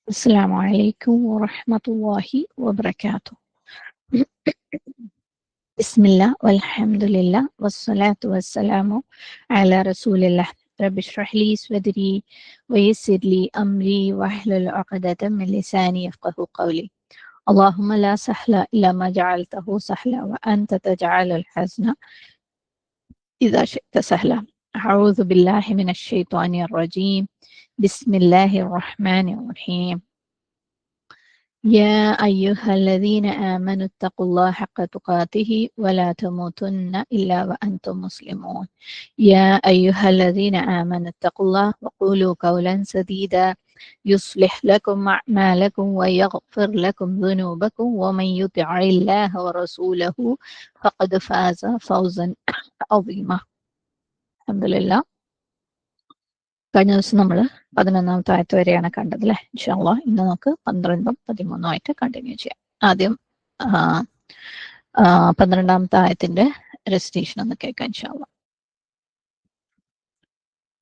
السلام عليكم ورحمة الله وبركاته. بسم الله والحمد لله والصلاة والسلام على رسول الله. رب اشرح لي صدري ويسر لي أمري واحلل عقدة من لساني يفقه قولي. اللهم لا سهل إلا ما جعلته سهلا وأنت تجعل الحزن إذا شئت سهلا. أعوذ بالله من الشيطان الرجيم. بسم الله الرحمن الرحيم. يا أيها الذين آمنوا اتقوا الله حق تقاته ولا تموتن إلا وأنتم مسلمون. يا أيها الذين آمنوا اتقوا الله وقولوا قولا سديدا يصلح لكم أعمالكم ويغفر لكم ذنوبكم ومن يطع الله ورسوله فقد فاز فوزا عظيما. الحمد لله. കഴിഞ്ഞ ദിവസം നമ്മൾ 11ാമത്തെ ആയത്ത് വരെയാണ് കണ്ടത് അല്ലേ? ഇൻഷാ അല്ലാഹ് ഇന്ന് നമുക്ക് 12ഉം 13ഉം ആയിട്ട് കണ്ടിന്യൂ ചെയ്യാം. ആദ്യം 12ാമത്തെ ആയത്തിന്റെ റെസിറ്റേഷൻ ഒന്ന് കേൾക്കാം ഇൻഷാ അല്ലാഹ്.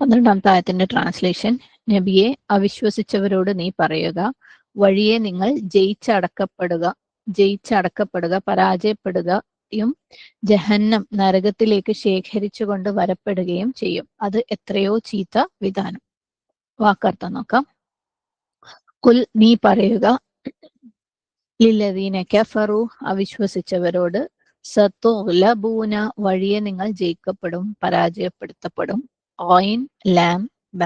12ാമത്തെ ആയത്തിന്റെ ട്രാൻസ്ലേഷൻ: നബിയെ, അവിശ്വസിച്ചവരോട് നീ പറയുക, വഴിയെ നിങ്ങൾ ജയിച്ചടക്കപ്പെടുക, പരാജയപ്പെടുകയും ജഹന്നം നരകത്തിലേക്ക് ശേഖരിച്ചുകൊണ്ട് വരപ്പെടുകയും ചെയ്യും. അത് എത്രയോ ചീത്ത വിധാനം. വാക്കർത്ഥം നോക്കാം. കുൽ, നീ പറയുക, ലില്ലദീന കഫറു, അവിശ്വസിച്ചവരോട്, സതുഗ്ലബൂന, വഴിയെ നിങ്ങൾ ജയിക്കപ്പെടും, പരാജയപ്പെടുത്തപ്പെടും. ഐൻ ലാം ബ.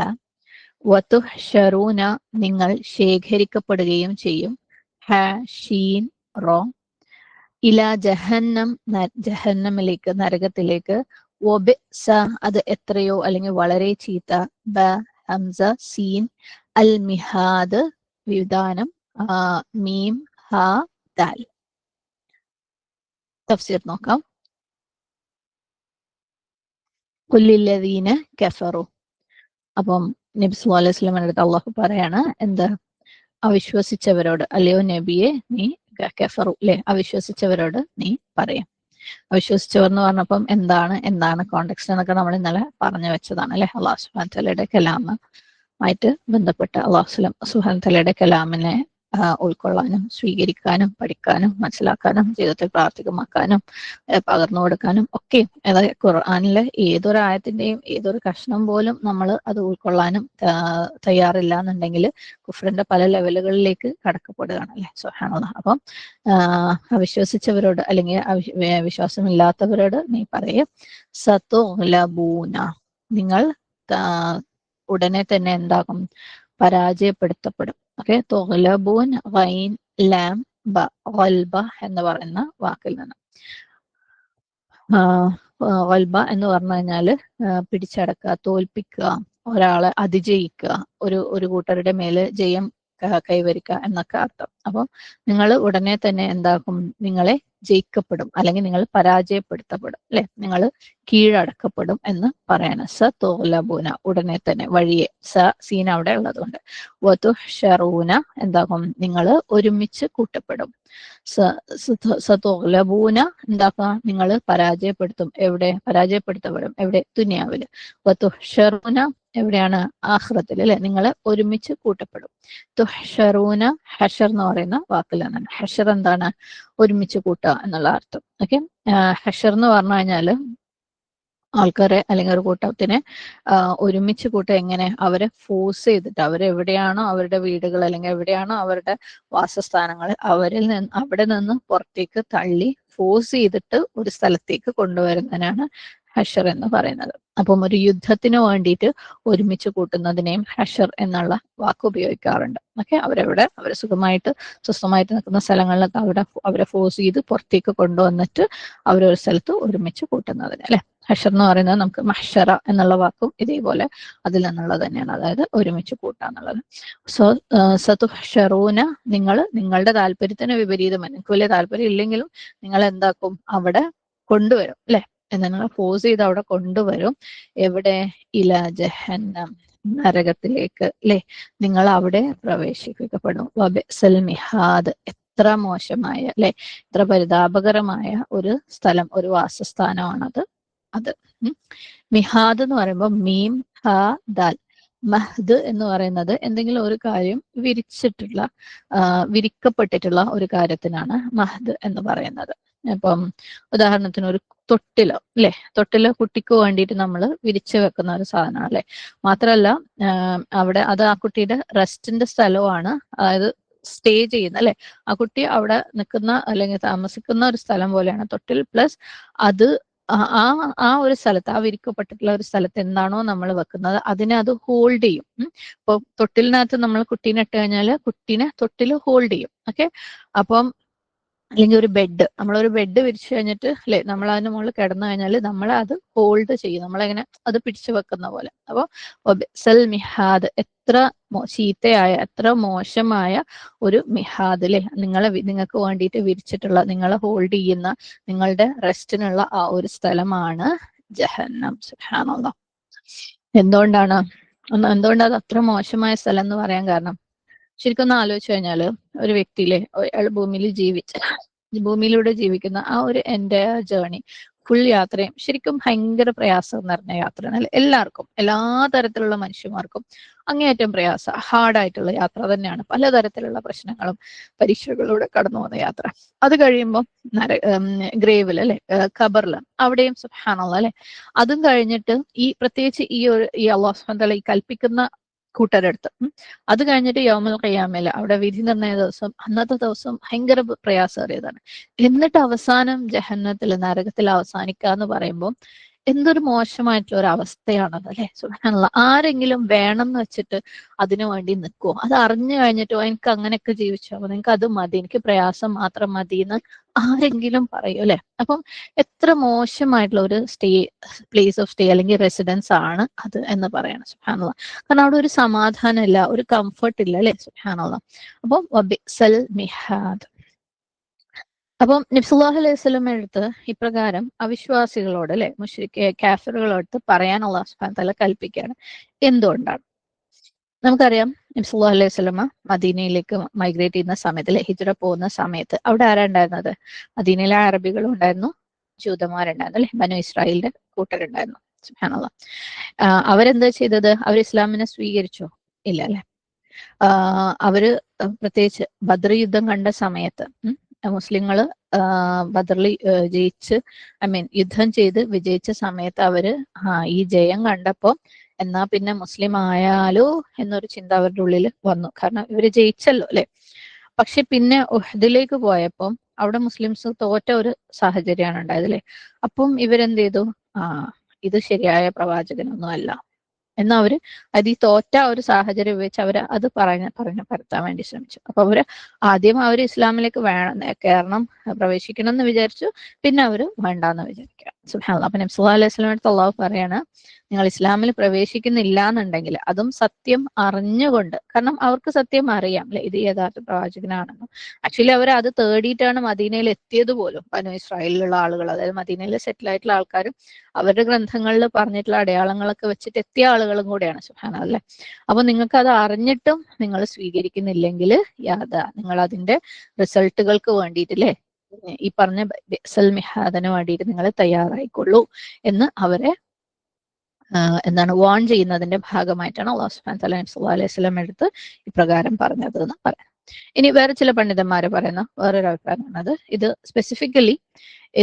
വതുഹ്ശറൂന, നിങ്ങൾ ശേഖരിക്കപ്പെടുകയും ചെയ്യും. ഹ ഷീൻ റോ. ഇല ജഹന്നം, ജഹന്നമിലേക്ക്, നരകത്തിലേക്ക്. വബിഅസ, അത് എത്രയോ അല്ലെങ്കിൽ വളരെ ചീത്ത. ബ ഹംസ സീൻ. അൽ മിഹാദ്, വിധാനം. മീം ഹ ദാൽ. തഫ്സീർ നോക്കാം. കുല്ലില്ലദീന കഫറു. അപ്പം നബി സല്ലല്ലാഹു അലൈഹി വസല്ലമയുടെ അടുത്ത് അള്ളാഹു പറയാണ്, എന്താ? അവിശ്വസിച്ചവരോട്, അല്ലയോ നബിയെ, നീ കഫറു അല്ലെ, അവിശ്വസിച്ചവരോട് നീ പറയാം. അവിശ്വസിച്ചവർ എന്ന് പറഞ്ഞപ്പം എന്താണ് കോണ്ടെക്സ്റ്റ് എന്നൊക്കെ നമ്മൾ ഇന്നലെ പറഞ്ഞു വെച്ചതാണ് അല്ലെ. അള്ളാഹു സുബ്ഹാനഹു വതആലയുടെ കലാമായിട്ട് ബന്ധപ്പെട്ട് അള്ളാഹു സുബ്ഹാനഹു വതആലയുടെ കലാമിനെ ഉൾക്കൊള്ളാനും സ്വീകരിക്കാനും പഠിക്കാനും മനസ്സിലാക്കാനും ജീവിതത്തിൽ പ്രാവർത്തികമാക്കാനും പകർന്നു കൊടുക്കാനും ഒക്കെ, അതായത് ഖുർആനിലെ ഏതൊരായത്തിന്റെയും ഏതൊരു കഷ്ണം പോലും നമ്മൾ അത് ഉൾക്കൊള്ളാനും തയ്യാറില്ല എന്നുണ്ടെങ്കിൽ കുഫറിന്റെ പല ലെവലുകളിലേക്ക് കടക്കപ്പെടുകയാണ് അല്ലെ. സുബ്ഹാനല്ലാഹ്. അപ്പം അവിശ്വസിച്ചവരോട് അല്ലെങ്കിൽ വിശ്വാസമില്ലാത്തവരോട് നീ പറയേ, സതുഗ്ലബൂന, നിങ്ങൾ ഉടനെ തന്നെ എന്താകും? പരാജയപ്പെടുത്തപ്പെടും. ഓക്കെ, തുഗ്ലബൂൻ ഗൈൻ ലാം ബ, ഗൽബ എന്ന് പറയുന്ന വാക്കിൽ നിന്ന്. ഗൽബ എന്ന് പറഞ്ഞു കഴിഞ്ഞാല് പിടിച്ചടക്കുക, തോൽപ്പിക്കുക, ഒരാളെ അതിജയിക്കുക, ഒരു കൂട്ടരുടെ മേല് ജയം കൈവരിക്കുക എന്നൊക്കെ അർത്ഥം. അപ്പം നിങ്ങൾ ഉടനെ തന്നെ എന്താക്കും? നിങ്ങളെ ജയിക്കപ്പെടും അല്ലെങ്കിൽ നിങ്ങൾ പരാജയപ്പെടുത്തപ്പെടും അല്ലെ, നിങ്ങൾ കീഴടക്കപ്പെടും എന്ന് പറയണം. സതുഗ്ലബൂന, ഉടനെ തന്നെ, വഴിയെ. സീന അവിടെ ഉള്ളതുകൊണ്ട്. വതുഹ്ശറൂന, എന്താകും? നിങ്ങൾ ഒരുമിച്ച് കൂട്ടപ്പെടും. സതുഗ്ലബൂന, എന്താക്കുക? നിങ്ങൾ പരാജയപ്പെടുത്തും. എവിടെ? പരാജയപ്പെടുത്തപ്പെടും. എവിടെ? ദുനിയാവില്. വതുഹ്ശറൂന, എവിടെയാണ്? ആഖിറത്തിൽ അല്ലെ, നിങ്ങൾ ഒരുമിച്ച് കൂട്ടപ്പെടും. തുഹ്ശറൂന, ഹഷർ എന്ന് പറയുന്ന വാക്കിൽ നിന്നാണ്. ഹഷർ എന്താണ്? ഒരുമിച്ച് കൂട്ടുക എന്നുള്ള അർത്ഥം. ഓക്കെ, ഹഷർ എന്ന് പറഞ്ഞു കഴിഞ്ഞാല് ആൾക്കാരെ അല്ലെങ്കിൽ ഒരു കൂട്ടത്തിനെ ഒരുമിച്ച് കൂട്ടുക. എങ്ങനെ? അവരെ ഫോഴ്സ് ചെയ്തിട്ട്, അവരെവിടെയാണോ അവരുടെ വീടുകൾ അല്ലെങ്കിൽ എവിടെയാണോ അവരുടെ വാസസ്ഥാനങ്ങൾ, അവിടെ നിന്ന് പുറത്തേക്ക് തള്ളി ഫോഴ്സ് ചെയ്തിട്ട് ഒരു സ്ഥലത്തേക്ക് കൊണ്ടുവരുന്നതിനാണ് ഹഷർ എന്ന് പറയുന്നത്. അപ്പം ഒരു യുദ്ധത്തിന് വേണ്ടിയിട്ട് ഒരുമിച്ച് കൂട്ടുന്നതിനെയും ഹഷർ എന്നുള്ള വാക്ക് ഉപയോഗിക്കാറുണ്ട്. ഓക്കെ, അവരെ സുഖമായിട്ട് സ്വസ്ഥമായിട്ട് നിൽക്കുന്ന സ്ഥലങ്ങളിലൊക്കെ അവരെ ഫോഴ്സ് ചെയ്ത് പുറത്തേക്ക് കൊണ്ടുവന്നിട്ട് അവരൊരു സ്ഥലത്ത് ഒരുമിച്ച് കൂട്ടുന്നതിന് അല്ലെ. ഹഷർ എന്ന് പറയുന്നത് നമുക്ക് മഹ്ഷറ എന്നുള്ള വാക്കും ഇതേപോലെ അതിൽ നിന്നുള്ളത് തന്നെയാണ്, അതായത് ഒരുമിച്ച് കൂട്ടുക എന്നുള്ളത്. സതുഹ്ശറൂന, നിങ്ങളുടെ താല്പര്യത്തിന് വിപരീതം, നിങ്ങൾക്ക് വലിയ താല്പര്യം ഇല്ലെങ്കിലും നിങ്ങൾ എന്താക്കും? അവിടെ കൊണ്ടുവരും അല്ലെ, നിങ്ങൾ ഫോഴ്സ് ചെയ്ത് അവിടെ കൊണ്ടുവരും. എവിടെ? ഇല ജഹന്നം, നരകത്തിലേക്ക് അല്ലെ, നിങ്ങൾ അവിടെ പ്രവേശിപ്പിക്കപ്പെടും. വബിഅസൽ മിഹാദ്, എത്ര മോശമായ അല്ലെ, എത്ര പരിതാപകരമായ ഒരു സ്ഥലം, ഒരു വാസസ്ഥാനമാണത്. മിഹാദ് എന്ന് പറയുമ്പോൾ മീം ഹാ ദാൽ. മഹ്ദ് എന്ന് പറയുന്നത് എന്തെങ്കിലും ഒരു കാര്യം വിരിച്ചിട്ടുള്ള വിരിക്കപ്പെട്ടിട്ടുള്ള ഒരു കാര്യത്തിനാണ് മഹ്ദ് എന്ന് പറയുന്നത്. അപ്പം ഉദാഹരണത്തിന് ഒരു തൊട്ടിലോ അല്ലെ, തൊട്ടിലോ കുട്ടിക്ക് വേണ്ടിയിട്ട് നമ്മൾ വിരിച്ചു വെക്കുന്ന ഒരു സാധനമാണ് അല്ലെ. മാത്രമല്ല അവിടെ അത് ആ കുട്ടിയുടെ റെസ്റ്റിന്റെ സ്ഥലമാണ്, അതായത് സ്റ്റേ ചെയ്യുന്ന അല്ലെ, ആ കുട്ടി അവിടെ നിൽക്കുന്ന അല്ലെങ്കിൽ താമസിക്കുന്ന ഒരു സ്ഥലം പോലെയാണ് തൊട്ടിൽ. പ്ലസ് അത് ആ ആ ഒരു സ്ഥലത്ത്, ആ വിരിക്കപ്പെട്ടിട്ടുള്ള ഒരു സ്ഥലത്ത് എന്താണോ നമ്മൾ വെക്കുന്നത് അതിനെ അത് ഹോൾഡ് ചെയ്യും. ഇപ്പൊ തൊട്ടിലിനകത്ത് നമ്മൾ കുട്ടീനെ ഇട്ട് കഴിഞ്ഞാൽ കുട്ടീനെ തൊട്ടിൽ ഹോൾഡ് ചെയ്യും. ഓക്കെ, അപ്പം അല്ലെങ്കിൽ ഒരു ബെഡ്, നമ്മളൊരു ബെഡ് വിരിച്ചു കഴിഞ്ഞിട്ട് അല്ലെ, നമ്മൾ അതിന് മുകളിൽ കിടന്നു കഴിഞ്ഞാൽ നമ്മളെ അത് ഹോൾഡ് ചെയ്യും, നമ്മളെങ്ങനെ അത് പിടിച്ചു വെക്കുന്ന പോലെ. അപ്പോൾ സെൽ മിഹാദ്, എത്ര ചീത്തയായ, എത്ര മോശമായ ഒരു മിഹാദ് അല്ലെ, നിങ്ങൾക്ക് വേണ്ടിയിട്ട് വിരിച്ചിട്ടുള്ള, നിങ്ങളെ ഹോൾഡ് ചെയ്യുന്ന, നിങ്ങളുടെ റെസ്റ്റിനുള്ള ആ ഒരു സ്ഥലമാണ് ജഹന്നം. സുബ്ഹാനല്ലാഹ്. എന്തുകൊണ്ടാണ് അത് അത്ര മോശമായ സ്ഥലം എന്ന് പറയാൻ കാരണം? ശരിക്കും ഒന്ന് ആലോചിച്ചു കഴിഞ്ഞാല്, ഒരു വ്യക്തിയിലെ അയാൾ ഭൂമിയിലൂടെ ജീവിക്കുന്ന ആ ഒരു എൻ്റെ ജേർണി, ഫുൾ യാത്രയും ശരിക്കും ഭയങ്കര പ്രയാസം നിറഞ്ഞ യാത്രയാണ് അല്ലെ. എല്ലാവർക്കും, എല്ലാ തരത്തിലുള്ള മനുഷ്യന്മാർക്കും അങ്ങേയറ്റം ഹാർഡായിട്ടുള്ള യാത്ര തന്നെയാണ്. പലതരത്തിലുള്ള പ്രശ്നങ്ങളും പരീക്ഷകളിലൂടെ കടന്നു പോകുന്ന യാത്ര. അത് കഴിയുമ്പോൾ ഗ്രേവിൽ അല്ലെ, ഖബറിൽ, അവിടെയും സുബ്ഹാനല്ലാഹ് അല്ലെ. അതും കഴിഞ്ഞിട്ട് പ്രത്യേകിച്ച് ഈ അല്ലാഹു സുബ്ഹാനഹു വ തആല ഈ കൽപ്പിക്കുന്ന കൂട്ടരെടുത്ത്, അത് കഴിഞ്ഞിട്ട് യൗമുൽ ഖിയാമയിൽ അവിടെ വിധി നിർണയ ദിവസം, അന്നത്തെ ദിവസം ഭയങ്കര പ്രയാസമേറിയതാണ്. എന്നിട്ട് അവസാനം ജഹന്നത്തിൽ, നരകത്തിൽ അവസാനിക്കുക എന്ന് പറയുമ്പോൾ എന്തൊരു മോശമായിട്ടുള്ള ഒരു അവസ്ഥയാണത് അല്ലെ. സുബ്ഹാനല്ലാഹ്. ആരെങ്കിലും വേണം എന്ന് വെച്ചിട്ട് അതിനു വേണ്ടി നിൽക്കുമോ? അത് അറിഞ്ഞു കഴിഞ്ഞിട്ടോ എനിക്ക് അങ്ങനെയൊക്കെ ജീവിച്ചോ, അപ്പൊ നിങ്ങൾക്ക് അത് മതി, എനിക്ക് പ്രയാസം മാത്രം മതി എന്ന് ആരെങ്കിലും പറയൂ അല്ലെ. അപ്പം എത്ര മോശമായിട്ടുള്ള ഒരു പ്ലേസ് ഓഫ് സ്റ്റേ അല്ലെങ്കിൽ റെസിഡൻസ് ആണ് അത് എന്ന് പറയണം. സുബ്ഹാനല്ലാഹ്. കാരണം അവിടെ ഒരു സമാധാനം ഇല്ല, ഒരു കംഫർട്ട് ഇല്ല അല്ലെ. സുബ്ഹാനല്ലാഹ്. അപ്പം വബിഅ്സൽ മിഹാദ്. അപ്പം നബി സല്ലല്ലാഹു അലൈഹി വസല്ലം എടുത്ത് ഇപ്രകാരം അവിശ്വാസികളോട് അല്ലെ, കാഫിറുകളോട് പറയാൻ അല്ലാഹു സുബ്ഹാനഹു വ തആല കൽപ്പിക്കുകയാണ്. എന്തുകൊണ്ടാണ്? നമുക്കറിയാം, നബി സല്ലല്ലാഹു അലൈഹി വസല്ലമ മദീനയിലേക്ക് മൈഗ്രേറ്റ് ചെയ്യുന്ന സമയത്ത് അല്ലെ, ഹിജ്റ പോകുന്ന സമയത്ത് അവിടെ ആരാ ഉണ്ടായിരുന്നത്? മദീനയിലെ അറബികളും ഉണ്ടായിരുന്നു, ജൂതന്മാരുണ്ടായിരുന്നു അല്ലെ, ബനു ഇസ്രായേലിന്റെ കൂട്ടരുണ്ടായിരുന്നു. സുബ്ഹാനല്ലാഹ്. അവരെന്താ ചെയ്തത്? അവർ ഇസ്ലാമിനെ സ്വീകരിച്ചോ? ഇല്ല അല്ലെ. അവര് പ്രത്യേകിച്ച് ബദർ യുദ്ധം കണ്ട സമയത്ത് മുസ്ലിങ്ങള് ബദറിൽ ജയിച്ച്, യുദ്ധം ചെയ്ത് വിജയിച്ച സമയത്ത് അവര് ഈ ജയം കണ്ടപ്പോ എന്നാ പിന്നെ മുസ്ലിം ആയാലോ എന്നൊരു ചിന്ത അവരുടെ ഉള്ളിൽ വന്നു. കാരണം ഇവര് ജയിച്ചല്ലോ അല്ലെ. പക്ഷെ പിന്നെ ഉഹദിലേക്ക് പോയപ്പം അവിടെ മുസ്ലിംസ് തോറ്റ ഒരു സാഹചര്യമാണ് ഉണ്ടായത് അല്ലെ. അപ്പം ഇവരെന്ത് ചെയ്തു? ഇത് ശരിയായ പ്രവാചകനൊന്നും അല്ല എന്നവര് ഈ തോറ്റ ഒരു സാഹചര്യം ഉപയോഗിച്ച് അവര് അത് പറഞ്ഞു പരത്താൻ വേണ്ടി ശ്രമിച്ചു. അപ്പൊ ആദ്യം അവര് ഇസ്ലാമിലേക്ക് കയറണം, പ്രവേശിക്കണം എന്ന് വിചാരിച്ചു. പിന്നെ അവര് വേണ്ടാന്ന് വിചാരിക്കുക. സുബ്ഹാനല്ലാഹ്. അപ്പൊ നബി സല്ലല്ലാഹു അലൈഹി വസല്ലം അടുത്ത് അല്ലാഹു പറയാണ്, നിങ്ങൾ ഇസ്ലാമിൽ പ്രവേശിക്കുന്നില്ല എന്നുണ്ടെങ്കിൽ അതും സത്യം അറിഞ്ഞുകൊണ്ട്, കാരണം അവർക്ക് സത്യം അറിയാം അല്ലെ, ഇത് യഥാർത്ഥ പ്രവാചകനാണെന്നും. ആക്ച്വലി അവർ അത് തേടിയിട്ടാണ് മദീനയിൽ എത്തിയത് പോലും. ബനു ഇസ്രായേലിലുള്ള ആളുകൾ, അതായത് മദീനയിൽ സെറ്റിൽ ആയിട്ടുള്ള ആൾക്കാരും അവരുടെ ഗ്രന്ഥങ്ങളിൽ പറഞ്ഞിട്ടുള്ള അടയാളങ്ങളൊക്കെ വെച്ചിട്ട് എത്തിയ ആളുകളും കൂടെയാണ്. സുബ്ഹാനല്ലാഹ് അല്ലെ. അപ്പൊ നിങ്ങൾക്ക് അത് അറിഞ്ഞിട്ടും നിങ്ങൾ സ്വീകരിക്കുന്നില്ലെങ്കിൽ നിങ്ങൾ അതിന്റെ റിസൾട്ടുകൾക്ക് വേണ്ടിയിട്ടില്ലേ, ഈ പറഞ്ഞ മിഹാദിന് വേണ്ടിയിട്ട് നിങ്ങൾ തയ്യാറായിക്കൊള്ളൂ എന്ന് അവരെ എന്താണ് വാൺ ചെയ്യുന്നതിന്റെ ഭാഗമായിട്ടാണ് അല്ലാഹു സുബ്ഹാനഹു വ തആല നബി സല്ലല്ലാഹു അലൈഹി വസല്ലം എടുത്ത് ഇപ്രകാരം പറഞ്ഞത് എന്ന് പറയാം. ഇനി വേറെ ചില പണ്ഡിതന്മാര് പറയുന്ന വേറൊരു അഭിപ്രായമാണത്. ഇത് സ്പെസിഫിക്കലി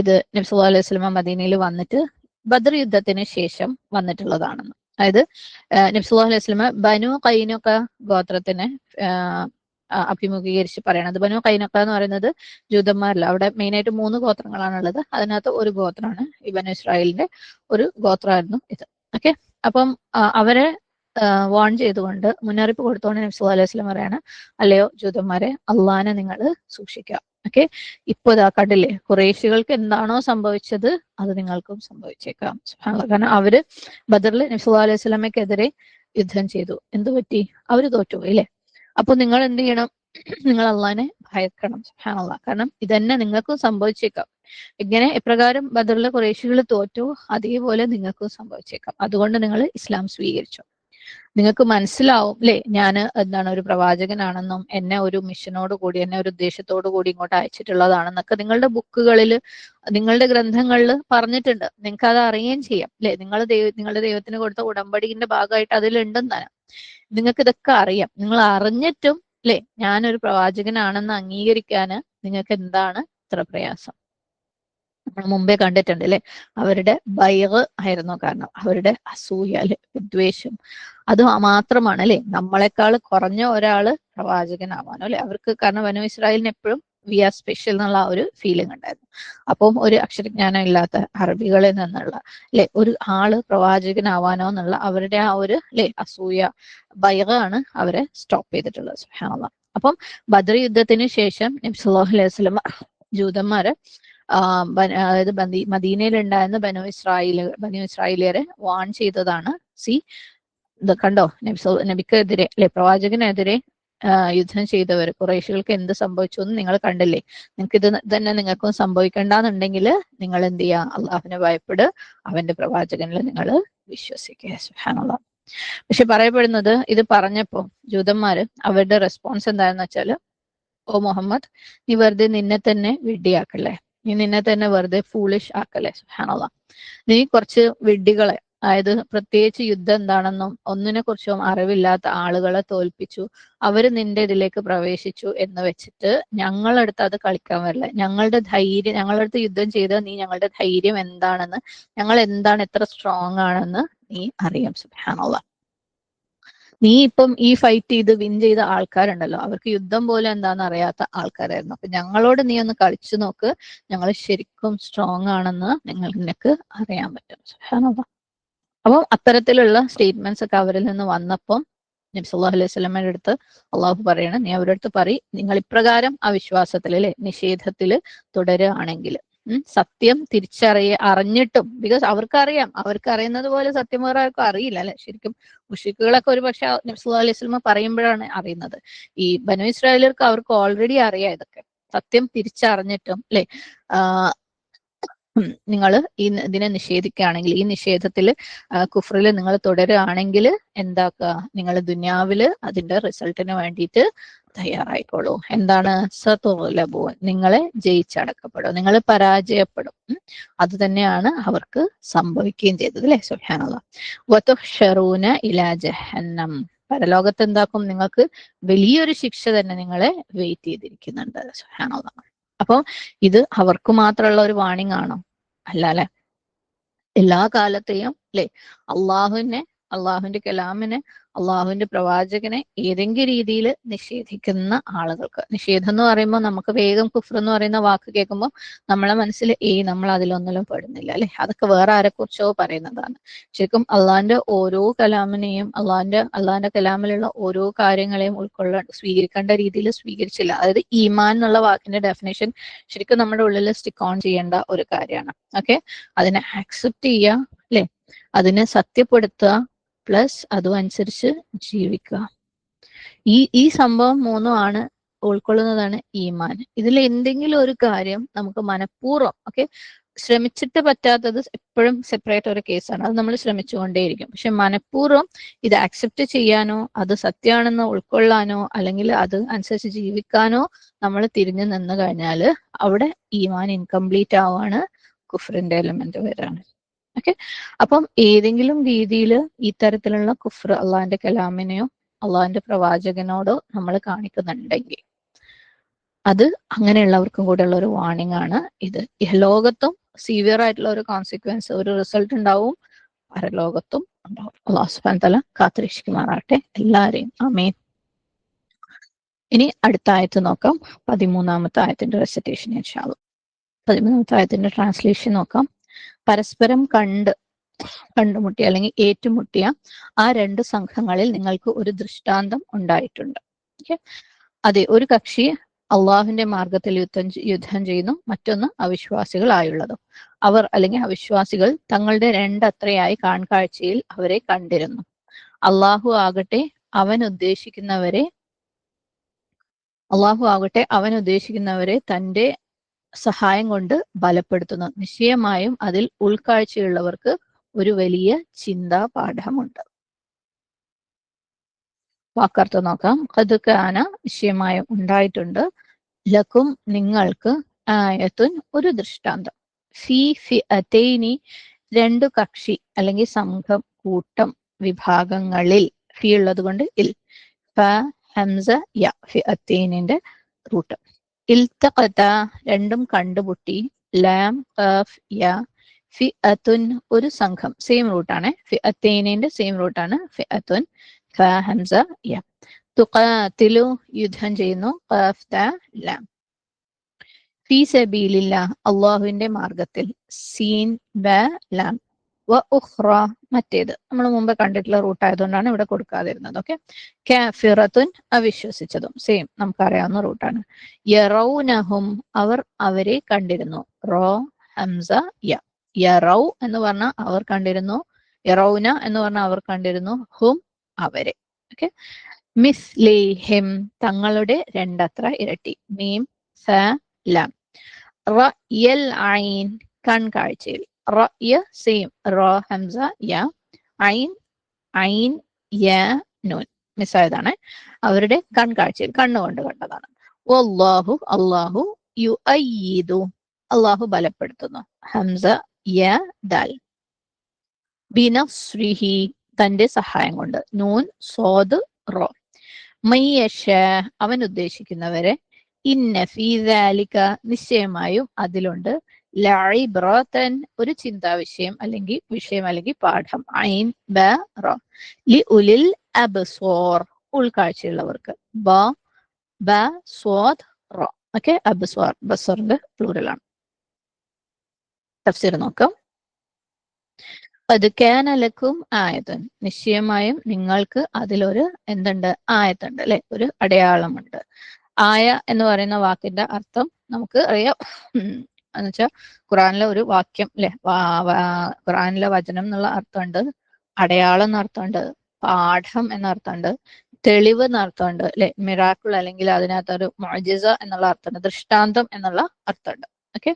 ഇത് നബി സല്ലല്ലാഹു അലൈഹി വസല്ലം മദീനയിൽ വന്നിട്ട് ബദർ യുദ്ധത്തിന് ശേഷം വന്നിട്ടുള്ളതാണെന്ന്. അതായത് നബി സല്ലല്ലാഹു അലൈഹി വസല്ലം ബനു ഖൈനുഖ ഗോത്രത്തിനെ അഭിമുഖീകരിച്ച് പറയണത്. ബനു ഖൈനുഖ എന്ന് പറയുന്നത് ജൂതന്മാരിൽ, അവിടെ മെയിനായിട്ട് 3 ഗോത്രങ്ങളാണുള്ളത്. അതിനകത്ത് ഒരു ഗോത്രമാണ് ഈ ബനു ഇസ്രായേലിന്റെ ഒരു ഗോത്രമായിരുന്നു ഇത്. ഓക്കെ, അപ്പം അവരെ വാൺ ചെയ്തുകൊണ്ട്, മുന്നറിയിപ്പ് കൊടുത്തുകൊണ്ട് നബി സല്ലല്ലാഹു അലൈഹി വസല്ലം പറയാണ്, അല്ലയോ ജൂതന്മാരെ, അള്ളാനെ നിങ്ങൾ സൂക്ഷിക്കുക. ഓക്കെ, ഇപ്പൊ ഇതാ കണ്ടില്ലേ, ഖുറൈശികൾക്ക് എന്താണോ സംഭവിച്ചത് അത് നിങ്ങൾക്കും സംഭവിച്ചേക്കാം. കാരണം അവര് ബദറിൽ നബി സല്ലല്ലാഹു അലൈഹി വസല്ലമയ്ക്കെതിരെ യുദ്ധം ചെയ്തു. എന്ത് പറ്റി? അവര് തോറ്റുപോയി അല്ലെ. അപ്പൊ നിങ്ങൾ എന്ത് ചെയ്യണം? നിങ്ങൾ അള്ളാനെ ഭയക്കണം. സുബ്ഹാനല്ലാഹ്. കാരണം ഇതന്നെ നിങ്ങൾക്കും സംഭവിച്ചേക്കാം. ഇങ്ങനെ എപ്രകാരം ബദറിലെ ഖുറൈശികൾ തോറ്റു, അതേപോലെ നിങ്ങൾക്കും സംഭവിച്ചേക്കാം. അതുകൊണ്ട് നിങ്ങൾ ഇസ്ലാം സ്വീകരിച്ചു. നിങ്ങൾക്ക് മനസ്സിലാവും അല്ലെ, ഞാൻ എന്താണ് ഒരു പ്രവാചകനാണെന്നും എന്നെ ഒരു മിഷനോട് കൂടി, എന്നെ ഒരു ഉദ്ദേശത്തോടു കൂടി ഇങ്ങോട്ട് അയച്ചിട്ടുള്ളതാണെന്നൊക്കെ നിങ്ങളുടെ ബുക്കുകളിൽ, നിങ്ങളുടെ ഗ്രന്ഥങ്ങളിൽ പറഞ്ഞിട്ടുണ്ട്. നിങ്ങൾക്ക് അത് അറിയുകയും ചെയ്യാം അല്ലെ. നിങ്ങളുടെ ദൈവത്തിന് കൊടുത്ത ഉടമ്പടിന്റെ ഭാഗമായിട്ട് അതിലുണ്ടെന്ന് തന്നെ നിങ്ങൾക്ക് ഇതൊക്കെ അറിയാം. നിങ്ങൾ അറിഞ്ഞിട്ടും അല്ലെ ഞാനൊരു പ്രവാചകനാണെന്ന് അംഗീകരിക്കാന് നിങ്ങൾക്ക് എന്താണ് ഇത്ര പ്രയാസം? നമ്മൾ മുമ്പേ കണ്ടിട്ടുണ്ട് അല്ലെ, അവരുടെ ബൈറ് ആയിരുന്നു കാരണം, അവരുടെ അസൂയ അല്ലെ, വിദ്വേഷം. അത് മാത്രമാണ് അല്ലെ നമ്മളെക്കാൾ കുറഞ്ഞ ഒരാള് പ്രവാചകനാവാനോ അല്ലെ അവർക്ക്. കാരണം ബനൂ ഇസ്രായേലിന് എപ്പോഴും വി ആർ സ്പെഷ്യൽ എന്നുള്ള ആ ഒരു ഫീലിംഗ് ഉണ്ടായിരുന്നു. അപ്പം ഒരു അക്ഷരജ്ഞാനം ഇല്ലാത്ത അറബികളിൽ നിന്നുള്ള അല്ലെ ഒരു ആള് പ്രവാചകനാവാനോ എന്നുള്ള അവരുടെ ആ ഒരു അല്ലെ അസൂയ, ബൈറാണ് അവരെ സ്റ്റോപ്പ് ചെയ്തിട്ടുള്ളത്. സുബ്ഹാനല്ലാഹ്. അപ്പം ബദർ യുദ്ധത്തിന് ശേഷം നബി സല്ലല്ലാഹു അലൈഹി വസല്ലം ജൂതന്മാര് അതായത് മദീനയിൽ ഉണ്ടായിരുന്ന ബനു ഇസ്രായേലിയരെ വാൺ ചെയ്തതാണ്. ഇത് കണ്ടോ, നബിക്കെതിരെ അല്ലെ പ്രവാചകനെതിരെ യുദ്ധം ചെയ്തവർ കുറേശികൾക്ക് എന്ത് സംഭവിച്ചു എന്ന് നിങ്ങൾ കണ്ടില്ലേ. നിങ്ങൾക്ക് ഇത് തന്നെ നിങ്ങൾക്കും സംഭവിക്കണ്ടെന്നുണ്ടെങ്കിൽ നിങ്ങൾ എന്ത് ചെയ്യുക, അള്ളാഹുവിനെ ഭയപ്പെട്, അവന്റെ പ്രവാചകനിൽ നിങ്ങൾ വിശ്വസിക്കുക. സുബ്ഹാനല്ലാഹ്. പക്ഷെ പറയപ്പെടുന്നത് ഇത് പറഞ്ഞപ്പോ ജൂതന്മാര് അവരുടെ റെസ്പോൺസ് എന്താണെന്ന് വെച്ചാല്, ഓ മുഹമ്മദ്, നീ വെറുതെ നിന്നെ തന്നെ വിഡ്ഢിയാക്കല്ലേ, നീ നിന്നെ തന്നെ വെറുതെ ഫൂളിഷ് ആക്കല്ലേ. സുബ്ഹാനല്ലാഹ്. നീ കുറച്ച് വിഡ്ഢികളെ, അതായത് പ്രത്യേകിച്ച് യുദ്ധം എന്താണെന്നും ഒന്നിനെ കുറിച്ചും അറിവില്ലാത്ത ആളുകളെ തോൽപ്പിച്ചു, അവര് നിന്റെ ഇതിലേക്ക് പ്രവേശിച്ചു എന്ന് വെച്ചിട്ട് ഞങ്ങളടുത്ത് അത് കളിക്കാൻ വരില്ല. ഞങ്ങളുടെ അടുത്ത് യുദ്ധം ചെയ്ത നീ ഞങ്ങളുടെ ധൈര്യം എന്താണെന്ന്, ഞങ്ങൾ എന്താണ്, എത്ര സ്ട്രോങ് ആണെന്ന് നീ അറിയാം. സുബ്ഹാനല്ലാഹ്. നീ ഇപ്പം ഈ ഫൈറ്റ് ചെയ്ത് വിൻ ചെയ്ത ആൾക്കാരുണ്ടല്ലോ, അവർക്ക് യുദ്ധം പോലും എന്താണെന്ന് അറിയാത്ത ആൾക്കാരായിരുന്നു. അപ്പൊ ഞങ്ങളോട് നീ ഒന്ന് കളിച്ചു നോക്ക്, ഞങ്ങൾ ശരിക്കും സ്ട്രോങ് ആണെന്ന് നിനക്ക് അറിയാൻ പറ്റും. സുബ്ഹാനല്ലാഹ്. അപ്പം അത്തരത്തിലുള്ള സ്റ്റേറ്റ്മെന്റ്സ് ഒക്കെ അവരിൽ നിന്ന് വന്നപ്പം നബി സല്ലല്ലാഹു അലൈഹി വസല്ലമയുടെ അടുത്ത് അള്ളാഹു പറയണം, നീ അവരുടെ അടുത്ത് നിങ്ങൾ ഇപ്രകാരം ആ വിശ്വാസത്തിൽ അല്ലെ നിഷേധത്തില് തുടരുകയാണെങ്കിൽ, സത്യം അറിഞ്ഞിട്ടും, ബിക്കോസ് അവർക്കറിയാം, അവർക്ക് അറിയുന്നത് പോലെ സത്യം വേറെ ആർക്കും അറിയില്ല അല്ലെ. ശരിക്കും മുശ്രിക്കുകളൊക്കെ ഒരു പക്ഷെ നബി സല്ലല്ലാഹു അലൈഹി വസല്ലമ പറയുമ്പോഴാണ് അറിയുന്നത്. ഈ ബനൂ ഇസ്രായേലർക്ക് അവർക്ക് ഓൾറെഡി അറിയാം ഇതൊക്കെ. സത്യം തിരിച്ചറിഞ്ഞിട്ടും അല്ലെ നിങ്ങൾ ഇതിനെ നിഷേധിക്കുകയാണെങ്കിൽ, ഈ നിഷേധത്തിൽ കുഫറിൽ നിങ്ങൾ തുടരുകയാണെങ്കിൽ എന്താക്കുക, നിങ്ങൾ ദുനിയാവില് അതിന്റെ റിസൾട്ടിന് വേണ്ടിയിട്ട് തയ്യാറായിക്കോളൂ. എന്താണ്? സതുഗ്ലബൂ, നിങ്ങളെ ജയിച്ചടക്കപ്പെടും, നിങ്ങൾ പരാജയപ്പെടും. അത് തന്നെയാണ് അവർക്ക് സംഭവിക്കുകയും ചെയ്തത് അല്ലെ. സുബ്ഹാനല്ലാഹ്. വതുഹ്ശറൂന ഇലാ ജഹന്നം, പരലോകത്ത് എന്താക്കും, നിങ്ങൾക്ക് വലിയൊരു ശിക്ഷ തന്നെ നിങ്ങളെ വെയിറ്റ് ചെയ്തിരിക്കുന്നുണ്ട്. സുബ്ഹാനല്ലാഹ്. അപ്പം ഇത് അവർക്ക് മാത്രമുള്ള ഒരു വാണിംഗ് ആണോ? അല്ല അല്ലെ. എല്ലാ കാലത്തെയും അല്ലെ അള്ളാഹുവിന്റെ കലാമിനെ, അള്ളാഹുവിന്റെ പ്രവാചകനെ ഏതെങ്കിലും രീതിയിൽ നിഷേധിക്കുന്ന ആളുകൾക്ക്, നിഷേധം എന്ന് പറയുമ്പോൾ നമുക്ക് വേഗം കുഫ്ർ എന്ന് പറയുന്ന വാക്ക് കേൾക്കുമ്പോൾ നമ്മളെ മനസ്സിൽ നമ്മൾ അതിലൊന്നിലും പെടുന്നില്ല അല്ലെ, അതൊക്കെ വേറെ ആരെക്കുറിച്ചോ പറയുന്നതാണ്. ശരിക്കും അള്ളാഹിന്റെ ഓരോ കലാമിനെയും, അള്ളാഹിന്റെ കലാമിലുള്ള ഓരോ കാര്യങ്ങളെയും സ്വീകരിക്കേണ്ട രീതിയിൽ സ്വീകരിച്ചില്ല. അതായത് ഈമാൻ എന്നുള്ള വാക്കിന്റെ ഡെഫിനേഷൻ ശരിക്കും നമ്മുടെ ഉള്ളിൽ സ്റ്റിക്ക് ഓൺ ചെയ്യേണ്ട ഒരു കാര്യമാണ്. ഓക്കെ, അതിനെ ആക്സെപ്റ്റ് ചെയ്യുക അല്ലെ, അതിനെ സത്യപ്പെടുത്തുക, പ്ലസ് അതും അനുസരിച്ച് ജീവിക്കുക. ഈ സംഭവം മൂന്നുമാണ് ഉൾക്കൊള്ളുന്നതാണ് ഈമാൻ. ഇതിൽ എന്തെങ്കിലും ഒരു കാര്യം നമുക്ക് മനഃപൂർവ്വം ശ്രമിച്ചിട്ട് പറ്റാത്തത് എപ്പോഴും സെപ്പറേറ്റ് ഒരു കേസാണ്, അത് നമ്മൾ ശ്രമിച്ചുകൊണ്ടേയിരിക്കും. പക്ഷെ മനഃപൂർവ്വം ഇത് ആക്സെപ്റ്റ് ചെയ്യാനോ, അത് സത്യമാണെന്ന് ഉൾക്കൊള്ളാനോ, അല്ലെങ്കിൽ അത് അനുസരിച്ച് ജീവിക്കാനോ നമ്മൾ തിരിഞ്ഞു നിന്ന് കഴിഞ്ഞാൽ അവിടെ ഈമാൻ ഇൻകംപ്ലീറ്റ് ആവാണ്, കുഫറിന്റെ എലമെന്റ് വരാണ്. ഓക്കെ, അപ്പം ഏതെങ്കിലും രീതിയിൽ ഈ തരത്തിലുള്ള കുഫർ അള്ളാഹിന്റെ കലാമിനെയോ അള്ളാഹിന്റെ പ്രവാചകനോടോ നമ്മൾ കാണിക്കുന്നുണ്ടെങ്കിൽ അത് അങ്ങനെയുള്ളവർക്കും കൂടെ ഉള്ള ഒരു വാണിംഗ് ആണ് ഇത്. ലോകത്തും സീവിയർ ആയിട്ടുള്ള ഒരു കോൺസിക്വൻസ്, ഒരു റിസൾട്ട് ഉണ്ടാവും, പരലോകത്തും ഉണ്ടാവും. അള്ളാഹു സുബ്ഹാനഹു വ തആല കാത്തുരക്ഷിക്കുമാറാകട്ടെ എല്ലാരെയും. ആമീൻ. ഇനി അടുത്ത ആയത്ത് നോക്കാം, 13ാമത്തെ ആയത്തിന്റെ റെസിറ്റേഷൻ ഇൻഷാ അല്ലാഹ്. 13ാമത്തെ ആയത്തിന്റെ ട്രാൻസ്ലേഷൻ നോക്കാം. പരസ്പരം കണ്ടുമുട്ടിയ അല്ലെങ്കിൽ ഏറ്റുമുട്ടിയ ആ രണ്ട് സംഘങ്ങളിൽ നിങ്ങൾക്ക് ഒരു ദൃഷ്ടാന്തം ഉണ്ടായിട്ടുണ്ട്. അതെ, ഒരു കക്ഷി അള്ളാഹുവിന്റെ മാർഗത്തിൽ യുദ്ധം ചെയ്യുന്നു, മറ്റൊന്ന് അവിശ്വാസികളായുള്ളതും. അവർ അല്ലെങ്കിൽ അവിശ്വാസികൾ തങ്ങളുടെ രണ്ടത്രയായി കാഴ്ചയിൽ അവരെ കണ്ടിരുന്നു. അള്ളാഹു ആകട്ടെ അവൻ ഉദ്ദേശിക്കുന്നവരെ തന്റെ സഹായം കൊണ്ട് ബലപ്പെടുത്തുന്നു. നിശ്ചയമായും അതിൽ ഉൾക്കാഴ്ചയുള്ളവർക്ക് ഒരു വലിയ ചിന്താ പാഠമുണ്ട്. വാക്കർത്ത് നോക്കാം. ഖദ് കാന നിശ്ചയമായും ഉണ്ടായിട്ടുണ്ട്, ലക്കും നിങ്ങൾക്ക്, ആയത്തുൻ ഒരു ദൃഷ്ടാന്തം, ഫി ഫിഅതൈനി രണ്ടു കക്ഷി അല്ലെങ്കിൽ സംഘം, കൂട്ടം, വിഭാഗങ്ങളിൽ, ഫി ഉള്ളത് കൊണ്ട് ഇൽ, ഫ ഹംസ യ, ഫിഅതൈനിന്റെ റൂട്ട്. ഇൽതഖത രണ്ടും കണ്ടുമുട്ടി, ലാം ഖാഫ് യ, ഫിഅത്തുൻ ഒരു സംഘം, സെയിം റൂട്ടാണ്, ഫിഅതൈനിന്റെ സെയിം റൂട്ടാണ് ഫിഅത്തുൻ, ഫ ഹംസ യ. തുഖാതിലു യുദ്ധം ചെയ്യുന്നു, ഖാഫ് ത ലാം. ഫീ സബീലില്ലാഹ് അള്ളാഹുവിന്റെ മാർഗത്തിൽ, സീൻ ബ ലാം. വ ഉഖ്റ മറ്റേത് നമ്മൾ മുമ്പ് കണ്ടിട്ടുള്ള റൂട്ട് ആയതുകൊണ്ടാണ് ഇവിടെ കൊടുക്കാതിരുന്നത്. ഓക്കെ. കാഫിറത്തുൻ അവിശ്വസിച്ചതും, സെയിം നമുക്കറിയാവുന്ന റൂട്ടാണ്. യറൗനഹും അവർ അവരെ കണ്ടിരുന്നു, റോ ഹംസ യ. യറൗ എന്ന് പറഞ്ഞാൽ അവർ കണ്ടിരുന്നു, യറൗന എന്ന് പറഞ്ഞാൽ അവർ കണ്ടിരുന്നു, ഹും അവരെ. ഓക്കെ. മിസ്ലിഹിം തങ്ങളുടെ രണ്ടത്ര ഇരട്ടി, മീം സ ലാം. റയൽ ഐൻ കൺകാഴ്ചയിൽ, റയ സെയിം, റോ ഹംസ യ, ഐൻ ഐൻ യ നൂൻ മിസ്സായതാണ്, അവരുടെ കൺകാഴ്ചയിൽ കണ്ണുകൊണ്ട് കണ്ടതാണ്. വല്ലാഹു അല്ലാഹു യുഅയ്യിദു അല്ലാഹു ബലപ്പെടുത്തുന്നു, ഹംസ യ ദാൽ. ബിനസ്രിഹി തന്റെ സഹായം കൊണ്ട്, നൂൻ സോദ് റോ. മയ്യശ അവൻ ഉദ്ദേശിക്കുന്നവരെ, ഇന്ന ഫീ ദാലിക നിശ്ചയമായും അതിലുണ്ട്, ലഇബ്റതൻ ഒരു ചിന്താവിഷയം അല്ലെങ്കിൽ വിഷയം അല്ലെങ്കിൽ പാഠം, ഐൻ ബ റ, ലി ഉലിൽ അബ്സ്വാർ ഉൾക്കാഴ്ചയുള്ളവർക്ക്, ബ ബ സ്വാദ് റ. ഓക്കെ. അബ്സ്വാർ ബസ്വറിന്റെ പ്ലൂറൽ ആണ്. തഫ്സീർ നോക്കാം. ഖദ് കാന ലക്കും ആയത്തുൻ നിശ്ചയമായും നിങ്ങൾക്ക് അതിലൊരു എന്തുണ്ട്, ആയത്തുണ്ട് അല്ലെ, ഒരു അടയാളമുണ്ട്. ആയ എന്ന് പറയുന്ന വാക്കിന്റെ അർത്ഥം നമുക്ക് അറിയാം, എന്ന് വെച്ചാൽ ഖുറാനിലെ ഒരു വാക്യം അല്ലെ, ഖുറാനിലെ വചനം എന്നുള്ള അർത്ഥമുണ്ട്, അടയാളം എന്ന അർത്ഥമുണ്ട്, പാഠം എന്ന അർത്ഥമുണ്ട്, തെളിവ് എന്ന അർത്ഥമുണ്ട് അല്ലെ, മിറാക്കിൾ അല്ലെങ്കിൽ അതിനകത്തൊരു മുഅ്ജിസ എന്നുള്ള അർത്ഥമുണ്ട്, ദൃഷ്ടാന്തം എന്നുള്ള അർത്ഥമുണ്ട്. ഓക്കെ.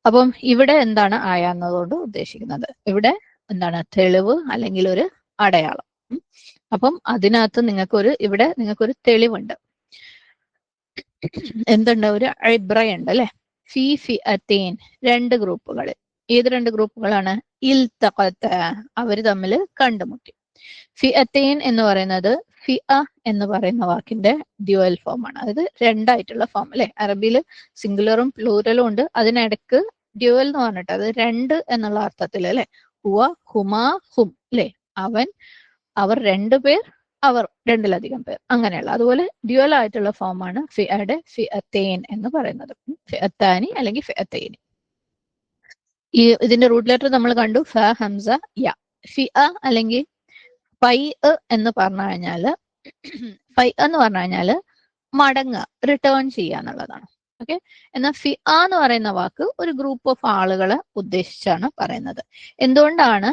അപ്പം ഇവിടെ എന്താണ് ആയ എന്നതുകൊണ്ട് ഉദ്ദേശിക്കുന്നത്, ഇവിടെ എന്താണ്, തെളിവ് അല്ലെങ്കിൽ ഒരു അടയാളം. അപ്പം അതിനകത്ത് ഇവിടെ നിങ്ങൾക്കൊരു തെളിവുണ്ട്, എന്തുണ്ട്, ഒരു ഇബ്രയുണ്ട് അല്ലെ. ഫി ഫിഅതൈൻ രണ്ട് ഗ്രൂപ്പുകളിൽ, ഏത് രണ്ട് ഗ്രൂപ്പുകളാണ്, ഇൽതഖത അവര് തമ്മിൽ കണ്ടുമുട്ടി. ഫിഅതൈൻ എന്ന് പറയുന്നത് ഫിഅ എന്ന് പറയുന്ന വാക്കിന്റെ ഡ്യുവൽ ഫോം ആണ്, അതായത് രണ്ടായിട്ടുള്ള ഫോം അല്ലെ. അറബിയിൽ സിംഗുലറും പ്ലൂറലും ഉണ്ട്, അതിനിടക്ക് ഡ്യുവൽ എന്ന് പറഞ്ഞിട്ട് അത് രണ്ട് എന്നുള്ള അർത്ഥത്തിൽ അല്ലെ, ഹുവ ഹുമാ ഹും അല്ലെ, അവൻ അവർ രണ്ടുപേർ അവർ രണ്ടിലധികം പേർ അങ്ങനെയുള്ള, അതുപോലെ ഡ്യുവൽ ആയിട്ടുള്ള ഫോമാണ് ഫിഅയുടെ ഫിഅതൈൻ എന്ന് പറയുന്നത്, ഫിഅത്താനി അല്ലെങ്കിൽ ഫിഅതൈനി. ഇതിന്റെ റൂട്ട് ലെറ്റർ നമ്മൾ കണ്ടു, ഫ ഹംസ യ. ഫിഅ അല്ലെങ്കിൽ ഫൈ എന്ന് പറഞ്ഞു കഴിഞ്ഞാല്, ഫൈ എന്ന് പറഞ്ഞു കഴിഞ്ഞാല് മടങ്ങുക, റിട്ടേൺ ചെയ്യുക എന്നുള്ളതാണ്. ഓക്കെ. എന്നാൽ ഫിഅ എന്ന് പറയുന്ന വാക്ക് ഒരു ഗ്രൂപ്പ് ഓഫ് ആളുകളെ ഉദ്ദേശിച്ചാണ് പറയുന്നത്. എന്തുകൊണ്ടാണ്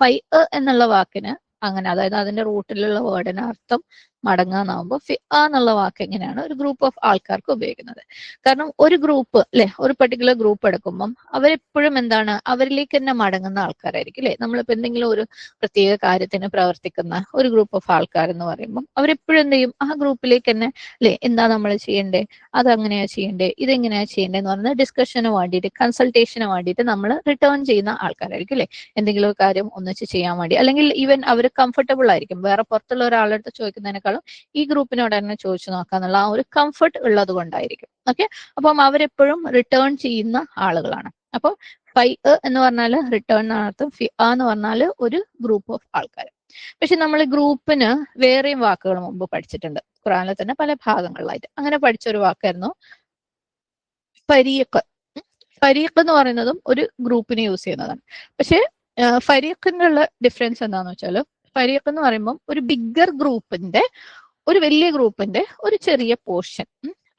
ഫൈ എന്നുള്ള വാക്കിന് അങ്ങനെ, അതായത് അതിന്റെ റൂട്ടിലുള്ള വേർഡിന് അർത്ഥം മടങ്ങുക എന്നാകുമ്പോൾ ഫിഅ എന്നുള്ള വാക്ക് എങ്ങനെയാണ് ഒരു ഗ്രൂപ്പ് ഓഫ് ആൾക്കാർക്ക് ഉപയോഗിക്കുന്നത്? കാരണം ഒരു ഗ്രൂപ്പ് അല്ലെ, ഒരു പെർട്ടിക്കുലർ ഗ്രൂപ്പ് എടുക്കുമ്പം അവരെപ്പോഴും എന്താണ്, അവരിലേക്ക് തന്നെ മടങ്ങുന്ന ആൾക്കാരായിരിക്കും അല്ലെ. നമ്മളിപ്പോ എന്തെങ്കിലും ഒരു പ്രത്യേക കാര്യത്തിന് പ്രവർത്തിക്കുന്ന ഒരു ഗ്രൂപ്പ് ഓഫ് ആൾക്കാർ എന്ന് പറയുമ്പോൾ അവരെപ്പോഴും എന്ത് ചെയ്യും, ആ ഗ്രൂപ്പിലേക്ക് തന്നെ അല്ലെ, എന്താ നമ്മൾ ചെയ്യണ്ടേ, അതെങ്ങനെയാ ചെയ്യണ്ടേ, ഇതെങ്ങനെയാ ചെയ്യണ്ടേ എന്ന് പറഞ്ഞ ഡിസ്കഷന് വേണ്ടിയിട്ട്, കൺസൾട്ടേഷന് വേണ്ടിയിട്ട് നമ്മൾ റിട്ടേൺ ചെയ്യുന്ന ആൾക്കാരായിരിക്കും അല്ലെ. എന്തെങ്കിലും കാര്യം ഒന്നിച്ച് ചെയ്യാൻ വേണ്ടി, അല്ലെങ്കിൽ ഈവൻ അവർ കംഫർട്ടബിൾ ആയിരിക്കും, വേറെ പുറത്തുള്ള ഒരാളുടെ അടുത്ത് ചോദിക്കുന്നതിനേക്കാളും ഈ ഗ്രൂപ്പിനോട് തന്നെ ചോദിച്ചു നോക്കാന്നുള്ള ആ ഒരു കംഫർട്ട് ഉള്ളത് കൊണ്ടായിരിക്കും. ഓക്കെ. അപ്പം അവരെപ്പോഴും റിട്ടേൺ ചെയ്യുന്ന ആളുകളാണ്. അപ്പൊ ഫൈ എന്ന് പറഞ്ഞാൽ റിട്ടേൺ അർത്ഥം, ഫിഅ എന്ന് പറഞ്ഞാൽ ഒരു ഗ്രൂപ്പ് ഓഫ് ആൾക്കാർ. പക്ഷെ നമ്മൾ ഗ്രൂപ്പിന് വേറെയും വാക്കുകൾ മുമ്പ് പഠിച്ചിട്ടുണ്ട്, ഖുറാനിലെ തന്നെ പല ഭാഗങ്ങളിലായിട്ട്. അങ്ങനെ പഠിച്ച ഒരു വാക്കായിരുന്നു ഫരീഖ്. ഫരീഖ് എന്ന് പറയുന്നതും ഒരു ഗ്രൂപ്പിനെ യൂസ് ചെയ്യുന്നതാണ്. പക്ഷെ ഫരീഖിനുള്ള ഡിഫറൻസ് എന്താന്ന് വെച്ചാൽ, ഫരീഖ് എന്ന് പറയുമ്പോൾ ഒരു ബിഗ്ഗർ ഗ്രൂപ്പിന്റെ, ഒരു വലിയ ഗ്രൂപ്പിന്റെ ഒരു ചെറിയ പോർഷൻ,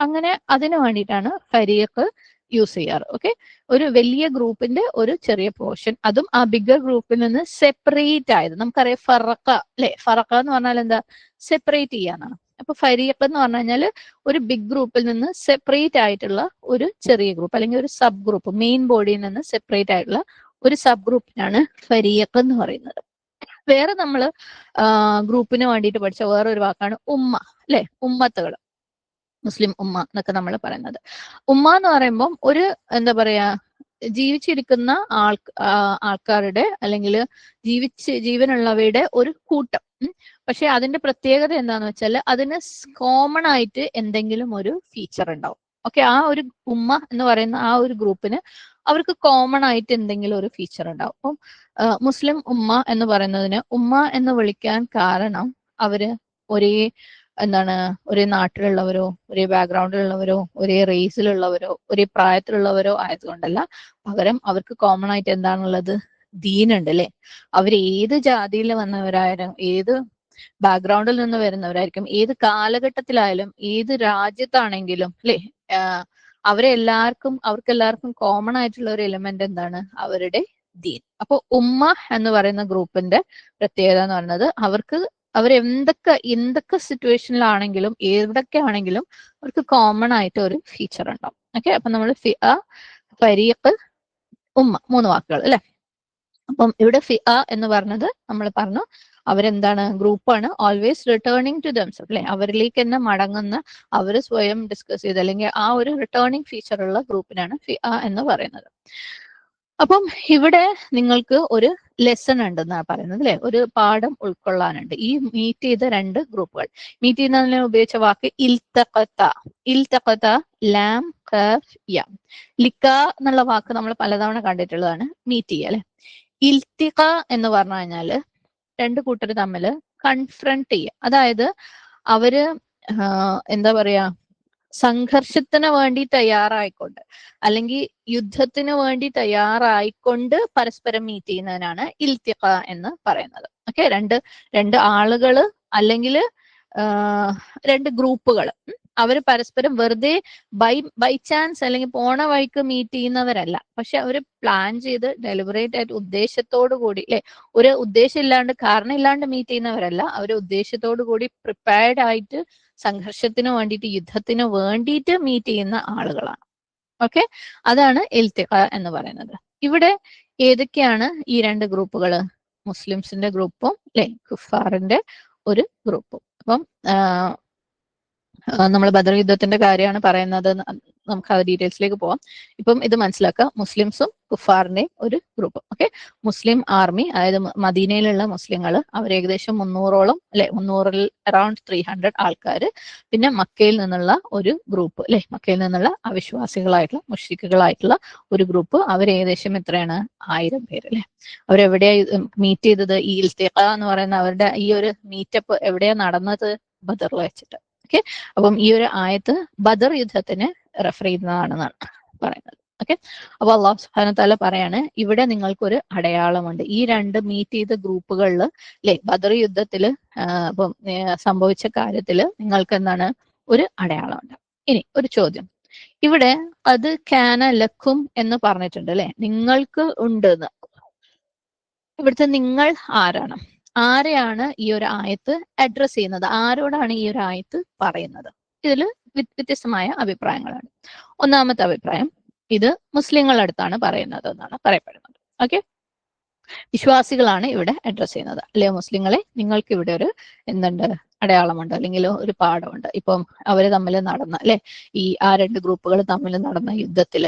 അങ്ങനെ അതിനു വേണ്ടിയിട്ടാണ് ഫരീഖ് യൂസ് ചെയ്യാറ്. ഓക്കെ. ഒരു വലിയ ഗ്രൂപ്പിന്റെ ഒരു ചെറിയ പോർഷൻ, അതും ആ ബിഗ്ഗർ ഗ്രൂപ്പിൽ നിന്ന് സെപ്പറേറ്റ് ആയത്. നമുക്കറിയാം ഫറഖ അല്ലെ, ഫറഖ എന്ന് പറഞ്ഞാൽ എന്താ, സെപ്പറേറ്റ് ചെയ്യാന്നാണ്. അപ്പൊ ഫരീഖ് എന്ന് പറഞ്ഞു കഴിഞ്ഞാൽ ഒരു ബിഗ് ഗ്രൂപ്പിൽ നിന്ന് സെപ്പറേറ്റ് ആയിട്ടുള്ള ഒരു ചെറിയ ഗ്രൂപ്പ് അല്ലെങ്കിൽ ഒരു സബ് ഗ്രൂപ്പ്, മെയിൻ ബോഡിയിൽ നിന്ന് സെപ്പറേറ്റ് ആയിട്ടുള്ള ഒരു സബ് ഗ്രൂപ്പിനാണ് ഫരീഖ് എന്ന് പറയുന്നത്. വേറെ നമ്മൾ ഗ്രൂപ്പിന് വേണ്ടിയിട്ട് പഠിച്ച വേറൊരു വാക്കാണ് ഉമ്മ, അല്ലെ? ഉമ്മത്തുകൾ, മുസ്ലിം ഉമ്മ എന്നൊക്കെ നമ്മൾ പറയുന്നത്. ഉമ്മ എന്ന് പറയുമ്പം ഒരു എന്താ പറയാ, ജീവിച്ചിരിക്കുന്ന ആൾക്കാരുടെ അല്ലെങ്കിൽ ജീവനുള്ളവയുടെ ഒരു കൂട്ടം. പക്ഷെ അതിന്റെ പ്രത്യേകത എന്താന്ന് വെച്ചാൽ അതിന് കോമൺ ആയിട്ട് എന്തെങ്കിലും ഒരു ഫീച്ചർ ഉണ്ടാവും. ഓക്കെ, ആ ഒരു ഉമ്മ എന്ന് പറയുന്ന ആ ഒരു ഗ്രൂപ്പിന് അവർക്ക് കോമൺ ആയിട്ട് എന്തെങ്കിലും ഒരു ഫീച്ചർ ഉണ്ടാവും. അപ്പം മുസ്ലിം ഉമ്മ എന്ന് പറയുന്നതിന് ഉമ്മ എന്ന് വിളിക്കാൻ കാരണം അവര് ഒരേ എന്താണ് ഒരേ നാട്ടിലുള്ളവരോ ഒരേ ബാക്ക്ഗ്രൗണ്ടിലുള്ളവരോ ഒരേ റേസിലുള്ളവരോ ഒരേ പ്രായത്തിലുള്ളവരോ ആയതുകൊണ്ടല്ല, പകരം അവർക്ക് കോമൺ ആയിട്ട് എന്താണുള്ളത്? ദീനുണ്ട്, അല്ലെ? അവർ ഏത് ജാതിയിൽ വന്നവരായാലും ഏത് ബാക്ക്ഗ്രൗണ്ടിൽ നിന്ന് വരുന്നവരായിരിക്കും, ഏത് കാലഘട്ടത്തിലായാലും ഏത് രാജ്യത്താണെങ്കിലും, അല്ലെ? അവർക്കെല്ലാവർക്കും കോമൺ ആയിട്ടുള്ള ഒരു എലിമെന്റ് എന്താണ്? അവരുടെ ദീൻ. അപ്പൊ ഉമ്മ എന്ന് പറയുന്ന ഗ്രൂപ്പിന്റെ പ്രത്യേകത എന്ന് പറയുന്നത് എന്തൊക്കെ സിറ്റുവേഷനിലാണെങ്കിലും എവിടൊക്കെ ആണെങ്കിലും അവർക്ക് കോമൺ ആയിട്ട് ഒരു ഫീച്ചർ ഉണ്ടാവും. ഓക്കെ, അപ്പൊ നമ്മൾ ഫിഅ, ഫരീഖ്, ഉമ്മ, 3 വാക്കുകൾ, അല്ലെ? അപ്പം ഇവിടെ ഫിഅ എന്ന് പറഞ്ഞത് നമ്മൾ പറഞ്ഞു അവരെന്താണ്? ഗ്രൂപ്പാണ്, ഓൾവേസ് റിട്ടേണിങ് ടു ദംസെൽഫ്, അല്ലെ? അവരിലേക്ക് തന്നെ മടങ്ങുന്ന, അവർ സ്വയം ഡിസ്കസ് ചെയ്ത് അല്ലെങ്കിൽ ആ ഒരു റിട്ടേണിങ് ഫീച്ചർ ഉള്ള ഗ്രൂപ്പിനാണ് ഫിഅ എന്ന് പറയുന്നത്. അപ്പം ഇവിടെ നിങ്ങൾക്ക് ഒരു ലെസൺ ഉണ്ടെന്നാണ് പറയുന്നത്, അല്ലെ? ഒരു പാഠം ഉൾക്കൊള്ളാനുണ്ട് ഈ മീറ്റ് ചെയ്ത 2 ഗ്രൂപ്പുകൾ. മീറ്റ് ചെയ്യുന്നതിന് ഉപയോഗിച്ച വാക്ക് ഇൽതഖത. ഇൽതഖത, ലാം, ഖാഫ്, യ. ലിക്ക എന്നുള്ള വാക്ക് നമ്മൾ പലതവണ കണ്ടിട്ടുള്ളതാണ്, മീറ്റ് ചെയ്യുക, അല്ലെ? ഇൽത്തിഖ എന്ന് പറഞ്ഞു കഴിഞ്ഞാല് 2 കൂട്ടർ തമ്മിൽ കൺഫ്രണ്ട് ചെയ്യുക. അതായത് അവര് എന്താ പറയാ, സംഘർഷത്തിന് വേണ്ടി തയ്യാറായിക്കൊണ്ട് അല്ലെങ്കിൽ യുദ്ധത്തിന് വേണ്ടി തയ്യാറായിക്കൊണ്ട് പരസ്പരം മീറ്റ് ചെയ്യുന്നതിനാണ് ഇൽത്തിഖ എന്ന് പറയുന്നത്. ഓക്കെ, രണ്ട് ആളുകള് അല്ലെങ്കിൽ 2 ഗ്രൂപ്പുകൾ അവർ പരസ്പരം വെറുതെ ബൈ ചാൻസ് അല്ലെങ്കിൽ പോണ വഴിക്ക് മീറ്റ് ചെയ്യുന്നവരല്ല. പക്ഷെ അവർ പ്ലാൻ ചെയ്ത് ഡെലിബറേറ്റ് ആയിട്ട് ഉദ്ദേശത്തോടു കൂടി, അല്ലെ? ഒരു ഉദ്ദേശം ഇല്ലാണ്ട് കാരണം ഇല്ലാണ്ട് മീറ്റ് ചെയ്യുന്നവരല്ല, അവർ ഉദ്ദേശത്തോടു കൂടി പ്രിപ്പയർഡ് ആയിട്ട് സംഘർഷത്തിന് വേണ്ടിയിട്ട് യുദ്ധത്തിന് വേണ്ടിയിട്ട് മീറ്റ് ചെയ്യുന്ന ആളുകളാണ്. ഓക്കെ, അതാണ് ഇൽത്തിഖ എന്ന് പറയുന്നത്. ഇവിടെ ഏതൊക്കെയാണ് ഈ 2 ഗ്രൂപ്പുകൾ? മുസ്ലിംസിന്റെ ഗ്രൂപ്പും, അല്ലെ, കുഫാറിന്റെ ഒരു ഗ്രൂപ്പും. അപ്പം നമ്മൾ ബദർ യുദ്ധത്തിന്റെ കാര്യമാണ് പറയുന്നത്, നമുക്ക് ആ ഡീറ്റെയിൽസിലേക്ക് പോവാം. ഇപ്പം ഇത് മനസ്സിലാക്കുക, മുസ്ലിംസും കുഫാറിന്റെയും ഒരു ഗ്രൂപ്പ്. ഓക്കെ, മുസ്ലിം ആർമി, അതായത് മദീനയിലുള്ള മുസ്ലിങ്ങൾ, അവർ ഏകദേശം 300ഓളം, അല്ലെ, 300ൽ അറൌണ്ട് 300 ആൾക്കാർ. പിന്നെ മക്കയിൽ നിന്നുള്ള ഒരു ഗ്രൂപ്പ്, അല്ലെ, മക്കയിൽ നിന്നുള്ള അവിശ്വാസികളായിട്ടുള്ള മുശ്രിക്കുകളായിട്ടുള്ള ഒരു ഗ്രൂപ്പ്. അവർ ഏകദേശം എത്രയാണ്? 1000 പേര്, അല്ലെ? അവരെവിടെയാ മീറ്റ് ചെയ്തത്? ഈ ഇൽത്തിഖ എന്ന് പറയുന്ന അവരുടെ ഈ ഒരു മീറ്റപ്പ് എവിടെയാ നടന്നത്? ബദറിൽ വെച്ചിട്ട്. ഓക്കെ, അപ്പം ഈ ഒരു ആയത്ത് ബദർ യുദ്ധത്തിന് റെഫർ ചെയ്യുന്നതാണെന്നാണ് പറയുന്നത്. ഓക്കെ, അപ്പൊ അള്ളാഹു സുബ്ഹാനഹു വതആല പറയാണ് ഇവിടെ നിങ്ങൾക്കൊരു അടയാളമുണ്ട്. ഈ 2 മീറ്റ് ചെയ്ത ഗ്രൂപ്പുകളിൽ, അല്ലെ, ബദർ യുദ്ധത്തിൽ ഇപ്പം സംഭവിച്ച കാര്യത്തിൽ നിങ്ങൾക്ക് എന്താണ്? ഒരു അടയാളമുണ്ട്. ഇനി ഒരു ചോദ്യം, ഇവിടെ അത് കാന ലക്കും എന്ന് പറഞ്ഞിട്ടുണ്ട്, അല്ലെ? നിങ്ങൾക്ക് ഉണ്ട് എന്ന്. ഇവിടുത്തെ നിങ്ങൾ ആരാണ്? ആരെയാണ് ഈ ഒരു ആയത്ത് അഡ്രസ് ചെയ്യുന്നത്? ആരോടാണ് ഈ ഒരു ആയത്ത് പറയുന്നത്? ഇതിൽ വ്യത്യസ്തമായ അഭിപ്രായങ്ങളാണ്. ഒന്നാമത്തെ അഭിപ്രായം, ഇത് മുസ്ലിങ്ങളുടെ അടുത്താണ് പറയുന്നത് എന്നാണ് പറയപ്പെടുന്നത്. ഓക്കെ, വിശ്വാസികളാണ് ഇവിടെ അഡ്രസ് ചെയ്യുന്നത്. അല്ലെ, മുസ്ലിങ്ങളെ, നിങ്ങൾക്ക് ഇവിടെ ഒരു എന്തുണ്ട്? അടയാളമുണ്ട്, അല്ലെങ്കിൽ ഒരു പാഠമുണ്ട്. ഇപ്പം അവര് തമ്മിൽ നടന്ന, അല്ലെ, ആ 2 ഗ്രൂപ്പുകൾ തമ്മിൽ നടന്ന യുദ്ധത്തിൽ,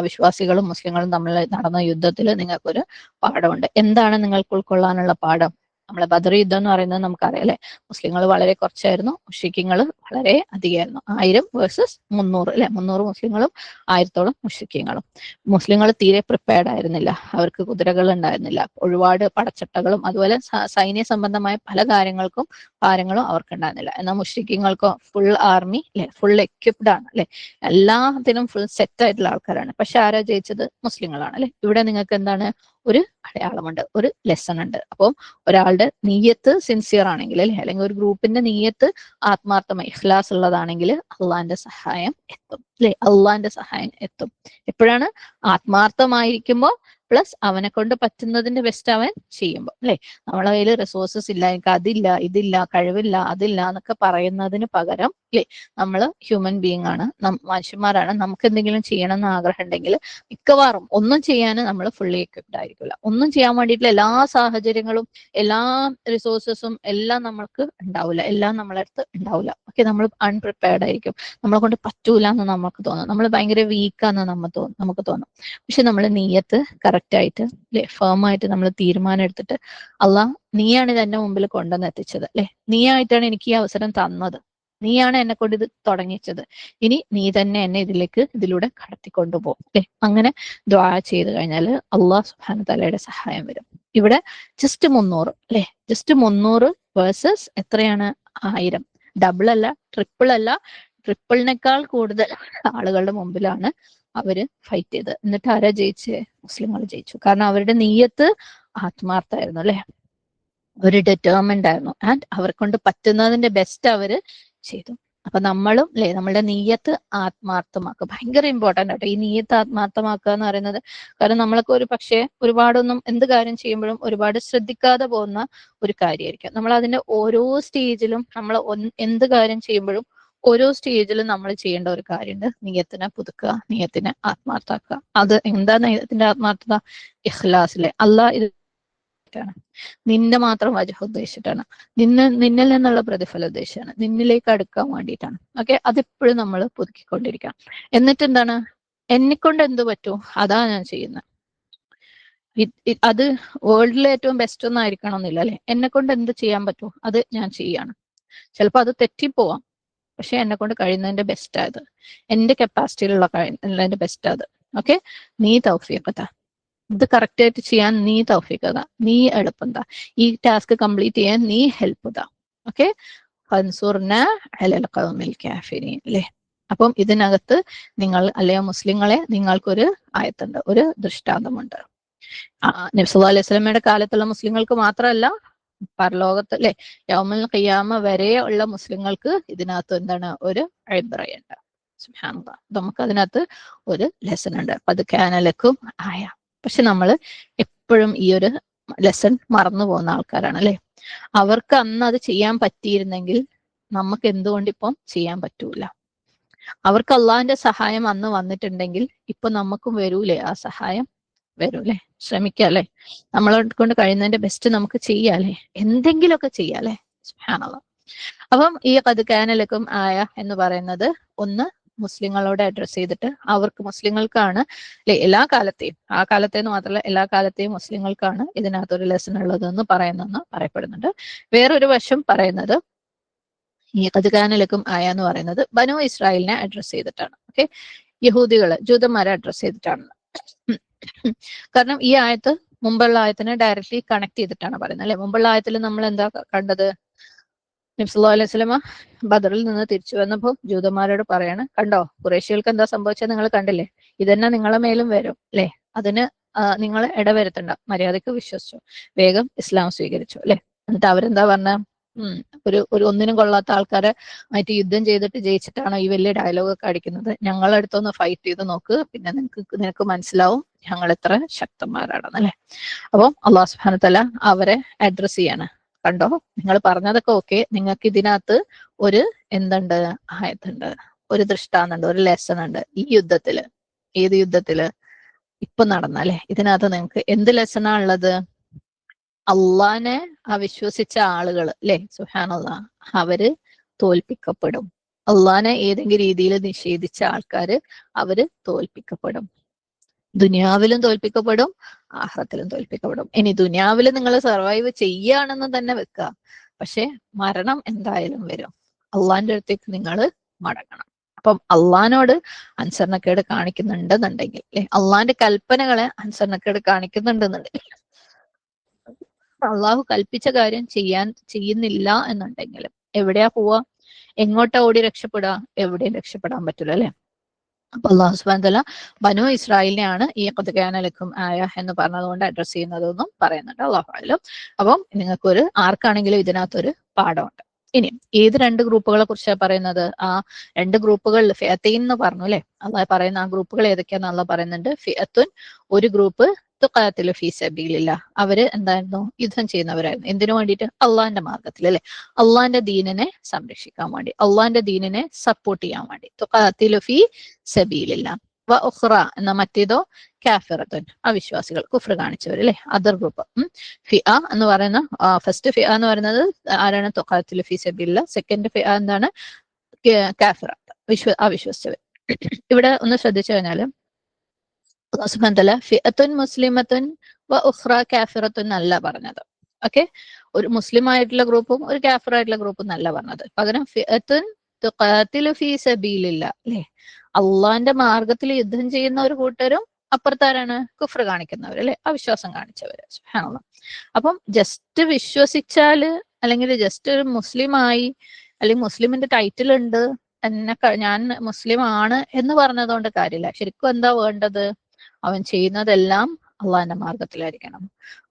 വിശ്വാസികളും മുസ്ലിങ്ങളും തമ്മിൽ നടന്ന യുദ്ധത്തിൽ നിങ്ങൾക്കൊരു പാഠമുണ്ട്. എന്താണ് നിങ്ങൾക്ക് ഉൾക്കൊള്ളാനുള്ള പാഠം? നമ്മളെ ബദർ യുദ്ധം എന്ന് പറയുന്നത് നമുക്കറിയാം, അല്ലെ? മുസ്ലിങ്ങൾ വളരെ കുറച്ചായിരുന്നു, മുശ്രിക്കുകൾ വളരെ അധികമായിരുന്നു. 1000 വേഴ്സസ് 300, അല്ലെ? 300 മുസ്ലിങ്ങളും 1000ഓളം മുശ്രിക്കുകളും. മുസ്ലിങ്ങൾ തീരെ പ്രിപ്പയർഡ് ആയിരുന്നില്ല, അവർക്ക് കുതിരകൾ ഉണ്ടായിരുന്നില്ല, ഒരുപാട് പടച്ചട്ടകളും അതുപോലെ സൈന്യ സംബന്ധമായ പല കാര്യങ്ങളും അവർക്ക് ഉണ്ടായിരുന്നില്ല. എന്നാൽ മുശ്രിക്കീങ്ങൾക്കോ ഫുൾ ആർമി, അല്ലെ, ഫുൾ എക്യുപ്ഡ് ആണ്, അല്ലെ? എല്ലാത്തിനും ഫുൾ സെറ്റ് ആയിട്ടുള്ള ആൾക്കാരാണ്. പക്ഷെ ആരാ ജയിച്ചത്? മുസ്ലിങ്ങളാണ്, അല്ലെ? ഇവിടെ നിങ്ങൾക്ക് എന്താണ്? ഒരു അടയാളമുണ്ട്, ഒരു ലെസൺ ഉണ്ട്. അപ്പം ഒരാളുടെ നീയത്ത് സിൻസിയർ ആണെങ്കിൽ, അല്ലെ, അല്ലെങ്കിൽ ഒരു ഗ്രൂപ്പിന്റെ നീയത്ത് ആത്മാർത്ഥമായി ഇഖ്ലാസ് ഉള്ളതാണെങ്കിൽ അള്ളാന്റെ സഹായം എത്തും, അല്ലെ? അള്ളാന്റെ സഹായം എത്തും. എപ്പോഴാണ്? ആത്മാർത്ഥമായിരിക്കുമ്പോൾ പ്ലസ് അവനെ കൊണ്ട് പറ്റുന്നതിന്റെ ബെസ്റ്റ് അവൻ ചെയ്യുമ്പോൾ അല്ലെ. നമ്മളെ കയ്യിൽ റിസോഴ്സസ് ഇല്ല, എനിക്ക് അതില്ല, ഇതില്ല, കഴിവില്ല, അതില്ല എന്നൊക്കെ പറയുന്നതിന് പകരം അല്ലെ, നമ്മൾ ഹ്യൂമൻ ബീങ് ആണ്, മനുഷ്യന്മാരാണ്. നമുക്ക് എന്തെങ്കിലും ചെയ്യണം എന്ന് ആഗ്രഹം ഉണ്ടെങ്കിൽ മിക്കവാറും ഒന്നും ചെയ്യാൻ നമ്മൾ ഫുള്ളി എക്വിപ്ഡ് ആയിരിക്കില്ല. ഒന്നും ചെയ്യാൻ വേണ്ടിയിട്ടുള്ള എല്ലാ സാഹചര്യങ്ങളും എല്ലാ റിസോഴ്സസും എല്ലാം നമ്മൾക്ക് ഉണ്ടാവില്ല, എല്ലാം നമ്മളെ അടുത്ത് ഉണ്ടാവില്ല. ഓക്കെ, നമ്മൾ അൺപ്രിപ്പയർഡ് ആയിരിക്കും, നമ്മളെ കൊണ്ട് പറ്റൂല എന്ന് നമുക്ക് തോന്നും, നമ്മൾ ഭയങ്കര വീക്കാന്ന് നമുക്ക് തോന്നും. പക്ഷെ നമ്മൾ നീയത്ത് കറക്റ്റ് ആയിട്ട് അല്ലെ, ഫേം ആയിട്ട് നമ്മൾ തീരുമാനം എടുത്തിട്ട് അള്ളാഹ് നീയാണ് ഇത് എന്റെ മുമ്പിൽ കൊണ്ടുവന്ന് എത്തിച്ചത് അല്ലെ, നീയായിട്ടാണ് എനിക്ക് ഈ അവസരം തന്നത്, നീയാണ് എന്നെ കൊണ്ട് ഇത് തുടങ്ങിച്ചത്, ഇനി നീ തന്നെ എന്നെ ഇതിലൂടെ കടത്തിക്കൊണ്ടുപോകും അല്ലെ. അങ്ങനെ ദുആ ചെയ്ത് കഴിഞ്ഞാൽ അള്ളാഹ് സുബ്ഹാനഹു തആലയുടെ സഹായം വരും. ഇവിടെ ജസ്റ്റ് 300 അല്ലെ, ജസ്റ്റ് 300 വേഴ്സസ് എത്രയാണ് 1000. ഡബിൾ അല്ല, ട്രിപ്പിൾ അല്ല, ട്രിപ്പിളിനേക്കാൾ കൂടുതൽ ആളുകളുടെ മുമ്പിലാണ് അവര് ഫൈറ്റ് ചെയ്തത്. എന്നിട്ട് ആരാ ജയിച്ചേ? മുസ്ലിങ്ങൾ ജയിച്ചു. കാരണം അവരുടെ നീയത്ത് ആത്മാർത്ഥമായിരുന്നു അല്ലെ, ഒരു ഡിറ്റർമിൻഡ് ആയിരുന്നു, ആൻഡ് അവരെ കൊണ്ട് പറ്റുന്നതിന്റെ ബെസ്റ്റ് അവര് ചെയ്തു. അപ്പൊ നമ്മളും അല്ലെ, നമ്മളുടെ നീയത്ത് ആത്മാർത്ഥമാക്കുക ഭയങ്കര ഇമ്പോർട്ടന്റ് ആട്ടോ. ഈ നീയത്ത് ആത്മാർത്ഥമാക്കുക എന്ന് പറയുന്നത്, കാരണം നമ്മളൊക്കെ ഒരു പക്ഷേ ഒരുപാടൊന്നും എന്ത് കാര്യം ചെയ്യുമ്പോഴും ഒരുപാട് ശ്രദ്ധിക്കാതെ പോകുന്ന ഒരു കാര്യമായിരിക്കും. നമ്മൾ അതിന്റെ ഓരോ സ്റ്റേജിലും നമ്മൾ എന്ത് കാര്യം ചെയ്യുമ്പോഴും ഓരോ സ്റ്റേജിലും നമ്മൾ ചെയ്യേണ്ട ഒരു കാര്യമുണ്ട്, നീയത്തിനെ പുതുക്കുക, നീയത്തിനെ ആത്മാർത്ഥമാക്കുക. അത് എന്താ നീയത്തിന്റെ ആത്മാർത്ഥത? ഇഖ്ലാസിലെ അള്ളാഹ് ഇത് നിന്റെ മാത്രം വജഹ് ഉദ്ദേശിച്ചിട്ടാണ്, നിന്നിൽ നിന്നുള്ള പ്രതിഫലം ഉദ്ദേശിച്ചാണ്, നിന്നിലേക്ക് അടുക്കാൻ വേണ്ടിയിട്ടാണ്. ഓക്കെ, അതെപ്പോഴും നമ്മൾ പുതുക്കിക്കൊണ്ടിരിക്കണം. എന്നിട്ട് എന്താണ്, എന്നെക്കൊണ്ട് എന്ത് പറ്റുമോ അതാ ഞാൻ ചെയ്യുന്നത്. അത് വേൾഡിലെ ഏറ്റവും ബെസ്റ്റ് ഒന്നും ആയിരിക്കണം എന്നില്ല അല്ലെ, എന്നെ കൊണ്ട് എന്ത് ചെയ്യാൻ പറ്റുമോ അത് ഞാൻ ചെയ്യാണ്. ചിലപ്പോൾ അത് തെറ്റിപ്പോവാം, പക്ഷെ എന്നെ കൊണ്ട് കഴിയുന്നതിന്റെ ബെസ്റ്റ് ആയത്, എന്റെ കപ്പാസിറ്റിയിലുള്ള കഴിയുന്നതിന്റെ ബെസ്റ്റ് അത്. ഓക്കെ, നീ തൗഫീഖ് താ, ഇത് കറക്റ്റ് ആയിട്ട് ചെയ്യാൻ നീ തൗഫീഖ് താ, നീ എളുപ്പം താ, ഈ ടാസ്ക് കംപ്ലീറ്റ് ചെയ്യാൻ നീ ഹെൽപ്പ് താ. ഓക്കെ, ഫൻസുർന അലൽ ഖൗമിൽ കാഫിരീൻ അല്ലേ. അപ്പം ഇതിനകത്ത് നിങ്ങൾ അല്ലയോ മുസ്ലിങ്ങളെ, നിങ്ങൾക്കൊരു ആയത്തുണ്ട്, ഒരു ദൃഷ്ടാന്തമുണ്ട്. നബി സല്ലല്ലാഹു അലൈഹി വസല്ലമയുടെ കാലത്തുള്ള മുസ്ലിങ്ങൾക്ക് മാത്രമല്ല, പരലോകത്ത് അല്ലെ യൗമുൽ ഖിയാമ വരെ ഉള്ള മുസ്ലിങ്ങൾക്ക് ഇതിനകത്ത് എന്താണ്, ഒരു ഇബ്റയുണ്ട്. സുബ്ഹാനല്ലാഹ്, നമുക്ക് അതിനകത്ത് ഒരു ലെസൺ ഉണ്ട്. അത് കാനലക്കും ആയ. പക്ഷെ നമ്മൾ എപ്പോഴും ഈ ഒരു ലെസൺ മറന്നു പോകുന്ന ആൾക്കാരാണ് അല്ലെ. അവർക്ക് അന്ന് അത് ചെയ്യാൻ പറ്റിയിരുന്നെങ്കിൽ നമുക്ക് എന്തുകൊണ്ട് ഇപ്പം ചെയ്യാൻ പറ്റൂല? അവർക്ക് അള്ളാഹിന്റെ സഹായം അന്ന് വന്നിട്ടുണ്ടെങ്കിൽ ഇപ്പൊ നമുക്കും വരൂലേ ആ സഹായം? വരൂലേ? ശ്രമിക്കാം അല്ലെ, നമ്മളെ കൊണ്ട് കഴിയുന്നതിന്റെ ബെസ്റ്റ് നമുക്ക് ചെയ്യാല്ലേ, എന്തെങ്കിലുമൊക്കെ ചെയ്യാല്ലേ. സുബ്ഹാനല്ലാഹ്. അപ്പം ഈ ഖദ് കാന ലക്കും ആയ എന്ന് പറയുന്നത് ഒന്ന് മുസ്ലിങ്ങളോട് അഡ്രസ് ചെയ്തിട്ട്, അവർക്ക് മുസ്ലിങ്ങൾക്കാണ് അല്ലെ എല്ലാ കാലത്തെയും, ആ കാലത്തേന്ന് മാത്രമല്ല എല്ലാ കാലത്തെയും മുസ്ലിങ്ങൾക്കാണ് ഇതിനകത്തൊരു ലെസൺ ഉള്ളതെന്ന് പറയുന്നെന്ന് പറയപ്പെടുന്നുണ്ട്. വേറൊരു വശം പറയുന്നത് ഈ ഖദ് കാന ലക്കും ആയ എന്ന് പറയുന്നത് ബനു ഇസ്രായേലിനെ അഡ്രസ് ചെയ്തിട്ടാണ്. ഓക്കെ, യഹൂദികള് ജൂതന്മാരെ അഡ്രസ് ചെയ്തിട്ടാണ്. കാരണം ഈ ആയത്ത് മുമ്പുള്ള ആയത്തിനെ ഡയറക്റ്റ്ലി കണക്ട് ചെയ്തിട്ടാണ് പറയുന്നത് അല്ലെ. മുമ്പുള്ള ആയത്തിൽ നമ്മൾ എന്താ കണ്ടത്? നബി സല്ലല്ലാഹു അലൈഹി വസല്ലമ ബദറിൽ നിന്ന് തിരിച്ചു വന്നപ്പോൾ ജൂതന്മാരോട് പറയാണ്, കണ്ടോ ഖുറൈശികൾക്ക് എന്താ സംഭവിച്ചത് നിങ്ങൾ കണ്ടില്ലേ, ഇതന്നെ നിങ്ങളെ മേലും വരും അല്ലെ, അതിന് നിങ്ങൾ ഇടവരുത്തണ്ട, മര്യാദക്ക് വിശ്വസിച്ചു, വേഗം ഇസ്ലാം സ്വീകരിച്ചു അല്ലെ. എന്നിട്ട് അവരെന്താ പറഞ്ഞ, ഒരു ഒന്നിനും കൊള്ളാത്ത ആൾക്കാരെ ആയിട്ട് യുദ്ധം ചെയ്തിട്ട് ജയിച്ചിട്ടാണോ ഈ വലിയ ഡയലോഗ് ഒക്കെ അടിക്കുന്നത്? ഞങ്ങളുടെ അടുത്തൊന്ന് ഫൈറ്റ് ചെയ്ത് നോക്ക്, പിന്നെ നിനക്ക് മനസ്സിലാവും ഞങ്ങൾ എത്ര ശക്തന്മാരാണെന്ന് അല്ലെ. അപ്പം അള്ളാഹു സുബ്ഹാനഹു തആല അവരെ അഡ്രസ് ചെയ്യാണ്, കണ്ടോ നിങ്ങൾ പറഞ്ഞതൊക്കെ ഓക്കെ, നിങ്ങൾക്ക് ഇതിനകത്ത് ഒരു എന്തുണ്ട്, ആയത്തുണ്ട്, ഒരു ദൃഷ്ടാന്തമുണ്ട്, ഒരു ലെസൺ ഉണ്ട് ഈ യുദ്ധത്തില്. ഏത് യുദ്ധത്തില്? ഇപ്പൊ നടന്ന അല്ലെ. ഇതിനകത്ത് നിങ്ങൾക്ക് എന്ത് ലെസണാ ഉള്ളത്? അള്ളാനെ അവിശ്വസിച്ച ആളുകൾ അല്ലെ, സുബ്ഹാനല്ലാഹ്, അവര് തോൽപ്പിക്കപ്പെടും. അള്ളാനെ ഏതെങ്കിലും രീതിയിൽ നിഷേധിച്ച ആൾക്കാര് അവര് തോൽപ്പിക്കപ്പെടും. ദുനിയാവിലും തോൽപ്പിക്കപ്പെടും, ആഖിറത്തിലും തോൽപ്പിക്കപ്പെടും. ഇനി ദുനിയാവിൽ നിങ്ങൾ സർവൈവ് ചെയ്യുകയാണെന്ന് തന്നെ വെക്കുക, പക്ഷെ മരണം എന്തായാലും വരും. അള്ളാന്റെ അടുത്തേക്ക് നിങ്ങൾ മടങ്ങണം. അപ്പം അള്ളഹാനോട് അനുസരണക്കേട് കാണിക്കുന്നുണ്ടെന്നുണ്ടെങ്കിൽ അല്ലെ, അള്ളാന്റെ കൽപ്പനകളെ അനുസരണക്കേട് കാണിക്കുന്നുണ്ടെന്നുണ്ടെങ്കിൽ, അള്ളാഹു കൽപ്പിച്ച കാര്യം ചെയ്യുന്നില്ല എന്നുണ്ടെങ്കിലും എവിടെയാ പോവാ? എങ്ങോട്ടാ ഓടി രക്ഷപ്പെടുക? എവിടെയും രക്ഷപ്പെടാൻ പറ്റില്ല അല്ലെ. അപ്പൊ അള്ളാഹു സുബ്ഹാനഹു വ തആല ബനു ഇസ്രായേലിനെയാണ് ഈ ഖദ് കാന ലക്കും ആയ എന്ന് പറഞ്ഞതുകൊണ്ട് അഡ്രസ് ചെയ്യുന്നതെന്നും പറയുന്നുണ്ട്. അള്ളാഹു അഅലം. അപ്പം നിങ്ങൾക്കൊരു ആർക്കാണെങ്കിലും ഇതിനകത്തൊരു പാഠമുണ്ട്. ഇനി ഏത് രണ്ട് ഗ്രൂപ്പുകളെ കുറിച്ചാണ് പറയുന്നത്? ആ രണ്ട് ഗ്രൂപ്പുകളിൽ ഫിഅത്തൈൻ എന്ന് പറഞ്ഞു അല്ലെ. അള്ളാഹു പറയുന്ന ആ ഗ്രൂപ്പുകൾ ഏതൊക്കെയാന്ന് അള്ളാഹു പറയുന്നുണ്ട്. ഫിഅത്തുൻ ഒരു ഗ്രൂപ്പ്, തുഖാത്തിലു ഫീ സബീലില്ലാഹ്, അവര് എന്തായിരുന്നു? യുദ്ധം ചെയ്യുന്നവരായിരുന്നു. എന്തിനു വേണ്ടിയിട്ട്? അള്ളാന്റെ മാർഗത്തിൽ, അല്ലെ? അള്ളാന്റെ ദീനിനെ സംരക്ഷിക്കാൻ വേണ്ടി, അള്ളാന്റെ ദീനിനെ സപ്പോർട്ട് ചെയ്യാൻ വേണ്ടി. തുഖാത്തിലു ഫീ സബീലില്ലാഹ്. വ ഉഖ്റ എന്ന മറ്റേതോ കാഫിറത്തുൻ, അവിശ്വാസികൾ, കുഫ്ർ കാണിച്ചവർ, അല്ലെ? Other group. ഫിഅ എന്ന് പറയുന്ന ഫസ്റ്റ് ഫിഅ എന്ന് പറയുന്നത് ആരാണ്? തുഖാത്തിലു ഫീ സബീലില്ലാഹ്. സെക്കൻഡ് ഫിഅ എന്താണ്? കാഫിറ, അവിശ്വസിച്ചവർ. ഇവിടെ ഒന്ന് ശ്രദ്ധിച്ചു കഴിഞ്ഞാല് അല്ലാഹു സുബ്ഹാനഹു വ തആല ഫിഅത്തുൻ മുസ്ലിമത്തുൻ വ ഉഖ്റ കാഫിറത്തുൻ അല്ല പറഞ്ഞത്. ഓക്കെ, ഒരു മുസ്ലിം ആയിട്ടുള്ള ഗ്രൂപ്പും ഒരു കാഫിർ ആയിട്ടുള്ള ഗ്രൂപ്പും നല്ല പറഞ്ഞത്. പകരം ഫിഅത്തുൻ തുഖാത്തിലു ഫീ സബീലില്ലാഹ്, അല്ലെ? അള്ളാന്റെ മാർഗത്തിൽ യുദ്ധം ചെയ്യുന്ന ഒരു കൂട്ടരും അപ്പുറത്താരാണ്? കുഫ്ർ കാണിക്കുന്നവർ, അല്ലെ? അവിശ്വാസം കാണിച്ചവര്. സുബ്ഹാനല്ലാഹ്. അപ്പം ജസ്റ്റ് വിശ്വസിച്ചാല്, അല്ലെങ്കിൽ ജസ്റ്റ് ഒരു മുസ്ലിമായി, അല്ലെങ്കിൽ മുസ്ലിമിന്റെ ടൈറ്റിൽ ഉണ്ട്, ഞാൻ മുസ്ലിം ആണ് എന്ന് പറഞ്ഞതുകൊണ്ട് കാര്യമില്ല. ശരിക്കും എന്താ വേണ്ടത്? അവൻ ചെയ്യുന്നതെല്ലാം അള്ളാന്റെ മാർഗത്തിലായിരിക്കണം,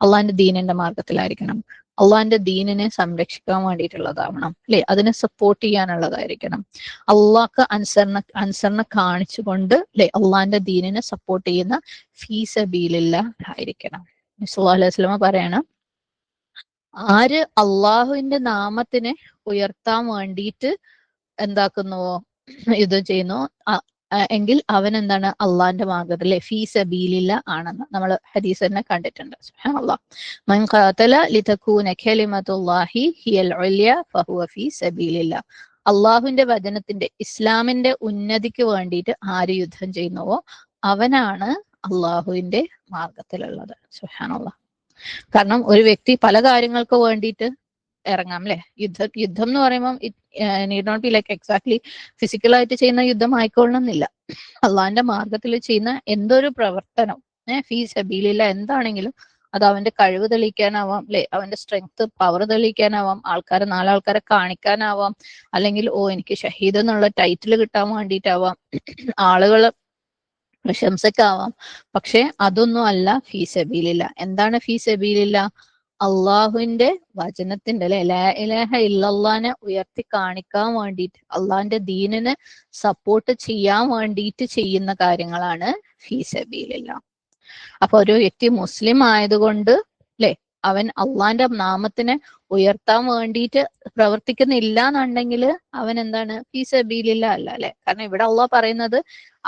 അള്ളാന്റെ ദീനിന്റെ മാർഗത്തിലായിരിക്കണം, അള്ളാന്റെ ദീനിനെ സംരക്ഷിക്കാൻ വേണ്ടിയിട്ടുള്ളതാവണം, അല്ലെ? അതിനെ സപ്പോർട്ട് ചെയ്യാനുള്ളതായിരിക്കണം. അള്ളാഹ്ക്ക് അനുസരണ കാണിച്ചുകൊണ്ട്, അല്ലെ, അള്ളാന്റെ ദീനിനെ സപ്പോർട്ട് ചെയ്യുന്ന ഫീ സബീലില്ലാഹ് ആയിരിക്കണം. നബി സല്ലല്ലാഹു അലൈഹി വസല്ലമ പറയണം, ആര് അള്ളാഹുവിന്റെ നാമത്തിനെ ഉയർത്താൻ വേണ്ടിയിട്ട് എന്താക്കുന്നുവോ, യുദ്ധം ചെയ്യുന്നു, എങ്കിൽ അവൻ എന്താണ്? അള്ളാന്റെ മാർഗത്തിൽ, ഫീ സബീലില്ലാഹ് ആണെന്ന് നമ്മൾ ഹദീസ് തന്നെ കണ്ടിട്ടുണ്ട്. സുബ്ഹാനല്ലാഹ്. മൻ ഖാതല ലിതകൂന കലിമത്തുല്ലാഹി ഹിയൽ ഉൽയ ഫഹുവ ഫീ സബീലില്ലാഹ്. അള്ളാഹുവിന്റെ വചനത്തിന്റെ, ഇസ്ലാമിന്റെ ഉന്നതിക്ക് വേണ്ടിയിട്ട് ആര് യുദ്ധം ചെയ്യുന്നുവോ അവനാണ് അള്ളാഹുവിന്റെ മാർഗത്തിലുള്ളത്. സുബ്ഹാനല്ലാഹ്. കാരണം ഒരു വ്യക്തി പല കാര്യങ്ങൾക്ക് വേണ്ടിയിട്ട് ഇറങ്ങാം, അല്ലെ? യുദ്ധം എന്ന് പറയുമ്പോൾ need not be like exactly ഫിസിക്കലായിട്ട് ചെയ്യുന്ന യുദ്ധം ആയിക്കൊള്ളണമെന്നില്ല. അള്ളാന്റെ മാർഗത്തിൽ ചെയ്യുന്ന എന്തൊരു പ്രവർത്തനം, ഫീ സബീലില്ലാഹ് എന്താണെങ്കിലും അത് അവന്റെ കഴിവ് തെളിയിക്കാനാവാം, അല്ലെ? അവന്റെ സ്ട്രെങ്ത്, പവർ തെളിയിക്കാനാവാം, നാലാൾക്കാരെ കാണിക്കാനാവാം, അല്ലെങ്കിൽ എനിക്ക് ഷഹീദ് എന്നുള്ള ടൈറ്റിൽ കിട്ടാൻ വേണ്ടിയിട്ടാവാം, ആളുകള് പ്രശംസക്കാവാം. പക്ഷെ അതൊന്നും അല്ല ഫീ സബീലില്ലാഹ്. എന്താണ് ഫീ സബീലില്ലാഹ്? അള്ളാഹുവിന്റെ വചനത്തിന്റെ, അല്ലെ, ലാ ഇലാഹ ഇല്ലല്ലാഹിനെ ഉയർത്തി കാണിക്കാൻ വേണ്ടിയിട്ട്, അള്ളാഹിന്റെ ദീനിനെ സപ്പോർട്ട് ചെയ്യാൻ വേണ്ടിയിട്ട് ചെയ്യുന്ന കാര്യങ്ങളാണ് ഫീ സബീലില്ലാഹ്. അപ്പൊ ഒരു വ്യക്തി മുസ്ലിം ആയതുകൊണ്ട്, അല്ലെ, അവൻ അള്ളാന്റെ നാമത്തിനെ ഉയർത്താൻ വേണ്ടിയിട്ട് പ്രവർത്തിക്കുന്നില്ല എന്നുണ്ടെങ്കിൽ അവൻ എന്താണ്? ഫീ സബീലില്ലാഹ് അല്ല, അല്ലെ? കാരണം ഇവിടെ അള്ളാഹ് പറയുന്നത്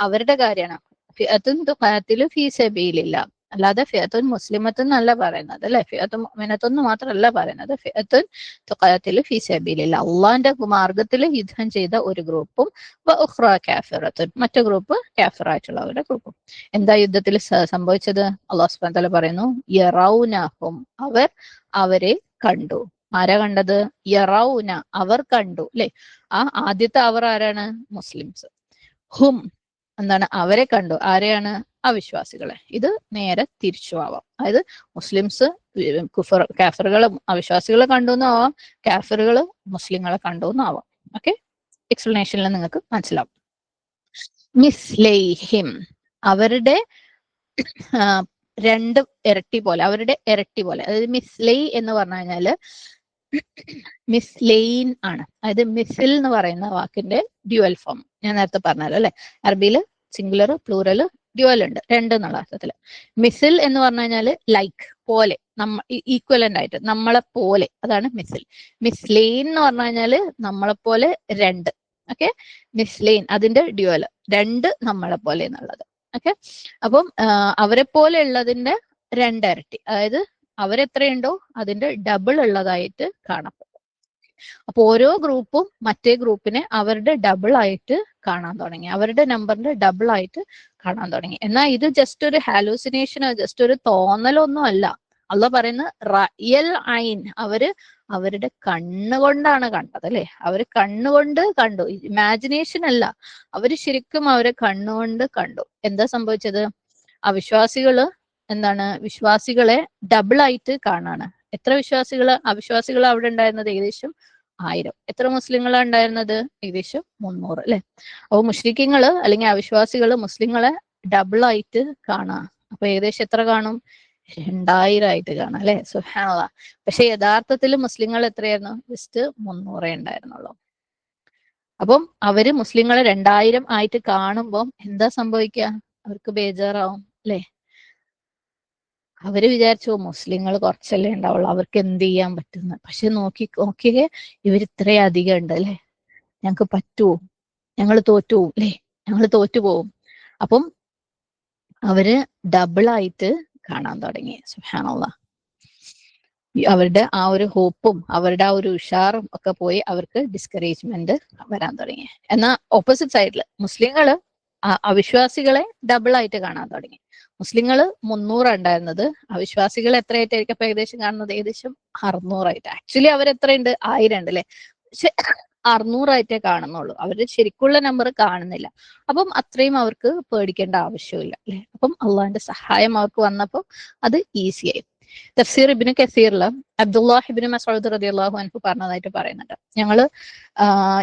അവരുടെ കാര്യമാണ്. ഫിഅത്തുൻ തുഖാതിലു ഫീ സബീലില്ലാഹ്, അല്ലാതെ ഫിഅത്തുൻ മുസ്ലിമത്തുൻ എന്നല്ല പറയുന്നത്, അല്ലെ? ഫിഅത്തുൻ മുഅ്മിനത്തുൻ മാത്രമല്ല പറയുന്നത്. ഫിഅത്തുൻ തുഖാതിലു ഫീ സബീലില്ലാഹ്, അള്ളാന്റെ മാർഗത്തിൽ യുദ്ധം ചെയ്ത ഒരു ഗ്രൂപ്പും, വ ഉഖ്റ കാഫിറത്തുൻ, മറ്റു ഗ്രൂപ്പ് കാഫിറായിട്ടുള്ളവരുടെ ഗ്രൂപ്പും. എന്താ യുദ്ധത്തിൽ സംഭവിച്ചത്? അല്ലാഹു സുബ്ഹാനഹു വ തആല പറയുന്നു, യറൗനഹും, അവരെ കണ്ടു. ആരാ കണ്ടത്? യറൗന, അവർ കണ്ടു, അല്ലെ? ആദ്യത്തെ അവർ ആരാണ്? മുസ്ലിംസ്. ഹും എന്താണ്? അവരെ കണ്ടു. ആരെയാണ്? അവിശ്വാസികളെ. ഇത് നേരെ തിരിച്ചു ആവാം. അതായത് മുസ്ലിംസ് കാഫറുകളെ, അവിശ്വാസികളെ കണ്ടു എന്നാവാം, കാഫറുകള് മുസ്ലിങ്ങളെ കണ്ടു എന്നാവാം. ഓക്കെ, എക്സ്പ്ലനേഷനിൽ നിങ്ങൾക്ക് മനസ്സിലാവും. മിസ്ലൈഹിം, അവരുടെ രണ്ട് ഇരട്ടി പോലെ, അവരുടെ ഇരട്ടി പോലെ. അതായത് മിസ്ലൈ എന്ന് പറഞ്ഞു കഴിഞ്ഞാല് മിസ്ലെയിൻ ആണ്. അതായത് മിസിൽ എന്ന് പറയുന്ന വാക്കിന്റെ ഡ്യുവൽ ഫോം ഞാൻ നേരത്തെ പറഞ്ഞല്ലോ, അല്ലെ? അറബിയിൽ സിംഗുലർ, പ്ലൂറൽ, ഡ്യുവൽ ഉണ്ട്, രണ്ട് എന്നുള്ള അർത്ഥത്തില്. മിസിൽ എന്ന് പറഞ്ഞു കഴിഞ്ഞാല് ലൈക്ക്, പോലെ, ഈക്വലന്റ് ആയിട്ട്, നമ്മളെ പോലെ, അതാണ് മിസിൽ. മിസ്ലെയിൻ എന്ന് പറഞ്ഞു കഴിഞ്ഞാല് നമ്മളെ പോലെ രണ്ട്. ഓക്കെ, മിസ്ലെയിൻ അതിന്റെ ഡ്യുവൽ, രണ്ട് നമ്മളെ പോലെ എന്നുള്ളത്. ഓക്കെ, അപ്പം അവരെ പോലെ ഉള്ളതിന്റെ രണ്ടിരട്ടി, അതായത് അവരെത്രയുണ്ടോ അതിന്റെ ഡബിൾ ഉള്ളതായിട്ട് കാണപ്പെടും. അപ്പൊ ഓരോ ഗ്രൂപ്പും മറ്റേ ഗ്രൂപ്പിനെ അവരുടെ ഡബിൾ ആയിട്ട് കാണാൻ തുടങ്ങി, അവരുടെ നമ്പറിന്റെ ഡബിൾ ആയിട്ട് കാണാൻ തുടങ്ങി. എന്നാൽ ഇത് ജസ്റ്റ് ഒരു ഹാലൂസിനേഷനോ ജസ്റ്റ് ഒരു തോന്നലോ ഒന്നും അല്ല. അള്ളാഹ് പറയുന്നത് റയൽ ഐൻ, അവരുടെ കണ്ണുകൊണ്ടാണ് കണ്ടത്, അല്ലെ? അവര് കണ്ണുകൊണ്ട് കണ്ടു, ഇമാജിനേഷൻ അല്ല. അവര് ശരിക്കും അവരെ കണ്ണുകൊണ്ട് കണ്ടു. എന്താ സംഭവിച്ചത്? അവിശ്വാസികള് എന്താണ്? വിശ്വാസികളെ ഡബിൾ ആയിട്ട് കാണാണ്. എത്ര അവിശ്വാസികൾ അവിടെ ഉണ്ടായിരുന്നത്? ഏകദേശം 1000. എത്ര മുസ്ലിങ്ങളാണ് ഉണ്ടായിരുന്നത്? ഏകദേശം 300, അല്ലെ? അപ്പൊ മുശ്രിക്കീങ്ങള് അല്ലെങ്കിൽ അവിശ്വാസികള് മുസ്ലിങ്ങളെ ഡബിൾ ആയിട്ട് കാണാം. അപ്പൊ ഏകദേശം എത്ര കാണും? 2000 ആയിട്ട് കാണാം, അല്ലെ? സുബ്ഹാനല്ലാഹ്. പക്ഷെ യഥാർത്ഥത്തിൽ മുസ്ലിങ്ങൾ എത്രയായിരുന്നു? ജസ്റ്റ് 300 ഉണ്ടായിരുന്നുള്ളൂ. അപ്പം അവര് മുസ്ലിങ്ങളെ 2000 ആയിട്ട് കാണുമ്പോൾ എന്താ സംഭവിക്കുക? അവർക്ക് ബേജാറാവും, അല്ലെ? അവര് വിചാരിച്ചു മുസ്ലിങ്ങൾ കുറച്ചല്ലേ ഉണ്ടാവുള്ളൂ, അവർക്ക് എന്ത് ചെയ്യാൻ പറ്റുന്ന. പക്ഷെ നോക്കിയേ ഇവർ ഇത്രയും അധികം ഉണ്ട് അല്ലെ, ഞങ്ങക്ക് പറ്റുമോ, ഞങ്ങൾ തോറ്റുപോകും അല്ലെ, ഞങ്ങൾ തോറ്റുപോകും. അപ്പം അവര് ഡബിളായിട്ട് കാണാൻ തുടങ്ങി. സുബ്ഹാനല്ലാഹ്. അവരുടെ ആ ഒരു ഹോപ്പും അവരുടെ ആ ഒരു ഉഷാറും ഒക്കെ പോയി അവർക്ക് ഡിസ്കറേജ്മെന്റ് വരാൻ തുടങ്ങി. എന്നാൽ ഓപ്പോസിറ്റ് സൈഡിൽ മുസ്ലിങ്ങള് അവിശ്വാസികളെ ഡബിളായിട്ട് കാണാൻ തുടങ്ങി. മുസ്ലിങ്ങൾ 300 ഉണ്ടായിരുന്നത്, അവിശ്വാസികൾ എത്രയായിട്ടായിരിക്കും അപ്പൊ ഏകദേശം കാണുന്നത്? ഏകദേശം 600ആയിട്ട്. ആക്ച്വലി അവരെത്രയുണ്ട്? 1000 ഉണ്ട് അല്ലെ, പക്ഷെ 600ആയിട്ടേ കാണുന്നുള്ളൂ. അവരുടെ ശരിക്കുള്ള നമ്പർ കാണുന്നില്ല. അപ്പം അത്രയും അവർക്ക് പേടിക്കേണ്ട ആവശ്യമില്ല അല്ലെ. അപ്പം അള്ളാഹിന്റെ സഹായം അവർക്ക് വന്നപ്പോൾ അത് ഈസിയായി. തഫ്സീർ ഇബ്നു കസീറില് അബ്ദുല്ലാഹ് ഇബ്നു മസ്ഊദ് റളിയല്ലാഹു അൻഹു പറഞ്ഞതായിട്ട് പറയുന്നുണ്ട്, ഞങ്ങള്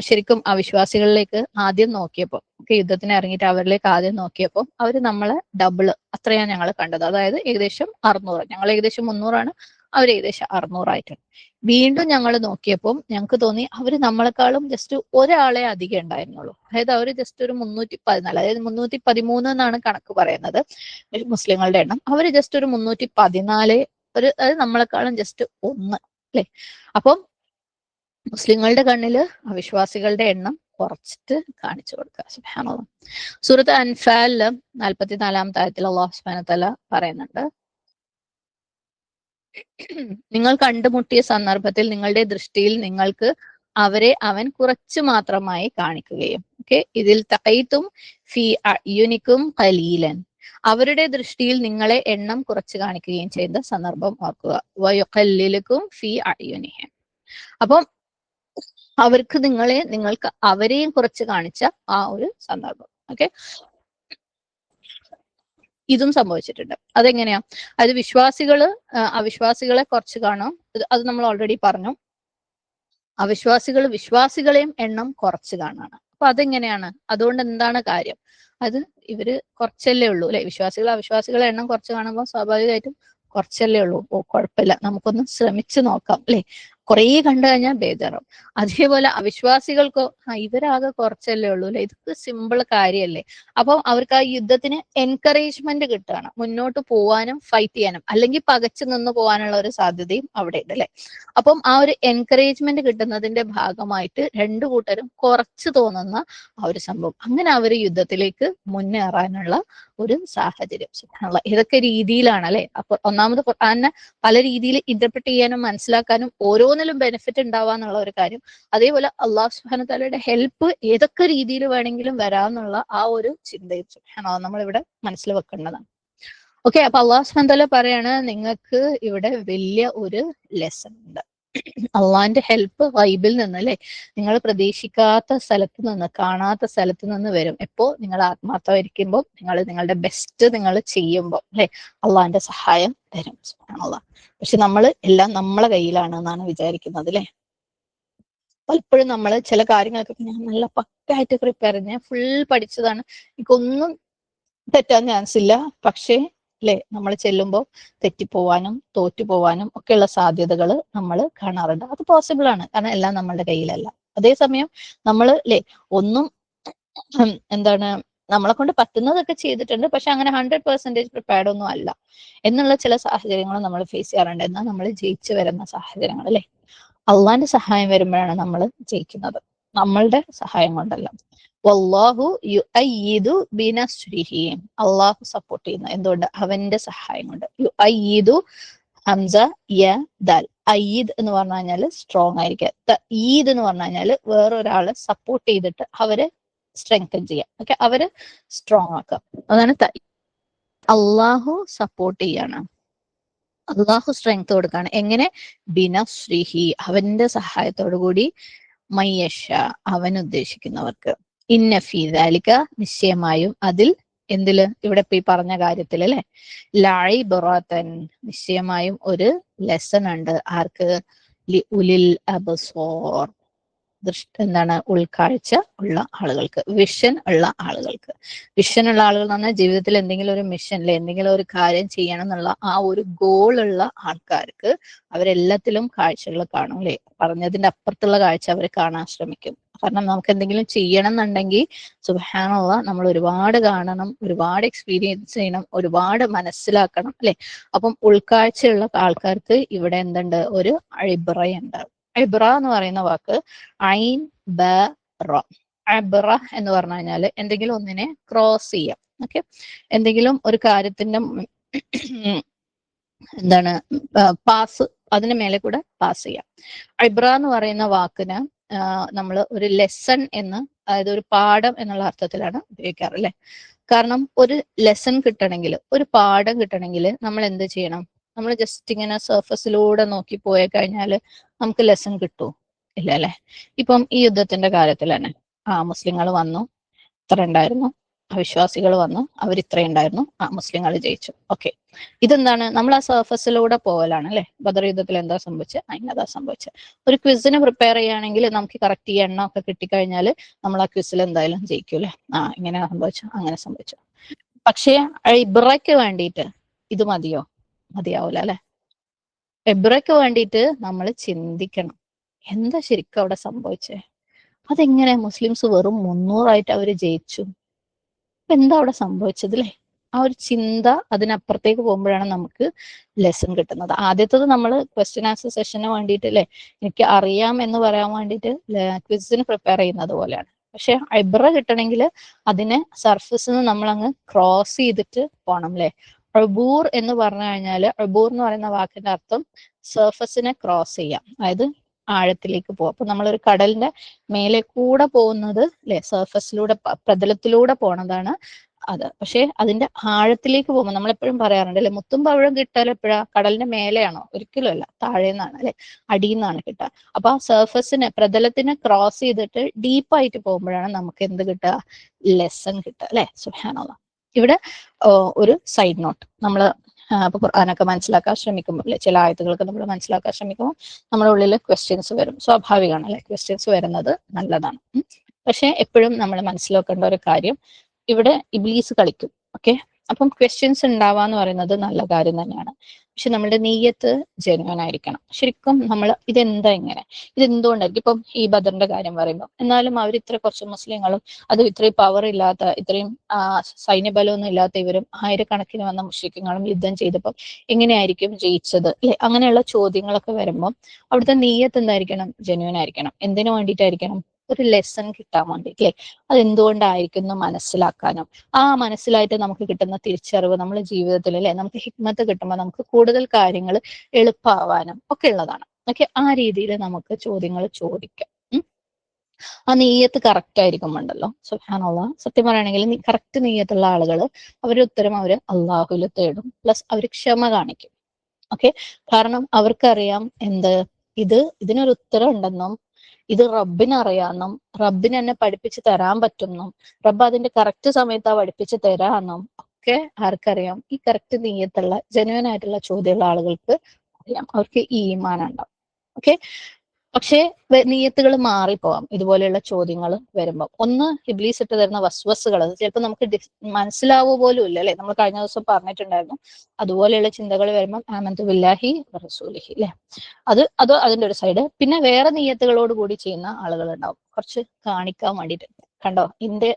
ശരിക്കും അവിശ്വാസികളിലേക്ക് ആദ്യം നോക്കിയപ്പോൾ, യുദ്ധത്തിന് ഇറങ്ങിയിട്ട് അവരിലേക്ക് ആദ്യം നോക്കിയപ്പോൾ അവര് നമ്മളെ ഡബിള് അത്രയാണ് ഞങ്ങൾ കണ്ടത്. അതായത് ഏകദേശം 600. ഞങ്ങൾ ഏകദേശം 300ആണ്, അവർ ഏകദേശം 600ആയിട്ടുണ്ട്. വീണ്ടും ഞങ്ങൾ നോക്കിയപ്പോൾ ഞങ്ങൾക്ക് തോന്നി അവര് നമ്മളെക്കാളും ജസ്റ്റ് ഒരാളെ അധികം ഉണ്ടായിരുന്നുള്ളൂ. അതായത് അവർ ജസ്റ്റ് ഒരു 314, അതായത് 313 എന്നാണ് കണക്ക് പറയുന്നത് മുസ്ലിങ്ങളുടെ എണ്ണം. അവര് ജസ്റ്റ് ഒരു 314, അതായത് നമ്മളെക്കാളും ജസ്റ്റ് 1 അല്ലെ. അപ്പം മുസ്ലിങ്ങളുടെ കണ്ണില് അവിശ്വാസികളുടെ എണ്ണം കുറച്ചിട്ട് കാണിച്ചു കൊടുക്കുക. സുബ്ഹാനല്ലാഹ്. സൂറത്ത് അൻഫാലില് 44-ാമത്തെ ആയത്തിൽ അല്ലാഹു സുബ്ഹാനഹു വതആല പറയുന്നുണ്ട്, നിങ്ങൾ കണ്ടുമുട്ടിയ സന്ദർഭത്തിൽ നിങ്ങളുടെ ദൃഷ്ടിയിൽ നിങ്ങൾക്ക് അവരെ അവൻ കുറച്ചു മാത്രമായി കാണിക്കുകയും, ഇതിൽ തഖൈതും ഫീ അയ്യുനിക്കും ഖലീലൻ, അവരുടെ ദൃഷ്ടിയിൽ നിങ്ങളെ എണ്ണം കുറച്ച് കാണിക്കുകയും ചെയ്ത സന്ദർഭം ഓർക്കുക. വയുഖല്ലിലുക്കും ഫീ അയ്യുനിഹിം, അപ്പം നിങ്ങൾക്ക് അവരെയും കുറച്ച് കാണിച്ച ആ ഒരു സന്ദർഭം. ഇതും സംഭവിച്ചിട്ടുണ്ട്. അതെങ്ങനെയാ? അത് അവിശ്വാസികളെ കുറച്ച് കാണും, അത് നമ്മൾ ഓൾറെഡി പറഞ്ഞു. വിശ്വാസികളെയും എണ്ണം കുറച്ച് കാണാണ്. അപ്പൊ അതെങ്ങനെയാണ്? അതുകൊണ്ട് എന്താണ് കാര്യം? അത് ഇവര് കുറച്ചല്ലേ ഉള്ളൂ അല്ലെ. അവിശ്വാസികളെ എണ്ണം കുറച്ച് കാണുമ്പോൾ സ്വാഭാവികമായിട്ടും കുറച്ചല്ലേ ഉള്ളൂ, കുഴപ്പമില്ല, നമുക്കൊന്ന് ശ്രമിച്ചു നോക്കാം അല്ലെ. കുറേ കണ്ടു കഴിഞ്ഞാൽ ബേജാറും. അതേപോലെ അവിശ്വാസികൾക്കോ ഇവരാകെ കുറച്ചല്ലേ ഉള്ളൂ അല്ലെ, ഇതൊക്കെ സിമ്പിൾ കാര്യമല്ലേ. അപ്പം അവർക്ക് ആ യുദ്ധത്തിന് എൻകറേജ്മെന്റ് കിട്ടുകയാണ്, മുന്നോട്ട് പോവാനും ഫൈറ്റ് ചെയ്യാനും, അല്ലെങ്കിൽ പകച്ചു നിന്ന് പോകാനുള്ള ഒരു സാധ്യതയും അവിടെ ഉണ്ട് അല്ലെ. അപ്പം ആ ഒരു എൻകറേജ്മെന്റ് കിട്ടുന്നതിന്റെ ഭാഗമായിട്ട് രണ്ടു കൂട്ടരും കുറച്ച് തോന്നുന്ന ആ ഒരു സംഭവം, അങ്ങനെ അവർ യുദ്ധത്തിലേക്ക് മുന്നേറാനുള്ള ഒരു സാഹചര്യം. ഇതൊക്കെ രീതിയിലാണ് അല്ലെ. അപ്പൊ ഒന്നാമത് ഖുർആനെ പല രീതിയിൽ ഇന്റർപ്രറ്റ് ചെയ്യാനും മനസ്സിലാക്കാനും ഓരോന്നിലും ബെനിഫിറ്റ് ഉണ്ടാവാന്നുള്ള ഒരു കാര്യം. അതേപോലെ അള്ളാഹു സുബ്ഹാനഹു വതആലയുടെ ഹെൽപ്പ് ഏതൊക്കെ രീതിയിൽ വേണമെങ്കിലും വരാമെന്നുള്ള ആ ഒരു ചിന്തയും നമ്മളിവിടെ മനസ്സിൽ വെക്കേണ്ടതാണ്. അപ്പൊ അള്ളാഹു സുബ്ഹാനഹു വതആല പറയാണ്, നിങ്ങൾക്ക് ഇവിടെ വലിയ ഒരു ലെസൺ ഉണ്ട്. അള്ളാഹിന്റെ ഹെൽപ്പ് ഗൈബിൽ നിന്ന് അല്ലെ, നിങ്ങൾ പ്രതീക്ഷിക്കാത്ത സ്ഥലത്ത് നിന്ന്, കാണാത്ത സ്ഥലത്ത് നിന്ന് വരും. എപ്പോ? നിങ്ങൾ ആത്മാർത്ഥമായിരിക്കുമ്പോൾ, നിങ്ങളുടെ ബെസ്റ്റ് നിങ്ങൾ ചെയ്യുമ്പോൾ അല്ലെ, അള്ളാഹിന്റെ സഹായം തരും. സുബ്ഹാനല്ലാഹ്. പക്ഷെ എല്ലാം നമ്മളെ കയ്യിലാണ് എന്നാണ് വിചാരിക്കുന്നത് അല്ലെ. പലപ്പോഴും നമ്മൾ ചില കാര്യങ്ങൾക്കൊക്കെ ഞാൻ നല്ല പക്കായിട്ട് പ്രിപ്പയർ ചെയ്ത് ഞാൻ ഫുൾ പഠിച്ചതാണ്, എനിക്കൊന്നും തെറ്റാൻ ചാൻസ് ഇല്ല, പക്ഷേ അല്ലെ നമ്മൾ ചെല്ലുമ്പോൾ തെറ്റിപ്പോവാനും തോറ്റുപോവാനും ഒക്കെയുള്ള സാധ്യതകൾ നമ്മൾ കാണാറുണ്ട്. അത് പോസിബിൾ ആണ്, കാരണം എല്ലാം നമ്മളുടെ കയ്യിലല്ല. അതേസമയം നമ്മൾ അല്ലെ ഒന്നും നമ്മളെ കൊണ്ട് പറ്റുന്നതൊക്കെ ചെയ്തിട്ടുണ്ട്, പക്ഷെ അങ്ങനെ 100% പ്രിപ്പയർഡ് ഒന്നും അല്ല എന്നുള്ള ചില സാഹചര്യങ്ങൾ നമ്മൾ ഫേസ് ചെയ്യാറുണ്ട്. എന്നാൽ നമ്മൾ ജയിച്ചു വരുന്ന സാഹചര്യങ്ങൾ അല്ലെ, അള്ളാന്റെ സഹായം വരുമ്പോഴാണ് നമ്മൾ ജയിക്കുന്നത്, നമ്മളുടെ സഹായം കൊണ്ടല്ല. വല്ലാഹു യുഅയ്യിദു ബിനസ്രിഹി, അള്ളാഹു സപ്പോർട്ട് ചെയ്യുന്നു, എന്തുകൊണ്ട്? അവന്റെ സഹായം കൊണ്ട്. യുഅയ്യിദു ഹംസ യ ദാൽ, അയ്യിദ് എന്ന് പറഞ്ഞു കഴിഞ്ഞാൽ സ്ട്രോങ് ആയിരിക്കുക, തഈദ് എന്ന് പറഞ്ഞു കഴിഞ്ഞാൽ വേറൊരാളെ സപ്പോർട്ട് ചെയ്തിട്ട് അവരെ സ്ട്രെങ്തൻ ചെയ്യാം, അവര് സ്ട്രോങ് ആക്കുക, അതാണ് അള്ളാഹു സപ്പോർട്ട് ചെയ്യാണ്, അള്ളാഹു സ്ട്രെങ്ത് കൊടുക്കാണ്. എങ്ങനെ? ബിനസ്രിഹി, അവന്റെ സഹായത്തോടു കൂടി, മയ്യഷ, അവൻ ഉദ്ദേശിക്കുന്നവർക്ക്. ഇന്ന ഫീ ദാലിക, നിശ്ചയമായും അതിൽ, എന്തില്? ഇവിടെ ഇപ്പൊ ഈ പറഞ്ഞ കാര്യത്തിൽ അല്ലെ, ലഇബ്റതൻ, നിശ്ചയമായും ഒരു ലെസൺ ഉണ്ട്. ആർക്ക്? ലിഉലിൽ അബ്സാർ, ഉൾക്കാഴ്ച ഉള്ള ആളുകൾക്ക്, വിഷൻ ഉള്ള ആളുകൾക്ക്. വിഷൻ ഉള്ള ആളുകൾ എന്ന് പറഞ്ഞാൽ ജീവിതത്തിൽ എന്തെങ്കിലും ഒരു മിഷനിൽ എന്തെങ്കിലും ഒരു കാര്യം ചെയ്യണം എന്നുള്ള ആ ഒരു ഗോൾ ഉള്ള ആൾക്കാർക്ക് അവരെല്ലാത്തിലും കാഴ്ചകൾ കാണും അല്ലെ, പറഞ്ഞതിന്റെ അപ്പുറത്തുള്ള കാഴ്ച അവർ കാണാൻ ശ്രമിക്കും. കാരണം നമുക്ക് എന്തെങ്കിലും ചെയ്യണം എന്നുണ്ടെങ്കിൽ സുബ്ഹാനല്ലാഹ് നമ്മൾ ഒരുപാട് കാണണം, ഒരുപാട് എക്സ്പീരിയൻസ് ചെയ്യണം, ഒരുപാട് മനസ്സിലാക്കണം അല്ലെ. അപ്പം ഉൾക്കാഴ്ചയുള്ള ആൾക്കാർക്ക് ഇവിടെ എന്തുണ്ട്, ഒരു ഇബ്റയുണ്ട്. ഇബ്റ എന്ന് പറയുന്ന വാക്ക് ഐൻ ബ റ. ഇബ്റ എന്ന് പറഞ്ഞു കഴിഞ്ഞാൽ എന്തെങ്കിലും ഒന്നിനെ ക്രോസ് ചെയ്യാം. ഓക്കെ, എന്തെങ്കിലും ഒരു കാര്യത്തിന്റെ എന്താണ് പാസ്, അതിന് മേലെ കൂടെ പാസ് ചെയ്യാം. ഇബ്ര എന്ന് പറയുന്ന വാക്കിന് നമ്മൾ ഒരു ലെസൺ എന്ന്, അതായത് ഒരു പാഠം എന്നുള്ള അർത്ഥത്തിലാണ് ഉപയോഗിക്കാറ് അല്ലെ. കാരണം ഒരു ലെസൺ കിട്ടണമെങ്കിൽ, ഒരു പാഠം കിട്ടണമെങ്കിൽ നമ്മൾ എന്ത് ചെയ്യണം? നമ്മൾ ജസ്റ്റ് ഇങ്ങനെ സർഫസിലൂടെ നോക്കി പോയി കഴിഞ്ഞാൽ നമുക്ക് ലെസൺ കിട്ടുമോ? ഇല്ല അല്ലെ. ഇപ്പം ഈ യുദ്ധത്തിന്റെ കാര്യത്തിൽ തന്നെ മുസ്ലിങ്ങൾ വന്നു, ഇത്ര ഉണ്ടായിരുന്നു, അവിശ്വാസികൾ വന്നു, അവർ ഇത്രയും ഉണ്ടായിരുന്നു, മുസ്ലിങ്ങൾ ജയിച്ചു. ഓക്കെ, ഇതെന്താണ്? നമ്മൾ ആ സർഫസിലൂടെ പോകലാണ് അല്ലെ. ബദർ യുദ്ധത്തിൽ എന്താ സംഭവിച്ചത്? അതിനതാ സംഭവിച്ചത്. ഒരു ക്വിസിന് പ്രിപ്പയർ ചെയ്യുകയാണെങ്കിൽ നമുക്ക് കറക്റ്റ് ഈ എണ്ണം ഒക്കെ കിട്ടിക്കഴിഞ്ഞാൽ നമ്മൾ ആ ക്വിസിൽ എന്തായാലും ജയിക്കൂലേ. ഇങ്ങനെ സംഭവിച്ചു, അങ്ങനെ സംഭവിച്ചു. പക്ഷേ ഇബ്രയ്ക്ക് വേണ്ടിയിട്ട് ഇത് മതിയോ? മതിയാവൂല അല്ലെ. ഇബ്രയ്ക്ക് വേണ്ടിയിട്ട് നമ്മൾ ചിന്തിക്കണം, എന്താ ശരിക്കും അവിടെ സംഭവിച്ചേ? അതെങ്ങനെ മുസ്ലിംസ് വെറും 300 അവര് ജയിച്ചു? എന്താ അവിടെ സംഭവിച്ചത് അല്ലേ? ആ ഒരു ചിന്ത അതിനപ്പുറത്തേക്ക് പോകുമ്പോഴാണ് നമുക്ക് ലെസൺ കിട്ടുന്നത്. ആദ്യത്തത് നമ്മൾ ക്വസ്റ്റ്യൻ ആൻസർ സെഷന് വേണ്ടിയിട്ട് അല്ലെ, എനിക്ക് അറിയാം എന്ന് പറയാൻ വേണ്ടിയിട്ട് ക്വിസിന് പ്രിപ്പയർ ചെയ്യുന്നത് പോലെയാണ്. പക്ഷെ ഇബ്ര കിട്ടണമെങ്കിൽ അതിനെ സർഫസിൽ നിന്ന് നമ്മൾ അങ്ങ് ക്രോസ് ചെയ്തിട്ട് പോകണം അല്ലെ. അബൂർ എന്ന് പറഞ്ഞു കഴിഞ്ഞാൽ, അബൂർ എന്ന് പറയുന്ന വാക്കിന്റെ അർത്ഥം സർഫസിനെ ക്രോസ് ചെയ്യാം, അതായത് ആഴത്തിലേക്ക് പോകും. അപ്പൊ നമ്മളൊരു കടലിന്റെ മേലെ കൂടെ പോകുന്നത് അല്ലെ, സർഫസിലൂടെ പ്രതലത്തിലൂടെ പോണതാണ് അത്. പക്ഷെ അതിന്റെ ആഴത്തിലേക്ക് പോകുമ്പോൾ നമ്മൾ എപ്പോഴും പറയാറുണ്ട് അല്ലെ, മുത്തും പവിഴം കിട്ടാൽ എപ്പോഴാ? കടലിന്റെ മേലെയാണോ? ഒരിക്കലും അല്ല, താഴെ നിന്നാണ് അല്ലെ, അടിയിൽ നിന്നാണ് കിട്ടുക. അപ്പൊ ആ സർഫസിനെ, പ്രതലത്തിനെ ക്രോസ് ചെയ്തിട്ട് ഡീപ്പായിട്ട് പോകുമ്പോഴാണ് നമുക്ക് എന്ത് കിട്ടുക? ലെസൺ കിട്ടുക അല്ലെ. സുബ്ഹാനല്ലാഹ്. ഇവിടെ ഒരു സൈഡ് നോട്ട്, നമ്മൾ അപ്പൊ ഖുർആനൊക്കെ മനസ്സിലാക്കാൻ ശ്രമിക്കുമ്പോൾ അല്ലെ, ചില ആയത്തുകളൊക്കെ നമ്മൾ മനസ്സിലാക്കാൻ ശ്രമിക്കുമ്പോൾ നമ്മുടെ ഉള്ളിൽ ക്വസ്റ്റ്യൻസ് വരും. സ്വാഭാവികമാണ് അല്ലെ, ക്വസ്റ്റ്യൻസ് വരുന്നത് നല്ലതാണ്. പക്ഷെ എപ്പോഴും നമ്മൾ മനസ്സിലാക്കേണ്ട ഒരു കാര്യം, ഇവിടെ ഇബ്ലീസ് കളിക്കും. ഓക്കെ, അപ്പം ക്വസ്റ്റ്യൻസ് ഉണ്ടാവാന്ന് പറയുന്നത് നല്ല കാര്യം തന്നെയാണ്. പക്ഷെ നമ്മുടെ നീയത്ത് ജെന്യുവൻ ആയിരിക്കണം. ശരിക്കും നമ്മൾ ഇതെന്താ ഇങ്ങനെ, ഇതെന്തുകൊണ്ടായിരിക്കും? ഇപ്പം ഈ ബദറിന്റെ കാര്യം പറയുമ്പോൾ, എന്നാലും അവർ ഇത്ര കുറച്ച് മുസ്ലിങ്ങളും, അതും ഇത്രയും പവർ ഇല്ലാത്ത, ഇത്രയും സൈന്യബലമൊന്നും ഇല്ലാത്ത ഇവരും ആയിരക്കണക്കിന് വന്ന മുശ്രിക്കുകളും യുദ്ധം ചെയ്തപ്പോൾ എങ്ങനെയായിരിക്കും ജയിച്ചത് അല്ലെ? അങ്ങനെയുള്ള ചോദ്യങ്ങളൊക്കെ വരുമ്പോൾ അവിടുത്തെ നീയത്ത് എന്തായിരിക്കണം? ജെന്യുവൻ ആയിരിക്കണം. എന്തിനു വേണ്ടിയിട്ടായിരിക്കണം? ഒരു ലെസൺ കിട്ടാൻ വേണ്ടിയിട്ട് അല്ലെ. അതെന്തുകൊണ്ടായിരിക്കും എന്ന് മനസ്സിലാക്കാനും, മനസ്സിലായിട്ട് നമുക്ക് കിട്ടുന്ന തിരിച്ചറിവ് നമ്മുടെ ജീവിതത്തിൽ അല്ലെ, നമുക്ക് ഹിക്മത്ത് കിട്ടുമ്പോൾ നമുക്ക് കൂടുതൽ കാര്യങ്ങൾ എളുപ്പമാവാനും ഒക്കെ ഉള്ളതാണ്. ഓക്കെ, ആ രീതിയിൽ നമുക്ക് ചോദ്യങ്ങൾ ചോദിക്കാം. ആ നീയത്ത് കറക്റ്റ് ആയിരിക്കുമ്പോണ്ടല്ലോ, സുബ്ഹാനല്ലാഹ്, സത്യം പറയുകയാണെങ്കിൽ കറക്റ്റ് നീയത്തുള്ള ആളുകൾ അവരുടെ ഉത്തരം അവർ അള്ളാഹുൽ തേടും. പ്ലസ് അവർ ക്ഷമ കാണിക്കും. ഓക്കെ, കാരണം അവർക്കറിയാം ഇതിനൊരു ഉത്തരം ഉണ്ടെന്നും, ഇത് റബ്ബിനറിയാമെന്നും, റബ്ബിന് എന്നെ പഠിപ്പിച്ച് തരാൻ പറ്റുമെന്നും, റബ്ബ് അതിന്റെ കറക്റ്റ് സമയത്ത് പഠിപ്പിച്ച് തരാമെന്നും ഒക്കെ ആർക്കറിയാം? ഈ കറക്റ്റ് നീയത്തുള്ള ജെന്യുവൻ ആയിട്ടുള്ള ചോദ്യമുള്ള ആളുകൾക്ക് അറിയാം. അവർക്ക് ഈ ഈമാൻ ഉണ്ടാവും. ഓക്കെ, പക്ഷേ നീയത്തുകൾ മാറിപ്പോവാം ഇതുപോലെയുള്ള ചോദ്യങ്ങൾ വരുമ്പോൾ. ഒന്ന്, ഇബ്ലീസ് ഇട്ട് തരുന്ന വസ്വസുകൾ, ചിലപ്പോൾ നമുക്ക് മനസ്സിലാവോ പോലും ഇല്ല അല്ലെ. നമ്മൾ കഴിഞ്ഞ ദിവസം പറഞ്ഞിട്ടുണ്ടായിരുന്നു, അതുപോലെയുള്ള ചിന്തകൾ വരുമ്പോൾ ആമന്തു ബില്ലാഹി വറസൂലിഹി അല്ലെ, അത് അതിന്റെ ഒരു സൈഡ്. പിന്നെ വേറെ നീയത്തുകളോട് കൂടി ചെയ്യുന്ന ആളുകൾ ഉണ്ടാവും, കുറച്ച് കാണിക്കാൻ വേണ്ടിയിട്ട്. കണ്ടോ,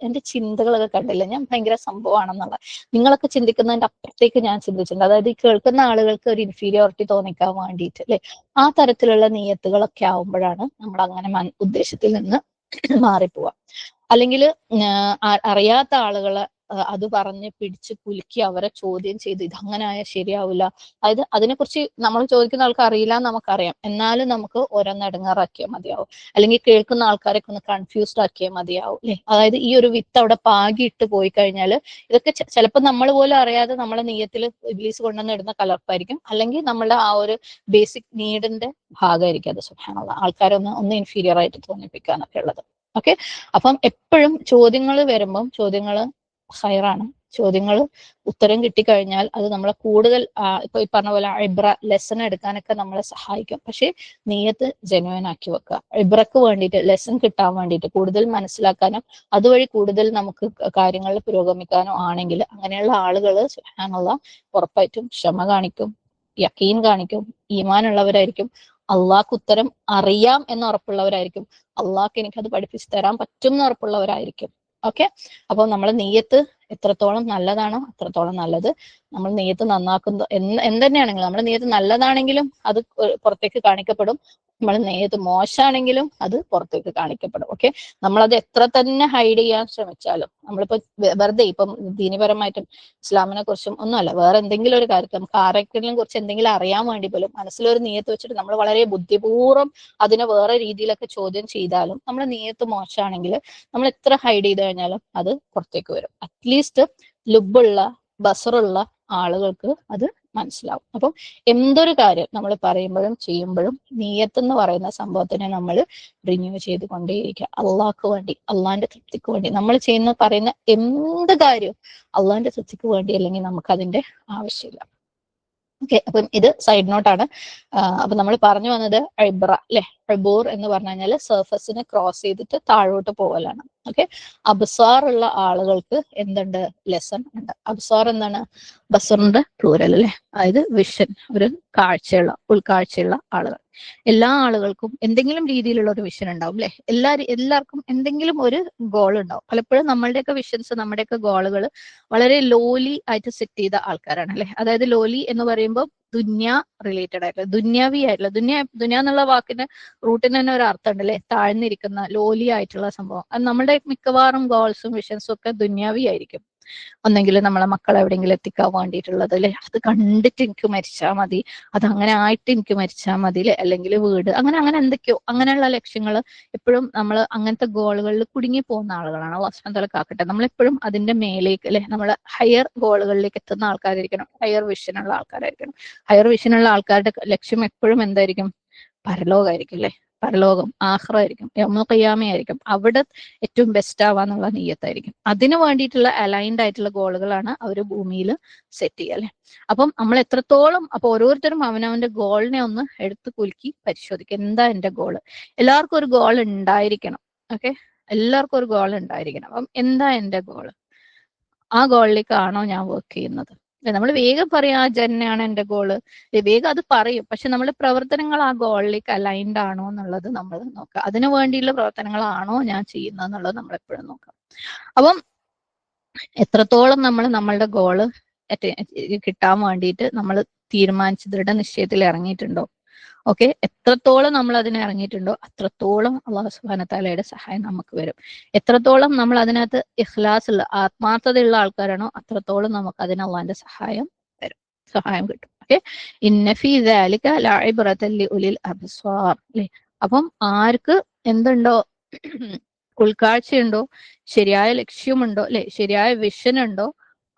എന്റെ ചിന്തകളൊക്കെ കണ്ടില്ല, ഞാൻ ഭയങ്കര സംഭവമാണെന്നുള്ള. നിങ്ങളൊക്കെ ചിന്തിക്കുന്നതിന്റെ അപ്പുറത്തേക്ക് ഞാൻ ചിന്തിച്ചിട്ടുണ്ട്. അതായത് ഈ കേൾക്കുന്ന ആളുകൾക്ക് ഒരു ഇൻഫീരിയോറിറ്റി തോന്നിക്കാൻ വേണ്ടിയിട്ട് അല്ലെ, ആ തരത്തിലുള്ള നീയത്തുകളൊക്കെ ആവുമ്പോഴാണ് നമ്മൾ അങ്ങനെ ഉദ്ദേശത്തിൽ നിന്ന് മാറിപ്പോവാ. അല്ലെങ്കിൽ അറിയാത്ത ആളുകളെ അത് പറഞ്ഞ് പിടിച്ച് കുലുക്കി അവരെ ചോദ്യം ചെയ്ത് ഇതങ്ങനെ ആയാൽ ശരിയാവില്ല. അതായത് അതിനെക്കുറിച്ച് നമ്മൾ ചോദിക്കുന്ന ആൾക്ക് അറിയില്ല എന്ന് നമുക്കറിയാം, എന്നാലും നമുക്ക് ഓരോന്നിടങ്ങാറാക്കിയാൽ മതിയാവും. അല്ലെങ്കിൽ കേൾക്കുന്ന ആൾക്കാരൊക്കെ ഒന്ന് കൺഫ്യൂസ്ഡ് ആക്കിയാൽ മതിയാവും അല്ലെ. അതായത് ഈ ഒരു വിത്ത് അവിടെ പാകിയിട്ട് പോയി കഴിഞ്ഞാൽ ഇതൊക്കെ ചിലപ്പോൾ നമ്മൾ പോലും അറിയാതെ നമ്മളെ നീയത്തിൽ ഇബ്ലീസ് കൊണ്ടുവന്ന് ഇടുന്ന കലർപ്പായിരിക്കും, അല്ലെങ്കിൽ നമ്മളുടെ ആ ഒരു ബേസിക് നീഡിന്റെ ഭാഗമായിരിക്കും അത്. സുബ്ഹാനല്ലാഹ്, ആൾക്കാരൊന്ന് ഇൻഫീരിയർ ആയിട്ട് തോന്നിപ്പിക്കുക എന്നൊക്കെ ഉള്ളത്. ഓക്കെ, അപ്പം എപ്പോഴും ചോദ്യങ്ങൾ വരുമ്പം ചോദ്യങ്ങൾ ഹൈറാണ്. ചോദ്യങ്ങൾ ഉത്തരം കിട്ടിക്കഴിഞ്ഞാൽ അത് നമ്മളെ കൂടുതൽ ഇപ്പൊ ഈ പറഞ്ഞ പോലെ ഇബ്ര ലെസൺ എടുക്കാനൊക്കെ നമ്മളെ സഹായിക്കും. പക്ഷെ നീയത്ത് ജെന്യുവൻ ആക്കി വെക്കുക. ഇബ്രക്ക് വേണ്ടിയിട്ട്, ലെസൺ കിട്ടാൻ വേണ്ടിയിട്ട്, കൂടുതൽ മനസ്സിലാക്കാനും അതുവഴി കൂടുതൽ നമുക്ക് കാര്യങ്ങളിൽ പുരോഗമിക്കാനോ ആണെങ്കിൽ അങ്ങനെയുള്ള ആളുകൾ സുബ്ഹാനല്ലാഹ് ഉറപ്പായിട്ടും ക്ഷമ കാണിക്കും, യഖീൻ കാണിക്കും, ഈമാനുള്ളവരായിരിക്കും. അള്ളാഹ്ക്ക് ഉത്തരം അറിയാം എന്ന് ഉറപ്പുള്ളവരായിരിക്കും. അള്ളാഹ്ക്ക് എനിക്കത് പഠിപ്പിച്ചു തരാൻ പറ്റും എന്ന് ഉറപ്പുള്ളവരായിരിക്കും. ഓക്കെ, അപ്പോൾ നമ്മൾ നെയ്യത്ത് എത്രത്തോളം നല്ലതാണോ അത്രത്തോളം നല്ലത്. നമ്മൾ നെയ്യത്ത് നന്നാക്കുന്ന എന്തുതന്നെയാണെങ്കിലും നമ്മുടെ നെയ്യത്ത് നല്ലതാണെങ്കിലും അത് പുറത്തേക്ക് കാണിക്കപ്പെടും. നമ്മൾ നെയ്യത്ത് മോശമാണെങ്കിലും അത് പുറത്തേക്ക് കാണിക്കപ്പെടും. ഓക്കെ, നമ്മളത് എത്ര തന്നെ ഹൈഡ് ചെയ്യാൻ ശ്രമിച്ചാലും, നമ്മളിപ്പോ വെറുതെ ഇപ്പം ദീനപരമായിട്ടും ഇസ്ലാമിനെ കുറിച്ചും ഒന്നുമല്ല, വേറെ എന്തെങ്കിലും ഒരു കാര്യത്തിൽ നമുക്ക് ആരെങ്കിലും കുറിച്ച് എന്തെങ്കിലും അറിയാൻ വേണ്ടി പോലും മനസ്സിലൊരു നിയത്ത് വെച്ചിട്ട് നമ്മൾ വളരെ ബുദ്ധിപൂർവ്വം അതിനെ വേറെ രീതിയിലൊക്കെ ചോദ്യം ചെയ്താലും നമ്മുടെ നിയത്ത് മോശമാണെങ്കിൽ നമ്മൾ എത്ര ഹൈഡ് ചെയ്ത് കഴിഞ്ഞാലും അത് പുറത്തേക്ക് വരും. അറ്റ്ലീസ്റ്റ് ലുബുള്ള ബസറുള്ള ആളുകൾക്ക് അത് മനസ്സിലാവും. അപ്പം എന്തൊരു കാര്യം നമ്മൾ പറയുമ്പോഴും ചെയ്യുമ്പോഴും നിയത്ത് എന്ന് പറയുന്ന സംഭവത്തിനെ നമ്മൾ റിന്യൂ ചെയ്ത് കൊണ്ടേയിരിക്കുക. അള്ളാഹ്ക്ക് വേണ്ടി, അള്ളാഹിന്റെ തൃപ്തിക്ക് വേണ്ടി നമ്മൾ ചെയ്യുന്ന പറയുന്ന എന്ത് കാര്യവും അള്ളാഹിന്റെ തൃപ്തിക്ക് വേണ്ടി അല്ലെങ്കിൽ നമുക്ക് അതിന്റെ ആവശ്യമില്ല. ഓക്കെ, അപ്പം ഇത് സൈഡ് നോട്ടാണ്. അപ്പൊ നമ്മൾ പറഞ്ഞു വന്നത് ഇബ്ര അല്ലെ, ഇബൂർ എന്ന് പറഞ്ഞു കഴിഞ്ഞാൽ സർഫസിനെ ക്രോസ് ചെയ്തിട്ട് താഴോട്ട് പോകലാണ്. ഓക്കെ, അബ്സാർ ഉള്ള ആളുകൾക്ക് എന്തുണ്ട്, ലെസൺ ഉണ്ട്. അബ്സാർ എന്താണ്, ബസറിന്റെ പ്ലൂരൽ അല്ലെ, അതായത് വിഷൻ, ഒരു കാഴ്ചയുള്ള ഉൾക്കാഴ്ചയുള്ള ആളുകൾ. എല്ലാ ആളുകൾക്കും എന്തെങ്കിലും രീതിയിലുള്ള ഒരു വിഷൻ ഉണ്ടാവും അല്ലെ. എല്ലാവർക്കും എന്തെങ്കിലും ഒരു ഗോൾ ഉണ്ടാവും. പലപ്പോഴും നമ്മളുടെയൊക്കെ വിഷൻസ്, നമ്മുടെയൊക്കെ ഗോളുകൾ വളരെ ലോലി ആയിട്ട് സെറ്റ് ചെയ്ത ആൾക്കാരാണ് അല്ലെ. അതായത് ലോലി എന്ന് പറയുമ്പോൾ ദുന്യ റിലേറ്റഡ് ആയിട്ടുള്ള, ദുന്യാവി ആയിട്ടുള്ള, ദുന്യ എന്നുള്ള വാക്കിന് റൂട്ടിന് തന്നെ ഒരു അർത്ഥം ഉണ്ട് അല്ലെ, താഴ്ന്നിരിക്കുന്ന ലോലി ആയിട്ടുള്ള സംഭവം. അത് നമ്മുടെ മിക്കവാറും ഗോൾസും വിഷൻസും ഒക്കെ ദുന്യാവി ആയിരിക്കും. ഒന്നെങ്കിൽ നമ്മളെ മക്കളെ എവിടെയെങ്കിലും എത്തിക്കാൻ വേണ്ടിയിട്ടുള്ളത് അല്ലെ, അത് കണ്ടിട്ട് എനിക്ക് മരിച്ചാൽ മതി, അത് അങ്ങനെ ആയിട്ട് എനിക്ക് മരിച്ചാൽ മതി അല്ലെ, അല്ലെങ്കിൽ വീട്, അങ്ങനെ എന്തൊക്കെയോ അങ്ങനെയുള്ള ലക്ഷ്യങ്ങൾ. എപ്പോഴും നമ്മൾ അങ്ങനത്തെ ഗോളുകളിൽ കുടുങ്ങി പോകുന്ന ആളുകളാണ്. അല്ലാഹു സുബ്ഹാനഹു വ തആല കാക്കട്ടെ. നമ്മളെപ്പോഴും അതിന്റെ മേലേക്ക് അല്ലെ, നമ്മളെ ഹയർ ഗോളുകളിലേക്ക് എത്തുന്ന ആൾക്കാരായിരിക്കണം, ഹയർ വിഷനുള്ള ആൾക്കാരായിരിക്കണം. ഹയർ വിഷനുള്ള ആൾക്കാരുടെ ലക്ഷ്യം എപ്പോഴും എന്തായിരിക്കും, പരലോകമായിരിക്കും അല്ലെ. പരലോകം ആഖിറയായിരിക്കും, യൗമുൽ ഖിയാമയായിരിക്കും. അവിടെ ഏറ്റവും ബെസ്റ്റ് ആവാന്നുള്ള നിയ്യത്തായിരിക്കും. അതിന് വേണ്ടിയിട്ടുള്ള അലൈൻഡ് ആയിട്ടുള്ള ഗോളുകളാണ് അവർ ഭൂമിയിൽ സെറ്റ് ചെയ്യുക അല്ലെ. അപ്പം നമ്മൾ എത്രത്തോളം, അപ്പൊ ഓരോരുത്തരും അവനവന്റെ ഗോളിനെ ഒന്ന് എടുത്ത് കുലുക്കി പരിശോധിക്കുക. എന്താ എന്റെ ഗോള്? എല്ലാവർക്കും ഒരു ഗോൾ ഉണ്ടായിരിക്കണം. ഓക്കെ, എല്ലാവർക്കും ഒരു ഗോൾ ഉണ്ടായിരിക്കണം. അപ്പം എന്താ എന്റെ ഗോള്? ആ ഗോളിലേക്കാണോ ഞാൻ വർക്ക് ചെയ്യുന്നത്? നമ്മൾ വേഗം പറയാം ആ ജന്നയാണ് എന്റെ ഗോള്, വേഗം അത് പറയും. പക്ഷെ നമ്മുടെ പ്രവർത്തനങ്ങൾ ആ ഗോളിലേക്ക് അലൈൻഡ് ആണോ എന്നുള്ളത് നമ്മൾ നോക്കുക. അതിനു വേണ്ടിയുള്ള പ്രവർത്തനങ്ങളാണോ ഞാൻ ചെയ്യുന്നത് എന്നുള്ളത് നമ്മൾ എപ്പോഴും നോക്കാം. അപ്പം എത്രത്തോളം നമ്മൾ നമ്മളുടെ ഗോള് കിട്ടാൻ വേണ്ടിയിട്ട് നമ്മൾ തീരുമാനിച്ച് ദൃഢനിശ്ചയത്തിൽ ഇറങ്ങിയിട്ടുണ്ടോ? ഓക്കെ, എത്രത്തോളം നമ്മൾ അതിനെ ഇറങ്ങിയിട്ടുണ്ടോ അത്രത്തോളം അള്ളാഹു സുബ്ഹാനഹു വ തആലയുടെ സഹായം നമുക്ക് വരും. എത്രത്തോളം നമ്മൾ അതിനകത്ത് ഇഖ്ലാസ് ഉള്ള, ആത്മാർത്ഥതയുള്ള ആൾക്കാരാണോ അത്രത്തോളം നമുക്ക് അതിന് അള്ളാഹിന്റെ സഹായം വരും, സഹായം കിട്ടും. ഓക്കെ, ഇന്ന ഫീ ദാലിക ലഇബ്റതൻ ലിഉലിൽ അബ്സ്വാർ അല്ലേ. അപ്പം ആർക്ക് എന്തുണ്ടോ, ഉൾക്കാഴ്ചയുണ്ടോ, ശരിയായ ലക്ഷ്യമുണ്ടോ അല്ലെ, ശരിയായ വിഷൻ ഉണ്ടോ,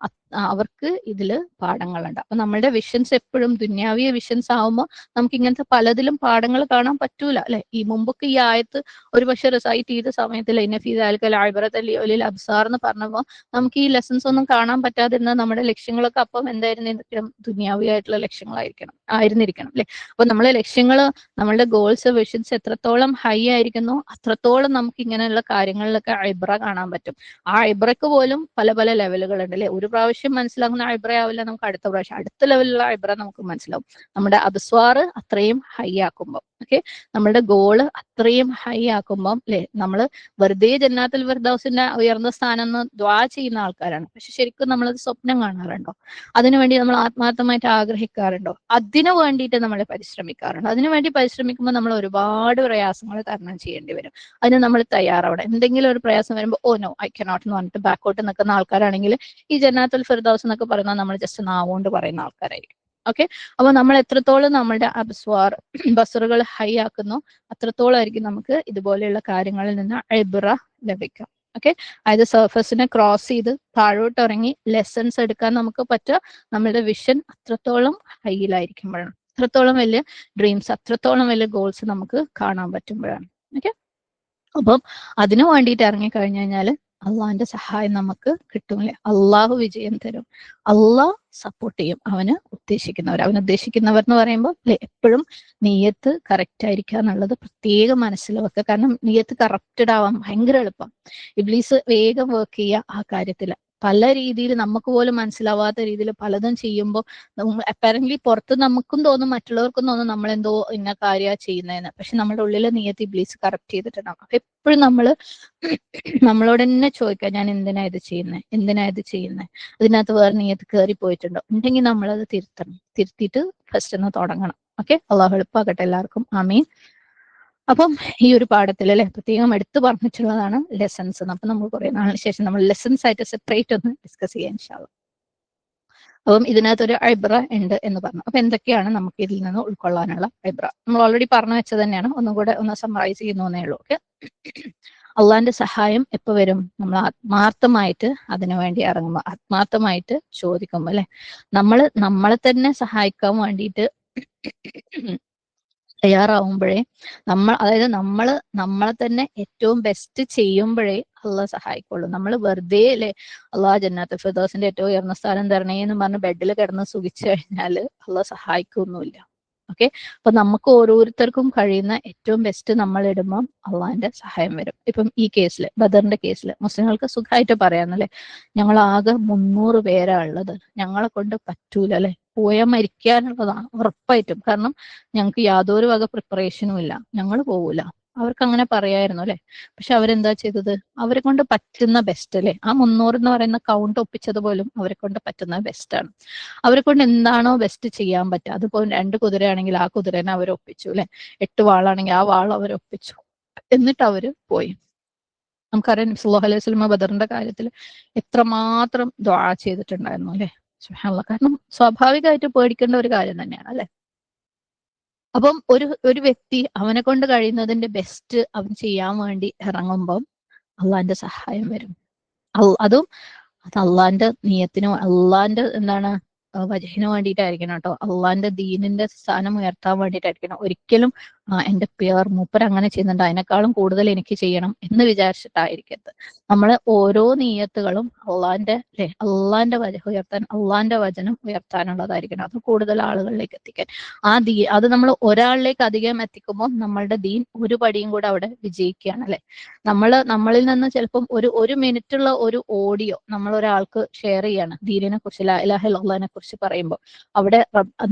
അവർക്ക് ഇതില് പാഠങ്ങളുണ്ട്. അപ്പൊ നമ്മളുടെ വിഷൻസ് എപ്പോഴും ദുന്യാവിയ വിഷൻസ് ആവുമ്പോൾ നമുക്ക് ഇങ്ങനത്തെ പലതിലും പാഠങ്ങൾ കാണാൻ പറ്റൂല അല്ലെ. ഈ മുമ്പൊക്കെ ഈ ആയത്ത് ഒരു പക്ഷെ റിസൈറ്റ് ചെയ്ത സമയത്തിൽ അബ്സാർ എന്ന് പറഞ്ഞപ്പോൾ നമുക്ക് ഈ ലെസൺസ് ഒന്നും കാണാൻ പറ്റാതിരുന്ന നമ്മുടെ ലക്ഷ്യങ്ങളൊക്കെ അപ്പം എന്തായിരുന്നിരിക്കണം, ദുന്യാവിയായിട്ടുള്ള ലക്ഷ്യങ്ങളായിരിക്കണം ആയിരുന്നിരിക്കണം അല്ലെ. അപ്പൊ നമ്മളെ ലക്ഷ്യങ്ങൾ, നമ്മളുടെ ഗോൾസ്, വിഷൻസ് എത്രത്തോളം ഹൈ ആയിരിക്കുന്നു അത്രത്തോളം നമുക്ക് ഇങ്ങനെയുള്ള കാര്യങ്ങളിലൊക്കെ ഇബ്ര കാണാൻ പറ്റും. ആ ഇബ്രക്ക് പോലും പല പല ലെവലുകൾ ഉണ്ട് അല്ലെ. ഒരു പ്രാവശ്യം മനസ്സിലാകുന്ന ഇബ്രയാവില്ല നമുക്ക് അടുത്ത പ്രാവശ്യം അടുത്ത ലെവലിലുള്ള ഇബ്ര നമുക്ക് മനസ്സിലാവും. നമ്മുടെ അബ്സ്വാർ അത്രയും ഹൈ ആക്കുമ്പോൾ, ഓക്കെ, നമ്മുടെ ഗോള് അത്രയും ഹൈ ആക്കുമ്പോൾ അല്ലെ, നമ്മൾ വെറുതെ ജന്നാത്തുൽ ഫിർദൗസിന്റെ ഉയർന്ന സ്ഥാനം എന്ന് ദ്വാ ചെയ്യുന്ന ആൾക്കാരാണ്. പക്ഷെ ശരിക്കും നമ്മളത് സ്വപ്നം കാണാറുണ്ടോ? അതിനുവേണ്ടി നമ്മൾ ആത്മാർത്ഥമായിട്ട് ആഗ്രഹിക്കാറുണ്ടോ? അതിനു വേണ്ടിയിട്ട് നമ്മൾ പരിശ്രമിക്കാറുണ്ടോ? അതിനുവേണ്ടി പരിശ്രമിക്കുമ്പോൾ നമ്മൾ ഒരുപാട് പ്രയാസങ്ങൾ തരണം ചെയ്യേണ്ടി വരും. അതിന് നമ്മൾ തയ്യാറാവണം. എന്തെങ്കിലും ഒരു പ്രയാസം വരുമ്പോൾ ഓ നോ ഐ കനോട്ട് എന്ന് പറഞ്ഞിട്ട് ബാക്കോട്ട് നിൽക്കുന്ന ആൾക്കാരാണെങ്കിൽ ഈ ജന്നാത്തുൽ ഫിർദൗസ് എന്നൊക്കെ പറയുന്നത് നമ്മൾ ജസ്റ്റ് നാവുകൊണ്ട് പറയുന്ന ആൾക്കാരായിരിക്കും. ഓക്കെ, അപ്പൊ നമ്മൾ എത്രത്തോളം നമ്മളുടെ അബ്സ്വാർ, ബസറുകൾ ഹൈ ആക്കുന്നോ അത്രത്തോളം ആയിരിക്കും നമുക്ക് ഇതുപോലെയുള്ള കാര്യങ്ങളിൽ നിന്ന് ഇബ്ര ലഭിക്കുക. ഓക്കെ, അതായത് സർഫസിനെ ക്രോസ് ചെയ്ത് താഴോട്ട് ഇറങ്ങി ലെസൺസ് എടുക്കാൻ നമുക്ക് പറ്റുക നമ്മളുടെ വിഷൻ അത്രത്തോളം ഹൈയിലായിരിക്കുമ്പോഴാണ്, അത്രത്തോളം വലിയ ഡ്രീംസ്, അത്രത്തോളം വലിയ ഗോൾസ് നമുക്ക് കാണാൻ പറ്റുമ്പോഴാണ്. ഓക്കെ, അപ്പം അതിനു വേണ്ടിയിട്ട് ഇറങ്ങിക്കഴിഞ്ഞു കഴിഞ്ഞാൽ അള്ളാഹിന്റെ സഹായം നമുക്ക് കിട്ടുമല്ലേ. അള്ളാഹു വിജയം തരും, അള്ളാഹ് സപ്പോർട്ട് ചെയ്യും അവന് ഉദ്ദേശിക്കുന്നവർ. അവൻ ഉദ്ദേശിക്കുന്നവർ എന്ന് പറയുമ്പോൾ അല്ലെ, എപ്പോഴും നിയ്യത്ത് കറക്റ്റ് ആയിരിക്കുക എന്നുള്ളത് പ്രത്യേകം മനസ്സിൽ വെക്കുക. കാരണം നിയ്യത്ത് കറപ്റ്റഡ് ആവാൻ ഭയങ്കര എളുപ്പം. ഇബ്ലീസ് വേഗം വർക്ക് ചെയ്യുക ആ കാര്യത്തിൽ. പല രീതിയിൽ നമുക്ക് പോലും മനസ്സിലാവാത്ത രീതിയിൽ പലതും ചെയ്യുമ്പോൾ അപ്പാരന്റ്ലി പുറത്ത് നമുക്കും തോന്നും മറ്റുള്ളവർക്കും തോന്നും നമ്മളെന്തോ ഇന്ന കാര്യമാണ് ചെയ്യുന്നതെന്ന്. പക്ഷെ നമ്മുടെ ഉള്ളിലെ നിയത്തി ഇബ്ലീസ് കറക്റ്റ് ചെയ്തിട്ടുണ്ടാവും. അപ്പൊ എപ്പോഴും നമ്മളോട് തന്നെ ചോദിക്കാം, ഞാൻ എന്തിനാ ഇത് ചെയ്യുന്നത്, എന്തിനാ ഇത് ചെയ്യുന്നത്, അതിനകത്ത് വേറെ നിയത്ത് കയറി പോയിട്ടുണ്ടോ ഉണ്ടെങ്കിൽ നമ്മളത് തിരുത്തിയിട്ട് ഫസ്റ്റ് ഒന്ന് തുടങ്ങണം. ഓക്കെ, അള്ളാഹു എളുപ്പമാകട്ടെ എല്ലാവർക്കും. ആമീൻ. അപ്പം ഈ ഒരു പാഠത്തിൽ അല്ലെ പ്രത്യേകം എടുത്തു പറഞ്ഞിട്ടുള്ളതാണ് ലെസൺസ്. അപ്പൊ നമ്മൾ കുറെ നാളിന് ശേഷം നമ്മൾ ലെസൺസ് ആയിട്ട് സെപ്പറേറ്റ് ഒന്ന് ഡിസ്കസ് ചെയ്യാൻ ഇൻഷാ അല്ലാഹ്. അപ്പം ഇതിനകത്തൊരു ഇബ്ര ഉണ്ട് എന്ന് പറഞ്ഞു. അപ്പൊ എന്തൊക്കെയാണ് നമുക്ക് ഇതിൽ നിന്ന് ഉൾക്കൊള്ളാനുള്ള ഇബ്ര? നമ്മൾ ഓൾറെഡി പറഞ്ഞു വെച്ചത് തന്നെയാണ്, ഒന്നും കൂടെ ഒന്ന് സമ്മറൈസ് ചെയ്യുന്നേ ഉള്ളൂ. ഓക്കെ, അള്ളാന്റെ സഹായം എപ്പോ വരും? നമ്മൾ ആത്മാർത്ഥമായിട്ട് അതിനു വേണ്ടി ഇറങ്ങുമ്പോൾ, ആത്മാർത്ഥമായിട്ട് ചോദിക്കുമ്പോൾ അല്ലെ, നമ്മളെ തന്നെ സഹായിക്കാൻ വേണ്ടിയിട്ട് തയ്യാറാവുമ്പോഴേ അതായത് നമ്മളെ തന്നെ ഏറ്റവും ബെസ്റ്റ് ചെയ്യുമ്പോഴേ അള്ളാഹ് സഹായിക്കുള്ളൂ. നമ്മൾ വെറുതെ അല്ലെ അള്ളാഹ് ജന്നത്തുൽ ഫിർദൗസിന്റെ ഏറ്റവും ഉയർന്ന സ്ഥാനം തരണേ എന്ന് പറഞ്ഞ് ബെഡിൽ കിടന്ന് സുഖിച്ചു കഴിഞ്ഞാല് അള്ളാഹ് സഹായിക്കൊന്നുമില്ല. ഓക്കെ, അപ്പൊ നമുക്ക് ഓരോരുത്തർക്കും കഴിയുന്ന ഏറ്റവും ബെസ്റ്റ് നമ്മൾ ഇടുമ്പോൾ അള്ളാഹിന്റെ സഹായം വരും. ഇപ്പം ഈ കേസിൽ, ബദറിന്റെ കേസിൽ മുസ്ലിങ്ങൾക്ക് സുഖമായിട്ട് പറയാന്നല്ലേ, ഞങ്ങൾ ആകെ 300 പേരാ ഉള്ളത്, ഞങ്ങളെ കൊണ്ട് പറ്റൂല അല്ലെ, പോയാൽ മരിക്കാനുള്ളതാണ് ഉറപ്പായിട്ടും. കാരണം ഞങ്ങൾക്ക് യാതൊരു വക പ്രിപ്പറേഷനും ഇല്ല, ഞങ്ങൾ പോകൂല. അവർക്ക് അങ്ങനെ പറയായിരുന്നു അല്ലെ. പക്ഷെ അവരെന്താ ചെയ്തത്? അവരെ കൊണ്ട് പറ്റുന്ന ബെസ്റ്റ് അല്ലെ, ആ 300 എന്ന് പറയുന്ന കൗണ്ട് ഒപ്പിച്ചത് പോലും അവരെ കൊണ്ട് പറ്റുന്ന ബെസ്റ്റ് ആണ്. അവരെ കൊണ്ട് എന്താണോ ബെസ്റ്റ് ചെയ്യാൻ പറ്റുക, അതിപ്പോ 2 കുതിരയാണെങ്കിൽ ആ കുതിരനെ അവർ ഒപ്പിച്ചു അല്ലെ, 8 വാളാണെങ്കിൽ ആ വാൾ അവർ ഒപ്പിച്ചു, എന്നിട്ട് അവര് പോയി. നമുക്കറിയാം സല്ലല്ലാഹു അലൈഹി വസല്ലം ബദറിന്റെ കാര്യത്തിൽ എത്രമാത്രം ദുആ ചെയ്തിട്ടുണ്ടായിരുന്നു അല്ലെ. സുബ്ഹാനല്ലാഹ്. കാരണം സ്വാഭാവികമായിട്ട് പേടിക്കേണ്ട ഒരു കാര്യം തന്നെയാണ് അല്ലെ. അപ്പം ഒരു വ്യക്തി അവനെ കൊണ്ട് കഴിയുന്നതിന്റെ ബെസ്റ്റ് അവൻ ചെയ്യാൻ വേണ്ടി ഇറങ്ങുമ്പം അള്ളാന്റെ സഹായം വരും. അതും അത് അള്ളാന്റെ നിയത്തിനും അള്ളാന്റെ വജഹിന് വേണ്ടിയിട്ടായിരിക്കണം കേട്ടോ. അള്ളാന്റെ ദീനിന്റെ സ്ഥാനം ഉയർത്താൻ വേണ്ടിയിട്ടായിരിക്കണം. ഒരിക്കലും എന്റെ മൂപ്പർ അങ്ങനെ ചെയ്യുന്നുണ്ട്, അതിനേക്കാളും കൂടുതൽ എനിക്ക് ചെയ്യണം എന്ന് വിചാരിച്ചിട്ടായിരിക്കരുത്. നമ്മളെ ഓരോ നീയത്തുകളും അള്ളാന്റെ വജഹ് ഉയർത്താൻ, അള്ളാന്റെ വചനം ഉയർത്താനുള്ളതായിരിക്കണം. അത് കൂടുതൽ ആളുകളിലേക്ക് എത്തിക്കാൻ. അത് നമ്മൾ ഒരാളിലേക്ക് അധികം എത്തിക്കുമ്പോൾ നമ്മളുടെ ദീൻ ഒരു പടിയും കൂടെ അവിടെ വിജയിക്കുകയാണ് അല്ലെ. നമ്മളിൽ നിന്ന് ചിലപ്പം ഒരു മിനിറ്റുള്ള ഒരു ഓഡിയോ നമ്മൾ ഒരാൾക്ക് ഷെയർ ചെയ്യാണ് ദീനിനെ കുറിച്ച്, ലാ ഇലാഹ ഇല്ലല്ലാഹിനെ കുറിച്ച് പറയുമ്പോൾ, അവിടെ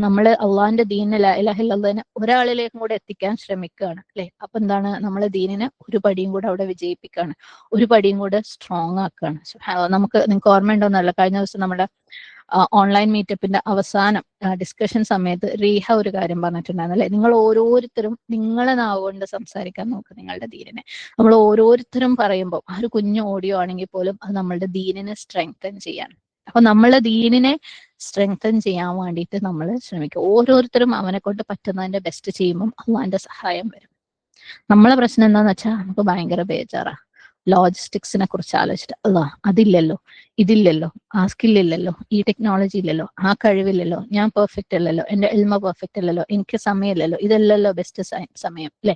നമ്മള് അള്ളാഹിന്റെ ദീനിനെ ലാ ഇലാഹ ഇല്ലല്ലാഹിനെ ഒരാളിലേക്കും കൂടെ എത്തിക്കാൻ ശ്രമിക്കുകയാണ് അല്ലെ. അപ്പൊ എന്താണ്, നമ്മളെ ദീനിനെ ഒരു പടിയും കൂടെ അവിടെ വിജയിപ്പിക്കുകയാണ്, ഒരു പടിയും കൂടെ സ്ട്രോങ് ആക്കുകയാണ്. നിങ്ങൾക്ക് ഓർമ്മയുണ്ടോന്നല്ല, കഴിഞ്ഞ ദിവസം നമ്മുടെ ഓൺലൈൻ മീറ്റപ്പിന്റെ അവസാനം ഡിസ്കഷൻ സമയത്ത് റീഹ ഒരു കാര്യം പറഞ്ഞിട്ടുണ്ടായിരുന്നു അല്ലെ. നിങ്ങൾ ഓരോരുത്തരും നിങ്ങളെ നാവുകൊണ്ട് സംസാരിക്കാൻ നോക്കുക നിങ്ങളുടെ ദീനിനെ. നമ്മൾ ഓരോരുത്തരും പറയുമ്പോൾ ആ ഒരു കുഞ്ഞു ഓഡിയോ ആണെങ്കിൽ പോലും അത് നമ്മളുടെ ദീനിനെ സ്ട്രെങ്തൻ ചെയ്യാൻ. അപ്പൊ നമ്മളെ ദീനിനെ സ്ട്രെങ്തൻ ചെയ്യാൻ വേണ്ടിയിട്ട് നമ്മൾ ശ്രമിക്കുക. ഓരോരുത്തരും അവനെ കൊണ്ട് പറ്റുന്നതിന്റെ ബെസ്റ്റ് ചെയ്യുമ്പം അള്ളാന്റെ സഹായം വരും. നമ്മളെ പ്രശ്നം എന്താന്ന് വെച്ചാൽ നമുക്ക് ഭയങ്കര ബേജാറാ. ലോജിസ്റ്റിക്സിനെ കുറിച്ച് ആലോചിച്ചിട്ട് അതില്ലല്ലോ, ഇതില്ലല്ലോ, ആ സ്കില്ലില്ലല്ലോ, ഈ ടെക്നോളജി ഇല്ലല്ലോ, ആ കഴിവില്ലല്ലോ, ഞാൻ പെർഫെക്റ്റ് അല്ലല്ലോ, എന്റെ എൽമ പെർഫെക്റ്റ് അല്ലല്ലോ, എനിക്ക് സമയമില്ലല്ലോ, ഇതല്ലല്ലോ ബെസ്റ്റ് സമയം അല്ലെ,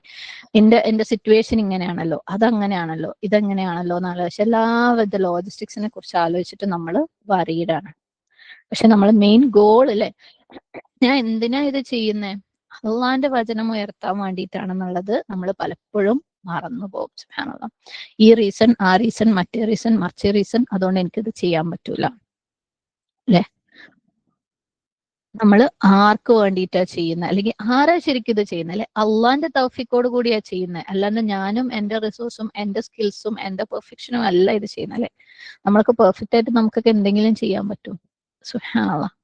എന്റെ സിറ്റുവേഷൻ ഇങ്ങനെയാണല്ലോ, അതങ്ങനെയാണല്ലോ, ഇതെങ്ങനെയാണല്ലോ എന്നാലോചിച്ച് എല്ലാവിധ ലോജിസ്റ്റിക്സിനെ കുറിച്ച് ആലോചിച്ചിട്ട് നമ്മൾ വറീഡാണ്. പക്ഷെ നമ്മളെ മെയിൻ ഗോൾ അല്ലെ, ഞാൻ എന്തിനാ ഇത് ചെയ്യുന്നേ, അള്ളാന്റെ വചനം ഉയർത്താൻ വേണ്ടിയിട്ടാണെന്നുള്ളത് നമ്മൾ പലപ്പോഴും മറന്നു പോകും. സുബ്ഹാനല്ലാഹ്. ഈ റീസൺ, ആ റീസൺ, മറ്റേ റീസൺ, മറിച്ച റീസൺ, അതുകൊണ്ട് എനിക്കിത് ചെയ്യാൻ പറ്റൂല അല്ലെ. നമ്മൾ ആർക്ക് വേണ്ടിയിട്ടാ ചെയ്യുന്നത്, അല്ലെങ്കിൽ ആരാ ശരിക്കും ഇത് ചെയ്യുന്നത് അല്ലെ, അള്ളാന്റെ തൗഫീഖോട് കൂടിയാ ചെയ്യുന്നത്, അല്ലാണ്ട് ഞാനും എന്റെ റിസോഴ്സും എന്റെ സ്കിൽസും എന്റെ പെർഫെക്ഷനും അല്ല ഇത് ചെയ്യുന്നത് അല്ലെ. നമ്മൾക്ക് പെർഫെക്റ്റ് ആയിട്ട് നമുക്കൊക്കെ എന്തെങ്കിലും ചെയ്യാൻ പറ്റും? സുബ്ഹാനല്ലാഹ്.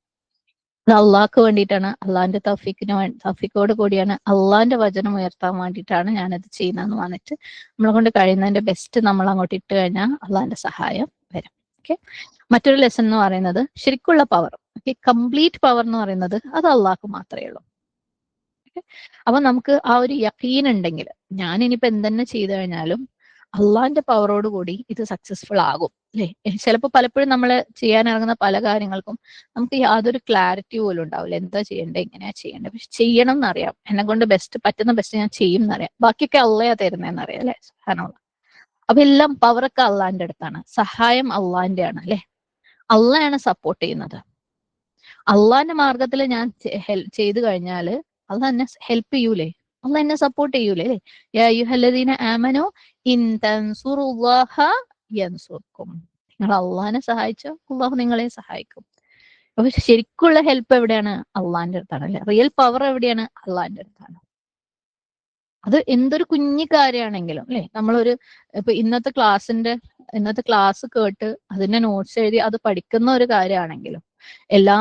അത് അള്ളാഹ്ക്ക് വേണ്ടിയിട്ടാണ്, അള്ളാന്റെ തൗഫീഖോട് കൂടിയാണ്, അള്ളാന്റെ വചനം ഉയർത്താൻ വേണ്ടിയിട്ടാണ് ഞാനത് ചെയ്യുന്നതെന്ന് വന്നിട്ട് നമ്മളെ കൊണ്ട് കഴിയുന്നതിന്റെ ബെസ്റ്റ് നമ്മൾ അങ്ങോട്ട് ഇട്ട് കഴിഞ്ഞാൽ അള്ളാന്റെ സഹായം വരും. ഓക്കെ, മറ്റൊരു ലെസൺ എന്ന് പറയുന്നത് ശരിക്കുള്ള പവർ, ഓക്കെ, കംപ്ലീറ്റ് പവർ എന്ന് പറയുന്നത് അത് അള്ളാഹ്ക്ക് മാത്രമേ ഉള്ളൂ. അപ്പൊ നമുക്ക് ആ ഒരു യഖീൻ ഉണ്ടെങ്കിൽ, ഞാൻ ഇനിയിപ്പോ എന്തെന്നെ ചെയ്തു കഴിഞ്ഞാലും അള്ളാന്റെ പവറോട് കൂടി ഇത് സക്സസ്ഫുൾ ആകും അല്ലെ. ചിലപ്പോൾ പലപ്പോഴും നമ്മൾ ചെയ്യാൻ ഇറങ്ങുന്ന പല കാര്യങ്ങൾക്കും നമുക്ക് യാതൊരു ക്ലാരിറ്റി പോലും ഉണ്ടാവില്ല, എന്താ ചെയ്യേണ്ടത്, എങ്ങനെയാ ചെയ്യേണ്ടത്. പക്ഷെ ചെയ്യണം എന്നറിയാം, എന്നെ കൊണ്ട് പറ്റുന്ന ബെസ്റ്റ് ഞാൻ ചെയ്യും എന്നറിയാം, ബാക്കിയൊക്കെ അള്ളയാ തരുന്നതെന്നറിയാം അല്ലെ. സുബ്ഹാനല്ലാഹ്. അപ്പൊ എല്ലാം പവറൊക്കെ അള്ളാന്റെ അടുത്താണ്, സഹായം അള്ളാന്റെ ആണ് അല്ലെ. അള്ളയാണ് സപ്പോർട്ട് ചെയ്യുന്നത്. അള്ളാന്റെ മാർഗത്തിൽ ഞാൻ ചെയ്തു കഴിഞ്ഞാല് അള്ളാഹ് എന്നെ ഹെൽപ്പ് ചെയ്യൂലേ, അള്ളാഹ് എന്നെ സപ്പോർട്ട് ചെയ്യൂലേ. യാ അയ്യുഹല്ലദീന ആമനൂ ഇൻ തൻസുറുല്ലാഹ യൻസുർക്കും. നിങ്ങൾ അള്ളാഹിനെ സഹായിച്ചോ അള്ളാഹു നിങ്ങളെ സഹായിക്കും. അപ്പൊ ശരിക്കുള്ള ഹെൽപ്പ് എവിടെയാണ്? അള്ളാഹിന്റെ അടുത്താണ് അല്ലെ. റിയൽ പവർ എവിടെയാണ്? അള്ളാഹിന്റെ അടുത്താണ്. അത് എന്തൊരു കുഞ്ഞു കാര്യമാണെങ്കിലും അല്ലെ, നമ്മളൊരു ഇപ്പൊ ഇന്നത്തെ ക്ലാസ് കേട്ട് അതിന്റെ നോട്ട്സ് എഴുതി അത് പഠിക്കുന്ന ഒരു കാര്യമാണെങ്കിലും, എല്ലാ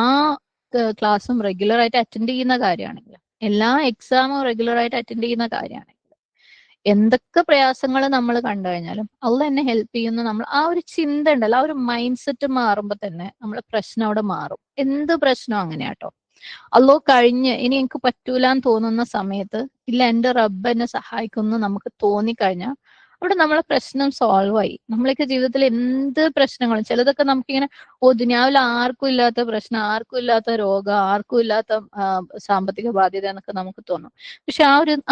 ക്ലാസ്സും റെഗുലർ ആയിട്ട് അറ്റൻഡ് ചെയ്യുന്ന കാര്യമാണെങ്കിലും, എല്ലാ എക്സാമും റെഗുലർ ആയിട്ട് അറ്റൻഡ് ചെയ്യുന്ന കാര്യമാണെങ്കിലും, എന്തൊക്കെ പ്രയാസങ്ങൾ നമ്മൾ കണ്ടു കഴിഞ്ഞാലും അള്ളാഹ് എന്നെ ഹെൽപ്പ് ചെയ്യുന്ന നമ്മൾ ആ ഒരു ചിന്ത ഉണ്ടല്ലോ, ആ ഒരു മൈൻഡ് സെറ്റ് മാറുമ്പോ തന്നെ നമ്മളെ പ്രശ്നം അവിടെ മാറും. എന്ത് പ്രശ്നം അങ്ങനെയാട്ടോ. അള്ളാഹ് കഴിഞ്ഞ് ഇനി എനിക്ക് പറ്റൂലെന്ന് തോന്നുന്ന സമയത്ത് ഇല്ല എന്റെ റബ്ബ് എന്നെ സഹായിക്കുമെന്ന് നമുക്ക് തോന്നിക്കഴിഞ്ഞാൽ അവിടെ നമ്മളെ പ്രശ്നം സോൾവ് ആയി. നമ്മളൊക്കെ ജീവിതത്തിൽ എന്ത് പ്രശ്നങ്ങളും, ചിലതൊക്കെ നമുക്കിങ്ങനെ ദുനിയാവിൽ ആർക്കും ഇല്ലാത്ത പ്രശ്നം, ആർക്കും ഇല്ലാത്ത രോഗം, ആർക്കും ഇല്ലാത്ത സാമ്പത്തിക ബാധ്യത എന്നൊക്കെ നമുക്ക് തോന്നും. പക്ഷെ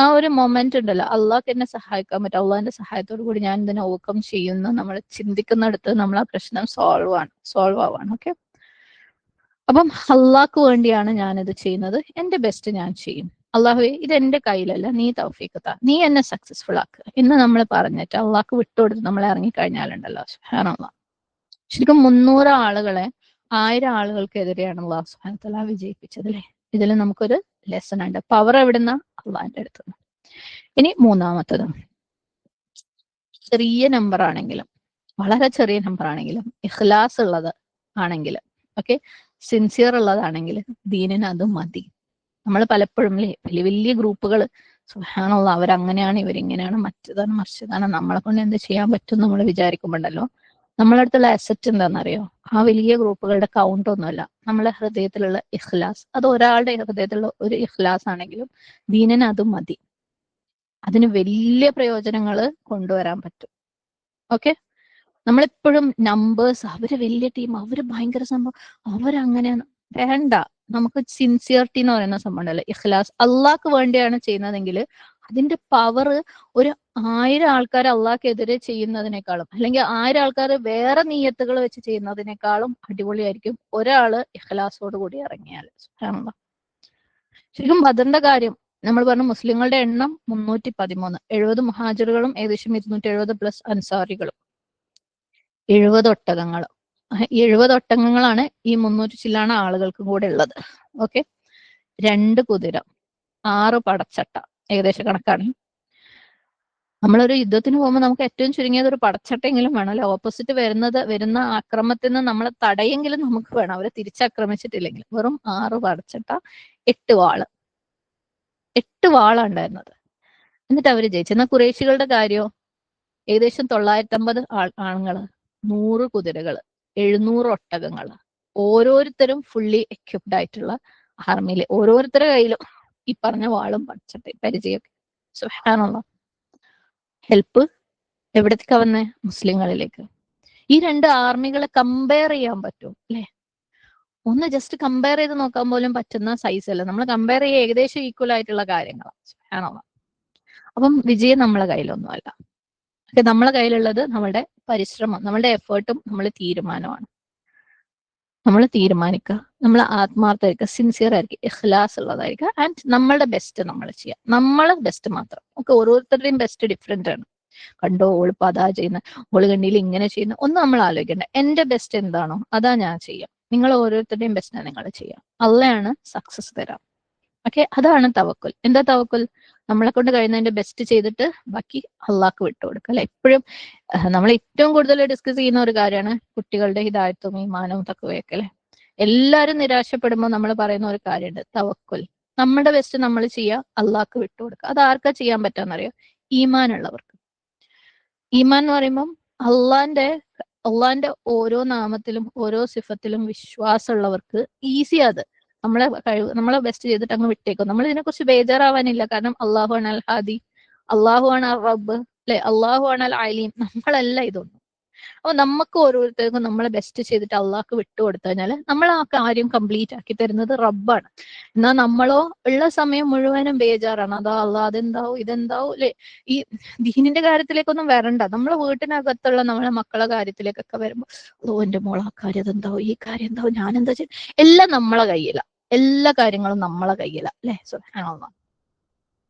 ആ ഒരു മൊമെന്റ് ഉണ്ടല്ലോ, അള്ളാഹ്ക്ക് എന്നെ സഹായിക്കാൻ പറ്റും, അള്ളാഹിന്റെ സഹായത്തോടു കൂടി ഞാൻ ഇതിനെ ഓവർകം ചെയ്യുന്നു നമ്മൾ ചിന്തിക്കുന്നിടത്ത് നമ്മൾ ആ പ്രശ്നം സോൾവ് ആവാണ്. ഓക്കെ, അപ്പം അള്ളാഹ്ക്ക് വേണ്ടിയാണ് ഞാനിത് ചെയ്യുന്നത്, എന്റെ ബെസ്റ്റ് ഞാൻ ചെയ്യും. അള്ളാഹുവേ ഇത് എന്റെ കയ്യിലല്ല, നീ തൗഫീഖ് താ, നീ എന്നെ സക്സസ്ഫുൾ ആക്കുക എന്ന് നമ്മൾ പറഞ്ഞിട്ട് അള്ളാഹ്ക്ക് വിട്ടുകൊടുത്ത് നമ്മൾ ഇറങ്ങിക്കഴിഞ്ഞാലുണ്ടല്ലോ, സുബ്ഹാനല്ലാഹ്, ശരിക്കും 300 ആളുകളെ 1000 ആളുകൾക്കെതിരെയാണ് അള്ളാഹു സുബ്ഹാനഹു വ തആല വിജയിപ്പിച്ചത് അല്ലെ. ഇതിൽ നമുക്കൊരു ലെസൺ ഉണ്ട്. പവർ എവിടുന്ന? അള്ളാഹിന്റെ അടുത്ത്. ഇനി മൂന്നാമത്തത്, ചെറിയ നമ്പർ ആണെങ്കിലും വളരെ ചെറിയ നമ്പർ ആണെങ്കിലും ഇഖ്ലാസ് ഉള്ളത് ആണെങ്കിലും ഓക്കെ, സിൻസിയർ ഉള്ളതാണെങ്കിൽ ദീനിന് അത് മതി. നമ്മൾ പലപ്പോഴും വലിയ വലിയ ഗ്രൂപ്പുകൾ സുബ്ഹാനല്ലാഹ് അവരങ്ങനെയാണ് ഇവരിങ്ങനെയാണ് മറ്റതാണ് മറിച്ചതാണ് നമ്മളെ കൊണ്ട് എന്ത് ചെയ്യാൻ പറ്റും നമ്മൾ വിചാരിക്കുമ്പോണ്ടല്ലോ, നമ്മളെ അടുത്തുള്ള അസറ്റ് എന്താണെന്നറിയോ? ആ വലിയ ഗ്രൂപ്പുകളുടെ കൗണ്ട് ഒന്നുമല്ല, നമ്മളെ ഹൃദയത്തിലുള്ള ഇഖ്ലാസ്. അത് ഒരാളുടെ ഹൃദയത്തിലുള്ള ഒരു ഇഖ്ലാസ് ആണെങ്കിലും ദീനിന് അത് മതി. അതിന് വലിയ പ്രയോജനങ്ങൾ കൊണ്ടുവരാൻ പറ്റും. ഓക്കെ, നമ്മളെപ്പോഴും നമ്പേഴ്സ്, അവര് വലിയ ടീം, അവര് ഭയങ്കര സംഭവം, അവരങ്ങനെ വേണ്ട. നമുക്ക് സിൻസിയറിറ്റി എന്ന് പറയുന്ന സംഭവം ഉണ്ടല്ലോ, ഇഖ്ലാസ്, അള്ളാഹ്ക്ക് വേണ്ടിയാണ് ചെയ്യുന്നതെങ്കിൽ അതിന്റെ പവർ ഒരു 1000 ആൾക്കാർ അള്ളാഹ്ക്കെതിരെ ചെയ്യുന്നതിനേക്കാളും, അല്ലെങ്കിൽ 1000 ആൾക്കാർ വേറെ നീയത്തുകൾ വെച്ച് ചെയ്യുന്നതിനേക്കാളും അടിപൊളിയായിരിക്കും ഒരാള് ഇഖ്ലാസോട് കൂടി ഇറങ്ങിയാൽ. സുബ്ഹാനല്ലാഹ്. ശരിക്കും ബദറിന്റെ കാര്യം നമ്മൾ പറഞ്ഞു, മുസ്ലിങ്ങളുടെ എണ്ണം 313, 70 മുഹാജിറുകളും ഏകദേശം 270 പ്ലസ് അൻസാരികളും, 70 ഒട്ടകങ്ങൾ. 70 ഒട്ടകങ്ങളാണ് ഈ 300 ചില്ലാണ് ആളുകൾക്കും കൂടെ ഉള്ളത്. ഓക്കെ, 2 കുതിര, 6 പടച്ചട്ട, ഏകദേശ കണക്കാണ്. നമ്മളൊരു യുദ്ധത്തിന് പോകുമ്പോൾ നമുക്ക് ഏറ്റവും ചുരുങ്ങിയത് ഒരു പടച്ചട്ടയെങ്കിലും വേണം അല്ലെ. ഓപ്പോസിറ്റ് വരുന്ന ആക്രമത്തിൽ നിന്ന് നമ്മളെ തടയെങ്കിലും നമുക്ക് വേണം, അവരെ തിരിച്ചാക്രമിച്ചിട്ടില്ലെങ്കിൽ. വെറും 6 പടച്ചട്ട, 8 വാള്, 8 വാളാണ് ഉണ്ടായിരുന്നത്. എന്നിട്ട് അവര് ജയിച്ചു. എന്നാൽ ഖുറൈശികളുടെ കാര്യമോ, ഏകദേശം 950 ആണുങ്ങള്, 100 കുതിരകള്, 700 ഒട്ടകങ്ങള്, ഓരോരുത്തരും ഫുള്ളി എക്യുപ്ഡ് ആയിട്ടുള്ള ആർമിയിൽ, ഓരോരുത്തരുടെ കയ്യിലും ഈ പറഞ്ഞ വാളും പടച്ചട്ടയും പരിചയമൊക്കെ. സുബ്ഹാനല്ലാഹ്. ഹെൽപ്പ് എവിടത്തേക്കാ വന്നേ? മുസ്ലിങ്ങളിലേക്ക്. ഈ 2 ആർമികളെ കമ്പയർ ചെയ്യാൻ പറ്റും അല്ലെ? ഒന്ന് ജസ്റ്റ് കമ്പയർ ചെയ്ത് നോക്കാൻ പോലും പറ്റുന്ന സൈസ് അല്ല. നമ്മൾ കമ്പയർ ചെയ്യുക ഏകദേശം ഈക്വൽ ആയിട്ടുള്ള കാര്യങ്ങളാണ്. സുബ്ഹാനല്ലാഹ്. അപ്പം വിജയം നമ്മളെ കയ്യിലൊന്നുമല്ല. പക്ഷെ നമ്മളെ കയ്യിലുള്ളത് നമ്മളുടെ പരിശ്രമം, നമ്മളുടെ എഫേർട്ടും നമ്മളെ തീരുമാനമാണ്. നമ്മൾ തീരുമാനിക്കുക, നമ്മൾ ആത്മാർത്ഥമായിരിക്കുക, സിൻസിയർ ആയിരിക്കുക, ഇഖ്ലാസ് ഉള്ളതായിരിക്കുക, ആൻഡ് നമ്മളുടെ ബെസ്റ്റ് നമ്മൾ ചെയ്യുക. നമ്മളെ ബെസ്റ്റ് മാത്രം. നമുക്ക് ഓരോരുത്തരുടെയും ബെസ്റ്റ് ഡിഫറെന്റ് ആണ്. കണ്ടോ ഓളിപ്പോ അതാ ചെയ്യുന്ന, ഓള് കണ്ടിയിൽ ഇങ്ങനെ ചെയ്യുന്ന ഒന്നും നമ്മൾ ആലോചിക്കണ്ട. എന്റെ ബെസ്റ്റ് എന്താണോ അതാ ഞാൻ ചെയ്യാം. നിങ്ങൾ ഓരോരുത്തരുടെയും ബെസ്റ്റ് നിങ്ങൾ ചെയ്യാം. അള്ളയാണ് സക്സസ് തരാം. ഓക്കെ, അതാണ് തവക്കുൽ. എന്താ തവക്കുൽ? നമ്മളെ കൊണ്ട് കഴിയുന്നതിന്റെ ബെസ്റ്റ് ചെയ്തിട്ട് ബാക്കി അള്ളാഹ്ക്ക് വിട്ടുകൊടുക്കുക അല്ലെ. എപ്പോഴും നമ്മൾ ഏറ്റവും കൂടുതൽ ഡിസ്കസ് ചെയ്യുന്ന ഒരു കാര്യമാണ് കുട്ടികളുടെ ഹിദായത്തും ഈമാനും തഖ്വയൊക്കെ അല്ലെ. എല്ലാവരും നിരാശപ്പെടുമ്പോൾ നമ്മൾ പറയുന്ന ഒരു കാര്യമുണ്ട്, തവക്കുൽ. നമ്മുടെ ബെസ്റ്റ് നമ്മൾ ചെയ്യുക, അള്ളാഹ്ക്ക് വിട്ടുകൊടുക്കുക. അത് ആർക്കാ ചെയ്യാൻ പറ്റാന്നറിയോ? ഈമാൻ ഉള്ളവർക്ക്. ഈമാൻ എന്ന് പറയുമ്പം അള്ളാന്റെ ഓരോ നാമത്തിലും ഓരോ സിഫത്തിലും വിശ്വാസമുള്ളവർക്ക് ഈസി. അത് നമ്മളെ ബെസ്റ്റ് ചെയ്തിട്ട് അങ്ങ് വിട്ടേക്കും. നമ്മൾ ഇതിനെക്കുറിച്ച് ബേജാറാവാനില്ല. കാരണം അള്ളാഹു ആണ് അൽ ഹാദി, അള്ളാഹു ആണ് അൽ റബ്ബ് അല്ലെ, അള്ളാഹു ആണ് അൽ അലീം. നമ്മളല്ല ഇതൊന്നും. അപ്പൊ നമുക്ക് ഓരോരുത്തർക്കും നമ്മളെ ബെസ്റ്റ് ചെയ്തിട്ട് അള്ളാഹ്ക്ക് വിട്ടുകൊടുത്തു കഴിഞ്ഞാല് നമ്മൾ ആ കാര്യം കംപ്ലീറ്റ് ആക്കി തരുന്നത് റബ്ബാണ്. എന്നാൽ നമ്മളോ ഉള്ള സമയം മുഴുവനും ബേജാറാണ്. അതാ അള്ളാഹ് അതെന്താവും ഇതെന്താവും അല്ലെ. ഈ ദീനിന്റെ കാര്യത്തിലേക്കൊന്നും വരണ്ട. നമ്മളെ വീട്ടിനകത്തുള്ള നമ്മളെ മക്കളെ കാര്യത്തിലേക്കൊക്കെ വരുമ്പോൾ, ഓ എന്റെ മോൾ ആ കാര്യം അതെന്താവും, ഈ കാര്യം എന്താവും, ഞാൻ എന്താ ചെയ്യും, എല്ലാം നമ്മളെ കയ്യില. എല്ലാ കാര്യങ്ങളും നമ്മളെ കയ്യില അല്ലെ. സുബ്ഹാനല്ലാഹ്.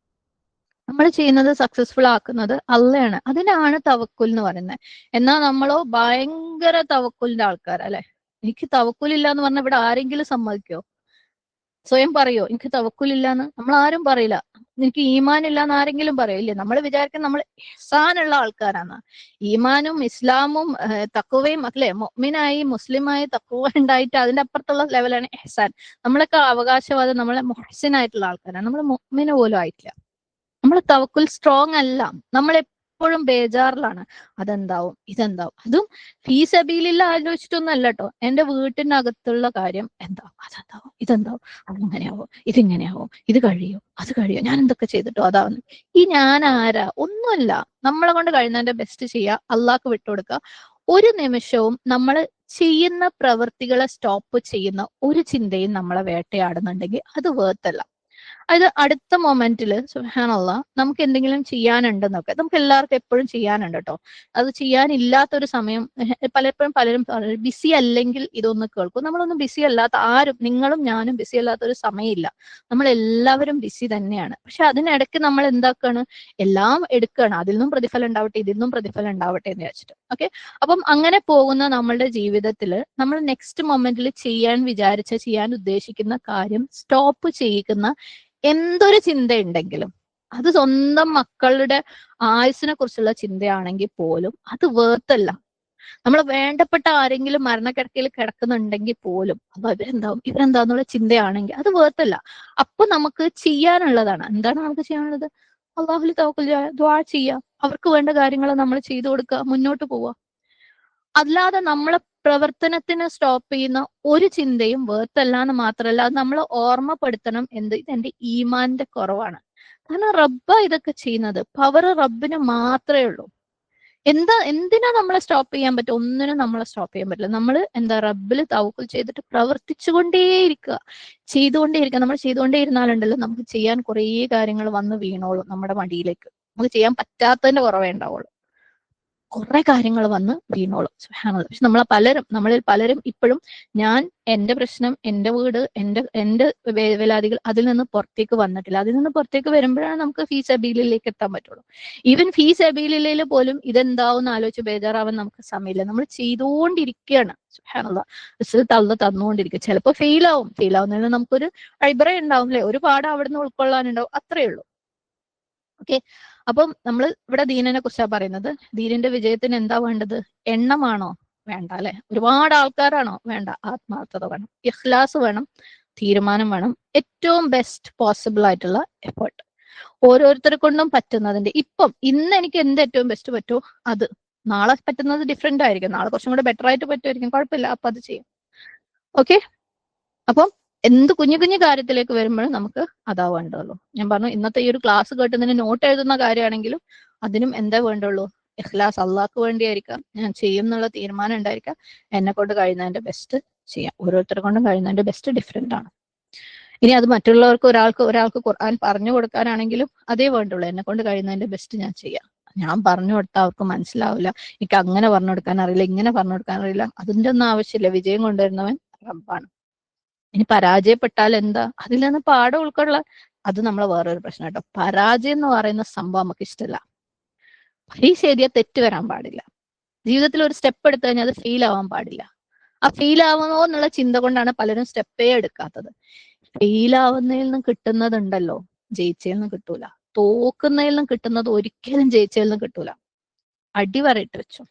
നമ്മൾ ചെയ്യുന്നത് സക്സസ്ഫുൾ ആക്കുന്നത് അള്ളയാണ്. അതിനാണ് തവക്കുൽ എന്ന് പറയുന്നത്. എന്നാൽ നമ്മളോ ഭയങ്കര തവക്കുലിന്റെ ആൾക്കാർ അല്ലെ. എനിക്ക് തവക്കുലില്ല എന്ന് പറഞ്ഞാൽ ഇവിടെ ആരെങ്കിലും സമ്മതിക്കോ? സ്വയം പറയോ എനിക്ക് തവക്കുലില്ലാന്ന്? നമ്മൾ ആരും പറയില്ല. എനിക്ക് ഈമാൻ ഇല്ലാന്ന് ആരെങ്കിലും പറയോ? ഇല്ലേ. നമ്മൾ വിചാരിക്കും നമ്മൾ ഇഹ്സാനുള്ള ആൾക്കാരാണ്. ഈമാനും ഇസ്ലാമും തഖ്വയും അല്ലെ, മുഅ്മിനായി മുസ്ലിമായി തഖ്വ ഉണ്ടായിട്ട് അതിന്റെ അപ്പുറത്തുള്ള ലെവലാണ് ഇഹ്സാൻ. നമ്മളൊക്കെ അവകാശവാദം നമ്മളെ മുഹ്സിനായിട്ടുള്ള ആൾക്കാരാണ്. നമ്മൾ മുഅ്മിന പോലും ആയിട്ടില്ല. നമ്മൾ തവക്കുൽ സ്ട്രോങ് അല്ല. നമ്മൾ എപ്പോഴും ബേജാറിലാണ്. അതെന്താവും ഇതെന്താവും. അതും ഫീ സബീലില്ല ആലോചിച്ചിട്ടൊന്നും അല്ല കേട്ടോ. എന്റെ വീട്ടിനകത്തുള്ള കാര്യം എന്താവും, അതെന്താവും ഇതെന്താവും, അതങ്ങനെയാവോ ഇതിങ്ങനെയാവോ, ഇത് കഴിയോ അത് കഴിയോ, ഞാൻ എന്തൊക്കെ ചെയ്തിട്ടോ അതാവുന്നു. ഈ ഞാൻ ആരാ? ഒന്നുമല്ല. നമ്മളെ കൊണ്ട് കഴിയുന്നതിന്റെ ബെസ്റ്റ് ചെയ്യുക, അള്ളാഹ്ക്ക് വിട്ടുകൊടുക്കുക. ഒരു നിമിഷവും നമ്മൾ ചെയ്യുന്ന പ്രവൃത്തികളെ സ്റ്റോപ്പ് ചെയ്യുന്ന ഒരു ചിന്തയും നമ്മളെ വേട്ടയാടുന്നുണ്ടെങ്കിൽ അത് വേർത്തല്ല. അത് അടുത്ത മൊമെന്റില് സുബ്ഹാനല്ലാഹ് നമുക്ക് എന്തെങ്കിലും ചെയ്യാനുണ്ടെന്നൊക്കെ, നമുക്ക് എല്ലാവർക്കും എപ്പോഴും ചെയ്യാനുണ്ട് കേട്ടോ. അത് ചെയ്യാനില്ലാത്തൊരു സമയം പലപ്പോഴും പലരും ബിസി അല്ലെങ്കിൽ ഇതൊന്ന് കേൾക്കും. നമ്മളൊന്നും ബിസി അല്ലാത്ത ആരും, നിങ്ങളും ഞാനും ബിസി അല്ലാത്തൊരു സമയമില്ല. നമ്മൾ എല്ലാവരും ബിസി തന്നെയാണ്. പക്ഷെ അതിനിടയ്ക്ക് നമ്മൾ എന്താക്കാണ്, എല്ലാം എടുക്കുകയാണ്. അതിൽ നിന്നും പ്രതിഫലം ഉണ്ടാവട്ടെ, ഇതിൽ നിന്നും പ്രതിഫലം ഉണ്ടാവട്ടെ എന്ന് വെച്ചിട്ട്. ഓക്കെ. അപ്പം അങ്ങനെ പോകുന്ന നമ്മളുടെ ജീവിതത്തിൽ നമ്മൾ നെക്സ്റ്റ് മൊമെന്റിൽ ചെയ്യാൻ ഉദ്ദേശിക്കുന്ന കാര്യം സ്റ്റോപ്പ് ചെയ്യിക്കുന്ന എന്തൊരു ചിന്തയുണ്ടെങ്കിലും, അത് സ്വന്തം മക്കളുടെ ആയുസ്സിനെ കുറിച്ചുള്ള ചിന്തയാണെങ്കിൽ പോലും അത് വേർത്തല്ല. നമ്മൾ വേണ്ടപ്പെട്ട ആരെങ്കിലും മരണക്കിടക്കയിൽ കിടക്കുന്നുണ്ടെങ്കിൽ പോലും അപ്പൊ ഇവരെന്താന്നുള്ള ചിന്തയാണെങ്കിൽ അത് വേർത്തല്ല. അപ്പൊ നമുക്ക് ചെയ്യാനുള്ളതാണ്. എന്താണ് നമുക്ക് ചെയ്യാനുള്ളത്? അള്ളാഹുൽ തവക്കുൽ ദുആ ചെയ്യുക, അവർക്ക് വേണ്ട കാര്യങ്ങൾ നമ്മൾ ചെയ്തു കൊടുക്കുക, മുന്നോട്ട് പോവുക. അല്ലാതെ നമ്മളെ പ്രവർത്തനത്തിന് സ്റ്റോപ്പ് ചെയ്യുന്ന ഒരു ചിന്തയും വേർത്തല്ല എന്ന് മാത്രമല്ല, അത് നമ്മൾ ഓർമ്മപ്പെടുത്തണം. ഇതെന്റെ ഈമാന്റെ കുറവാണ്. കാരണം റബ്ബാ ഇതൊക്കെ ചെയ്യുന്നത്. പവർ റബ്ബിന് മാത്രമേ ഉള്ളൂ. എന്തിനാ നമ്മളെ സ്റ്റോപ്പ് ചെയ്യാൻ പറ്റും? ഒന്നിനും നമ്മളെ സ്റ്റോപ്പ് ചെയ്യാൻ പറ്റില്ല. നമ്മൾ റബ്ബിൽ തവക്കുൽ ചെയ്തിട്ട് പ്രവർത്തിച്ചുകൊണ്ടേയിരിക്കുക, ചെയ്തുകൊണ്ടേയിരിക്കുക. നമ്മൾ ചെയ്തുകൊണ്ടേയിരുന്നാലുണ്ടല്ലോ നമുക്ക് ചെയ്യാൻ കുറേ കാര്യങ്ങൾ വന്ന് വീണോളും നമ്മുടെ മടിയിലേക്ക്. നമുക്ക് ചെയ്യാൻ പറ്റാത്തതിന്റെ കുറവേ ഉണ്ടാവുള്ളൂ. കുറെ കാര്യങ്ങൾ വന്ന് വീണോളും. സുബ്ഹാനല്ലാഹ്. പക്ഷെ നമ്മളിൽ പലരും ഇപ്പോഴും ഞാൻ, എന്റെ പ്രശ്നം, എന്റെ വീട്, എന്റെ വേവലാതികൾ അതിൽ നിന്ന് പുറത്തേക്ക് വന്നിട്ടില്ല. അതിൽ നിന്ന് പുറത്തേക്ക് വരുമ്പോഴാണ് നമുക്ക് ഫീ സബീലിലേക്ക് എത്താൻ പറ്റുള്ളൂ. ഈവൻ ഫീ സബീലിൽ പോലും ഇതെന്താവും ആലോചിച്ച് ബേജാറാവാൻ നമുക്ക് സമയമില്ല. നമ്മൾ ചെയ്തുകൊണ്ടിരിക്കുകയാണ്. സുബ്ഹാനല്ലാഹ്. റിസൾട്ട് അള്ളാഹ് തന്നുകൊണ്ടിരിക്കുക. ചിലപ്പോൾ ഫെയിൽ ആവുന്നതിന് നമുക്കൊരു ഇബ്ര ഉണ്ടാവും അല്ലെ, ഒരു പാഠം അവിടുന്ന് ഉൾക്കൊള്ളാനുണ്ടാവും. അത്രേ ഉള്ളൂ. ഓക്കെ. അപ്പം നമ്മൾ ഇവിടെ ദീനിനെ കുറിച്ചാണ് പറയുന്നത്. ദീനിന്റെ വിജയത്തിന് എന്താ വേണ്ടത്? എണ്ണമാണോ? വേണ്ട അല്ലെ. ഒരുപാട് ആൾക്കാരാണോ? വേണ്ട. ആത്മാർത്ഥത വേണം, ഇഖ്ലാസ് വേണം, തീരുമാനം വേണം, ഏറ്റവും ബെസ്റ്റ് പോസിബിൾ ആയിട്ടുള്ള എഫേർട്ട്. ഓരോരുത്തരെ കൊണ്ടും പറ്റുന്നതിന്റെ ഇന്ന് എനിക്ക് എന്ത് ഏറ്റവും ബെസ്റ്റ് പറ്റുമോ അത്. നാളെ പറ്റുന്നത് ഡിഫറെന്റ് ആയിരിക്കും. നാളെ കുറച്ചും കൂടെ ബെറ്റർ ആയിട്ട് പറ്റുമായിരിക്കും. കുഴപ്പമില്ല. അപ്പൊ അത് ചെയ്യും. ഓക്കെ. അപ്പം എന്ത് കുഞ്ഞു കുഞ്ഞു കാര്യത്തിലേക്ക് വരുമ്പോഴും നമുക്ക് അതാ വേണ്ടുള്ളൂ. ഞാൻ പറഞ്ഞു, ഇന്നത്തെ ഈ ഒരു ക്ലാസ് കേട്ടുന്നതിന് നോട്ട് എഴുതുന്ന കാര്യമാണെങ്കിലും അതിനും എന്താ വേണ്ടുള്ളൂ? ഇഖ്ലാസ്. അള്ളാഹ്ക്ക് വേണ്ടിയായിരിക്കാം, ഞാൻ ചെയ്യും എന്നുള്ള തീരുമാനം ഉണ്ടായിരിക്കാം, എന്നെ കൊണ്ട് കഴിയുന്നതിന്റെ ബെസ്റ്റ് ചെയ്യാം. ഓരോരുത്തരെ കൊണ്ടും കഴിയുന്നതിന്റെ ബെസ്റ്റ് ഡിഫറെന്റ് ആണ്. ഇനി അത് മറ്റുള്ളവർക്ക് ഒരാൾക്ക് ഖുർആൻ പറഞ്ഞു കൊടുക്കാനാണെങ്കിലും അതേ വേണ്ടുള്ളൂ. എന്നെ കൊണ്ട് കഴിയുന്നതിന്റെ ബെസ്റ്റ് ഞാൻ ചെയ്യാം. ഞാൻ പറഞ്ഞു കൊടുത്താൽ അവർക്ക് മനസ്സിലാവില്ല, എനിക്ക് അങ്ങനെ പറഞ്ഞു കൊടുക്കാൻ അറിയില്ല, ഇങ്ങനെ പറഞ്ഞു കൊടുക്കാൻ അറിയില്ല, അതിന്റെ ഒന്നും ആവശ്യമില്ല. വിജയം കൊണ്ടുവരുന്നവൻ റബ്ബാണ്. ഇനി പരാജയപ്പെട്ടാൽ എന്താ? അതിൽ നിന്ന് പാഠം ഉൾക്കൊള്ള, അത് നമ്മളെ വേറൊരു പ്രശ്നം കേട്ടോ. പരാജയം എന്ന് പറയുന്ന സംഭവം നമുക്ക് ഇഷ്ടമല്ല. പരീക്ഷ എഴുതിയാൽ തെറ്റ് വരാൻ പാടില്ല. ജീവിതത്തിൽ ഒരു സ്റ്റെപ്പ് എടുത്തു കഴിഞ്ഞാൽ അത് ഫെയിൽ ആവാൻ പാടില്ല. ആ ഫെയിൽ ആവുന്നോ എന്നുള്ള ചിന്ത കൊണ്ടാണ് പലരും സ്റ്റെപ്പേ എടുക്കാത്തത്. ഫെയിൽ ആവുന്നതിൽ നിന്നും കിട്ടുന്നതുണ്ടല്ലോ, ജയിച്ചതിൽ നിന്നും കിട്ടൂല. തോക്കുന്നതിൽ നിന്നും കിട്ടുന്നത് ഒരിക്കലും ജയിച്ചതിൽ നിന്നും കിട്ടൂല. അടിവരയിട്ട് വെച്ചു.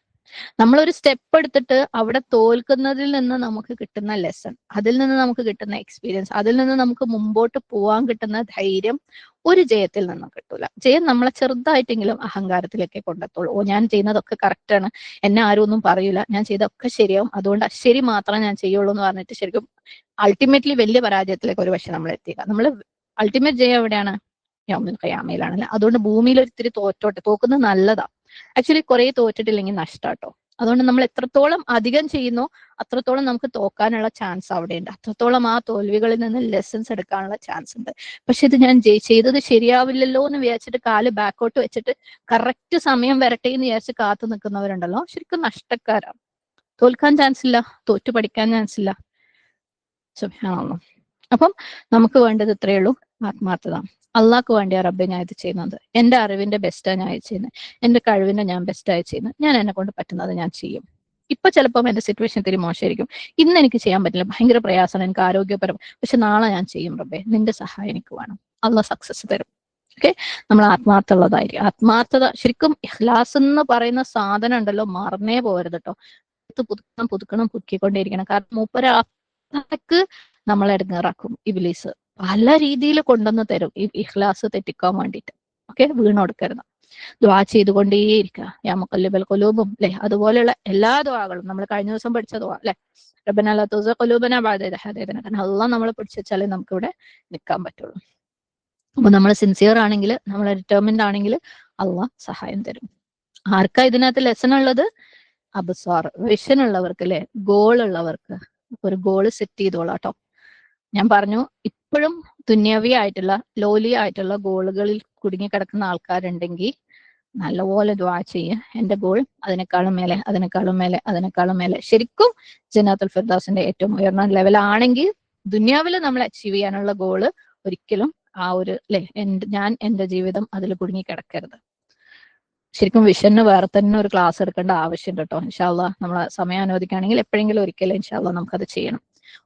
നമ്മളൊരു സ്റ്റെപ്പ് എടുത്തിട്ട് അവിടെ തോൽക്കുന്നതിൽ നിന്ന് നമുക്ക് കിട്ടുന്ന ലെസൺ, അതിൽ നിന്ന് നമുക്ക് കിട്ടുന്ന എക്സ്പീരിയൻസ്, അതിൽ നിന്ന് നമുക്ക് മുമ്പോട്ട് പോവാൻ കിട്ടുന്ന ധൈര്യം ഒരു ജയത്തിൽ നിന്നും കിട്ടൂല. ജയം നമ്മളെ ചെറുതായിട്ടെങ്കിലും അഹങ്കാരത്തിലേക്ക് കൊണ്ടെത്തുള്ളൂ. ഞാൻ ചെയ്യുന്നതൊക്കെ കറക്റ്റാണ്, എന്നെ ആരും ഒന്നും പറയൂല, ഞാൻ ചെയ്തൊക്കെ ശരിയാവും, അതുകൊണ്ട് ശരി മാത്രമേ ഞാൻ ചെയ്യുള്ളൂ എന്ന് പറഞ്ഞിട്ട് ശരിക്കും അൾട്ടിമേറ്റ്ലി വലിയ പരാജയത്തിലേക്ക് ഒരു പക്ഷെ നമ്മൾ എത്തിക്കുക. നമ്മൾ അൾട്ടിമേറ്റ് ജയം എവിടെയാണ്? യൗമുൽ ഖിയാമയിലാണല്ലേ. അതുകൊണ്ട് ഭൂമിയിൽ ഒരിത്തിരി തോക്കുന്നത് നല്ലതാ. ആക്ച്വലി കുറെ തോറ്റിട്ടില്ലെങ്കിൽ നഷ്ടാട്ടോ. അതുകൊണ്ട് നമ്മൾ എത്രത്തോളം അധികം ചെയ്യുന്നോ അത്രത്തോളം നമുക്ക് തോക്കാനുള്ള ചാൻസ് അവിടെയുണ്ട്. അത്രത്തോളം ആ തോൽവികളിൽ നിന്ന് ലെസൺസ് എടുക്കാനുള്ള ചാൻസ് ഉണ്ട്. പക്ഷെ ഇത് ഞാൻ ചെയ്തത് ശരിയാവില്ലല്ലോ എന്ന് വിചാരിച്ചിട്ട് കാല് ബാക്കോട്ട് വെച്ചിട്ട് കറക്റ്റ് സമയം വരട്ടെ എന്ന് വിചാരിച്ച് കാത്തു നിൽക്കുന്നവരുണ്ടല്ലോ, ശരിക്കും നഷ്ടക്കാരാണ്. തോൽക്കാൻ ചാൻസ് ഇല്ല, തോറ്റു പഠിക്കാൻ ചാൻസ് ഇല്ല. സുബ്ഹാനല്ലാഹ്. അപ്പം നമുക്ക് വേണ്ടത് ഇത്രയേ ഉള്ളൂ, ആത്മാർത്ഥത. അള്ളാഹ്ക്ക് വേണ്ടിയാ റബ്ബെ ഞാൻ ഇത് ചെയ്യുന്നത്. എന്റെ അറിവിന്റെ ബെസ്റ്റാ ഞാൻ ഇത് ചെയ്യുന്നത്. എന്റെ കഴിവിന്റെ ഞാൻ ബെസ്റ്റായി ചെയ്യുന്നത്. ഞാൻ എന്നെ കൊണ്ട് പറ്റുന്നത് ഞാൻ ചെയ്യും. ഇപ്പൊ ചിലപ്പം എന്റെ സിറ്റുവേഷൻ ഇത്തിരി മോശമായിരിക്കും. ഇന്ന് എനിക്ക് ചെയ്യാൻ പറ്റില്ല, ഭയങ്കര പ്രയാസമാണ്, എനിക്ക് ആരോഗ്യപരം. പക്ഷെ നാളെ ഞാൻ ചെയ്യും റബ്ബെ, നിന്റെ സഹായം എനിക്ക് വേണം. അള്ളാഹ് സക്സസ് തരും. ഓക്കെ, നമ്മൾ ആത്മാർത്ഥമുള്ളതായിരിക്കും. ആത്മാർത്ഥത ശരിക്കും ഇഖ്ലാസ് എന്ന് പറയുന്ന സാധനം ഉണ്ടല്ലോ, മറന്നേ പോകരുത് കേട്ടോ. പുതുക്കണം പുതുക്കണം പുതുക്കിക്കൊണ്ടേയിരിക്കണം. കാരണം മൂപ്പരാക്ക് നമ്മളെ ഇടങ്ങേറാക്കും ഇബ്ലീസ്. പല രീതിയിൽ കൊണ്ടുവന്ന് തരും ഈ ഇഖ്ലാസ് തെറ്റിക്കാൻ വേണ്ടിയിട്ട്. ഓക്കെ, വീണൊടുക്കരുത്. ദുആ ചെയ്തുകൊണ്ടേയിരിക്കുക. യാ മുഖല്ലിബൽ ഖുലൂബും അല്ലെ, അതുപോലെയുള്ള എല്ലാ ദുആകളും നമ്മൾ കഴിഞ്ഞ ദിവസം പഠിച്ച ദുആ അല്ലെ, റബ്ബനാ ലാ തുസിഗ് ഖുലൂബനാ ബഅദ ഇദ് ഹദൈതനാ. കാരണം അള്ളാഹ് നമ്മളെ പിടിച്ചാലേ നമുക്ക് ഇവിടെ നിൽക്കാൻ പറ്റുള്ളൂ. അപ്പൊ നമ്മൾ സിൻസിയർ ആണെങ്കിൽ, നമ്മൾ ഡിറ്റർമിൻഡ് ആണെങ്കിൽ അള്ളാഹ് സഹായം തരും. ആർക്കാ ഇതിനകത്ത് ലെസൺ ഉള്ളത്? അബ്സാർ, വിഷൻ ഉള്ളവർക്ക് അല്ലെ, ഗോൾ ഉള്ളവർക്ക്. ഒരു ഗോള് സെറ്റ് ചെയ്തോളാട്ടോ. ഞാൻ പറഞ്ഞു, ഇപ്പോഴും ദുന്യവി ആയിട്ടുള്ള ലോലി ആയിട്ടുള്ള ഗോളുകളിൽ കുടുങ്ങിക്കിടക്കുന്ന ആൾക്കാരുണ്ടെങ്കിൽ നല്ലപോലെ ദുആ ചെയ്യുക. എന്റെ ഗോൾ അതിനേക്കാളും മേലെ, അതിനേക്കാളും മേലെ, അതിനേക്കാളും മേലെ. ശരിക്കും ജന്നാത്തുൽ ഫിർദൗസിന്റെ ഏറ്റവും ഉയർന്ന ലെവലാണെങ്കിൽ ദുന്യാവിൽ നമ്മൾ അച്ചീവ് ചെയ്യാനുള്ള ഗോള് ഒരിക്കലും ആ ഒരു അല്ലെ, ഞാൻ എന്റെ ജീവിതം അതിൽ കുടുങ്ങിക്കിടക്കരുത്. ശരിക്കും വിഷന് വേറെ തന്നെ ഒരു ക്ലാസ് എടുക്കേണ്ട ആവശ്യമുണ്ട് കേട്ടോ. ഇൻഷാ അല്ലാഹ് നമ്മളെ സമയം അനുവദിക്കുകയാണെങ്കിൽ എപ്പോഴെങ്കിലും ഒരിക്കലും ഇൻഷാ അല്ലാഹ് നമുക്കത് ചെയ്യണം.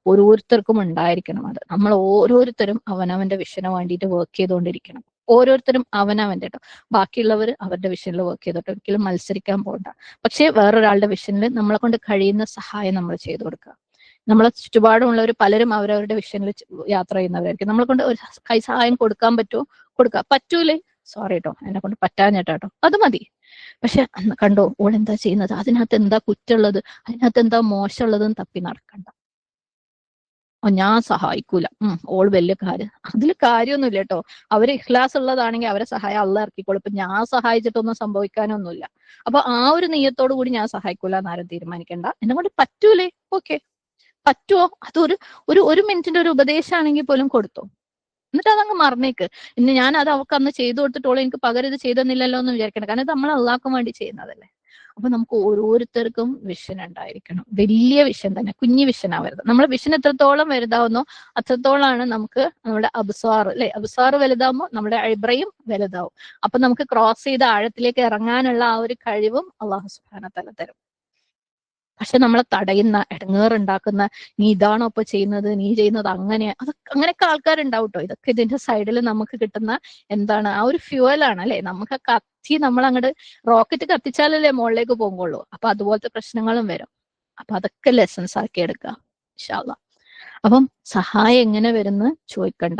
ഓരോരുത്തർക്കും ഉണ്ടായിരിക്കണം അത്. നമ്മൾ ഓരോരുത്തരും അവനവന്റെ വിഷന് വേണ്ടിയിട്ട് വർക്ക് ചെയ്തുകൊണ്ടിരിക്കണം. ഓരോരുത്തരും അവനവന്റെ കേട്ടോ. ബാക്കിയുള്ളവർ അവരുടെ വിഷനിൽ വർക്ക് ചെയ്തോട്ടെ, ഒരിക്കലും മത്സരിക്കാൻ പോകണ്ട. പക്ഷേ വേറൊരാളുടെ വിഷനിൽ നമ്മളെ കൊണ്ട് കഴിയുന്ന സഹായം നമ്മൾ ചെയ്തു കൊടുക്കുക. നമ്മളെ ചുറ്റുപാടുമുള്ളവർ പലരും അവരവരുടെ വിഷനിൽ യാത്ര ചെയ്യുന്നവരായിരിക്കും. നമ്മളെ കൊണ്ട് ഒരു കൈ സഹായം കൊടുക്കാൻ പറ്റുമോ? കൊടുക്കുക. പറ്റൂലേ? സോറി കേട്ടോ, എന്നെ കൊണ്ട് പറ്റാഞ്ഞിട്ടാട്ടോ, അത് മതി. പക്ഷെ കണ്ടോ ഓൾ എന്താ ചെയ്യുന്നത്, അതിനകത്ത് എന്താ കുറ്റമുള്ളത്, അതിനകത്ത് എന്താ മോശമുള്ളതെന്ന് തപ്പി നടക്കണ്ട. ഞാൻ സഹായിക്കൂല, ഓൾ വലിയ കാര്യം. അതിൽ കാര്യമൊന്നുമില്ല കേട്ടോ. അവര് ഇഖ്ലാസ് ഉള്ളതാണെങ്കിൽ അവരെ സഹായം അള്ളാഹ് ഇറക്കിക്കോളും. ഇപ്പൊ ഞാൻ സഹായിച്ചിട്ടൊന്നും സംഭവിക്കാനൊന്നുമില്ല. അപ്പൊ ആ ഒരു നിയ്യത്തോടു കൂടി ഞാൻ സഹായിക്കൂല എന്നാരും തീരുമാനിക്കണ്ട. എന്നെ കൊണ്ട് പറ്റൂലേ, ഓക്കെ, പറ്റുമോ, അതൊരു ഒരു ഒരു മിനിറ്റിന്റെ ഒരു ഉപദേശമാണെങ്കിൽ പോലും കൊടുത്തോ. എന്നിട്ട് അതങ്ങ് മറന്നേക്ക്. ഇന്ന് ഞാൻ അത് അവൾക്ക് അന്ന് ചെയ്തു കൊടുത്തിട്ടോളൂ, എനിക്ക് പകരം ഇത് ചെയ്തെന്നില്ലല്ലോ എന്ന് വിചാരിക്കണം. കാരണം ഇത് നമ്മൾ അള്ളാഹ്ക്ക് വേണ്ടി ചെയ്യുന്നതല്ലേ. അപ്പൊ നമുക്ക് ഓരോരുത്തർക്കും വിഷൻ ഉണ്ടായിരിക്കണം. വലിയ വിഷൻ തന്നെ, കുഞ്ഞു വിഷൻ ആവരുത്. നമ്മൾ വിഷൻ എത്രത്തോളം വലുതാവുന്നോ അത്രത്തോളാണ് നമുക്ക് നമ്മുടെ അബ്സാർ അല്ലെ, അബ്സാർ വലുതാവുമ്പോൾ നമ്മുടെ ഇബ്രയും വലുതാവും. അപ്പൊ നമുക്ക് ക്രോസ് ചെയ്ത് ആഴത്തിലേക്ക് ഇറങ്ങാനുള്ള ആ ഒരു കഴിവും അള്ളാഹു സുബ്ഹാനഹു വ തആല തരും. പക്ഷെ നമ്മളെ തടയുന്ന, ഇടങ്ങേറുണ്ടാക്കുന്ന, നീ ഇതാണോ ഇപ്പൊ ചെയ്യുന്നത്, നീ ചെയ്യുന്നത് അങ്ങനെ, അതൊക്കെ അങ്ങനെയൊക്കെ ആൾക്കാരുണ്ടാവും കേട്ടോ. ഇതൊക്കെ ഇതിന്റെ സൈഡിൽ നമുക്ക് കിട്ടുന്ന എന്താണ്, ആ ഒരു ഫ്യൂവലാണ് അല്ലെ. നമുക്ക് കത്തി നമ്മൾ അങ്ങോട്ട് റോക്കറ്റ് കത്തിച്ചാലല്ലേ മുകളിലേക്ക് പോകുള്ളൂ. അപ്പൊ അതുപോലത്തെ പ്രശ്നങ്ങളും വരും. അപ്പൊ അതൊക്കെ ലെസൺസ് ആക്കി എടുക്കുക ഇൻഷാ അല്ലാഹ്. അപ്പം സഹായം എങ്ങനെ വരുന്ന് ചോദിക്കണ്ട.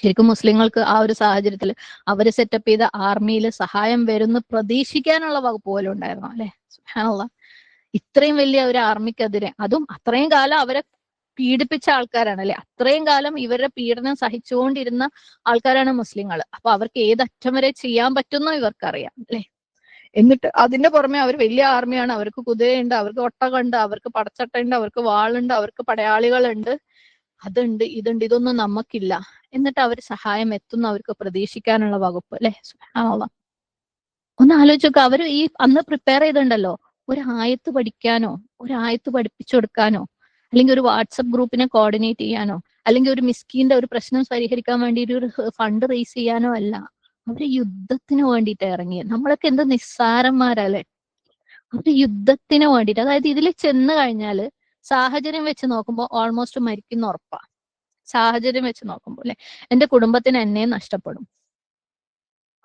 ശരിക്കും മുസ്ലിങ്ങൾക്ക് ആ ഒരു സാഹചര്യത്തിൽ അവര് സെറ്റപ്പ് ചെയ്ത ആർമിയിൽ സഹായം വരുന്ന പ്രതീക്ഷിക്കാനുള്ള വകുപ്പ് പോലും ഉണ്ടായിരുന്നു അല്ലെ. സുബ്ഹാനല്ലാഹ്, ഇത്രയും വലിയ ഒരു ആർമിക്കെതിരെ, അതും അത്രയും കാലം അവരെ പീഡിപ്പിച്ച ആൾക്കാരാണ് അല്ലെ. അത്രയും കാലം ഇവരുടെ പീഡനം സഹിച്ചുകൊണ്ടിരുന്ന ആൾക്കാരാണ് മുസ്ലിങ്ങൾ. അപ്പൊ അവർക്ക് ഏതറ്റം വരെ ചെയ്യാൻ പറ്റുന്നോ ഇവർക്കറിയാം അല്ലെ. എന്നിട്ട് അതിന്റെ പുറമെ അവർ വലിയ ആർമിയാണ്, അവർക്ക് കുതിരയുണ്ട്, അവർക്ക് ഒട്ടകമുണ്ട്, അവർക്ക് പടച്ചട്ടയുണ്ട്, അവർക്ക് വാളുണ്ട്, അവർക്ക് പടയാളികളുണ്ട്, അതുണ്ട് ഇതുണ്ട്, ഇതൊന്നും നമുക്കില്ല. എന്നിട്ട് അവർ സഹായം എത്തുന്ന അവർക്ക് പ്രതീക്ഷിക്കാനുള്ള വകുപ്പ് അല്ലെ. സുബ്ഹാനല്ലാഹ്, ഒന്ന് ആലോചിച്ച് നോക്കുക. അവര് ഈ അന്ന് പ്രിപ്പയർ ചെയ്തിട്ടുണ്ടല്ലോ, ഒരു ആയത്ത് പഠിക്കാനോ, ഒരു ആയത്ത് പഠിപ്പിച്ചു കൊടുക്കാനോ, അല്ലെങ്കിൽ ഒരു വാട്സപ്പ് ഗ്രൂപ്പിനെ കോർഡിനേറ്റ് ചെയ്യാനോ, അല്ലെങ്കിൽ ഒരു മിസ്കീന്റെ ഒരു പ്രശ്നം പരിഹരിക്കാൻ വേണ്ടിയിട്ട് ഒരു ഫണ്ട് റേസ് ചെയ്യാനോ അല്ല. അവര് യുദ്ധത്തിന് വേണ്ടിയിട്ട് ഇറങ്ങിയത്. നമ്മളൊക്കെ എന്ത് നിസ്സാരന്മാരല്ലേ. അവര് യുദ്ധത്തിന് വേണ്ടിയിട്ട്, അതായത് ഇതിൽ ചെന്ന് കഴിഞ്ഞാല് സാഹചര്യം വെച്ച് നോക്കുമ്പോൾ ഓൾമോസ്റ്റ് മരിക്കുന്ന ഉറപ്പാ. സാഹചര്യം വെച്ച് നോക്കുമ്പോൾ അല്ലെ, എന്റെ കുടുംബത്തിന് എന്നെ നഷ്ടപ്പെടും.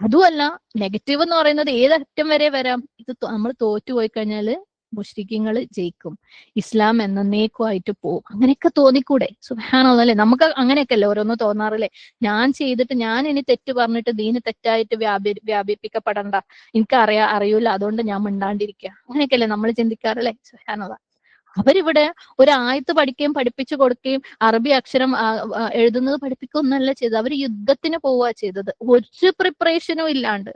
അതുമല്ല, നെഗറ്റീവ് എന്ന് പറയുന്നത് ഏതറ്റം വരെ വരാം. ഇത് നമ്മൾ തോറ്റുപോയി കഴിഞ്ഞാല് മുശ്രിക്കീങ്ങള് ജയിക്കും, ഇസ്ലാം എന്നേക്കുമായിട്ട് പോവും, അങ്ങനെയൊക്കെ തോന്നിക്കൂടെ? സുബ്ഹാനല്ലാഹ് അല്ലേ. നമുക്ക് അങ്ങനെയൊക്കെ അല്ലേ ഓരോന്ന് തോന്നാറില്ലേ. ഞാൻ ചെയ്തിട്ട്, ഞാൻ ഇനി തെറ്റ് പറഞ്ഞിട്ട് ദീന് തെറ്റായിട്ട് വ്യാപിപ്പിക്കപ്പെടണ്ട, അറിയൂല, അതുകൊണ്ട് ഞാൻ മിണ്ടാണ്ടിരിക്കുക, അങ്ങനെയൊക്കെയല്ലേ നമ്മൾ ചിന്തിക്കാറല്ലേ. സുബ്ഹാനല്ലാഹ്, അവരിവിടെ ഒരു ആയത്ത് പഠിക്കുകയും പഠിപ്പിച്ചു കൊടുക്കുകയും അറബി അക്ഷരം എഴുതുന്നത് പഠിപ്പിക്കുകയൊന്നല്ല ചെയ്തത്. അവർ യുദ്ധത്തിന് പോവുക ചെയ്തത്, ഒരു പ്രിപ്പറേഷനും ഇല്ലാണ്ട്.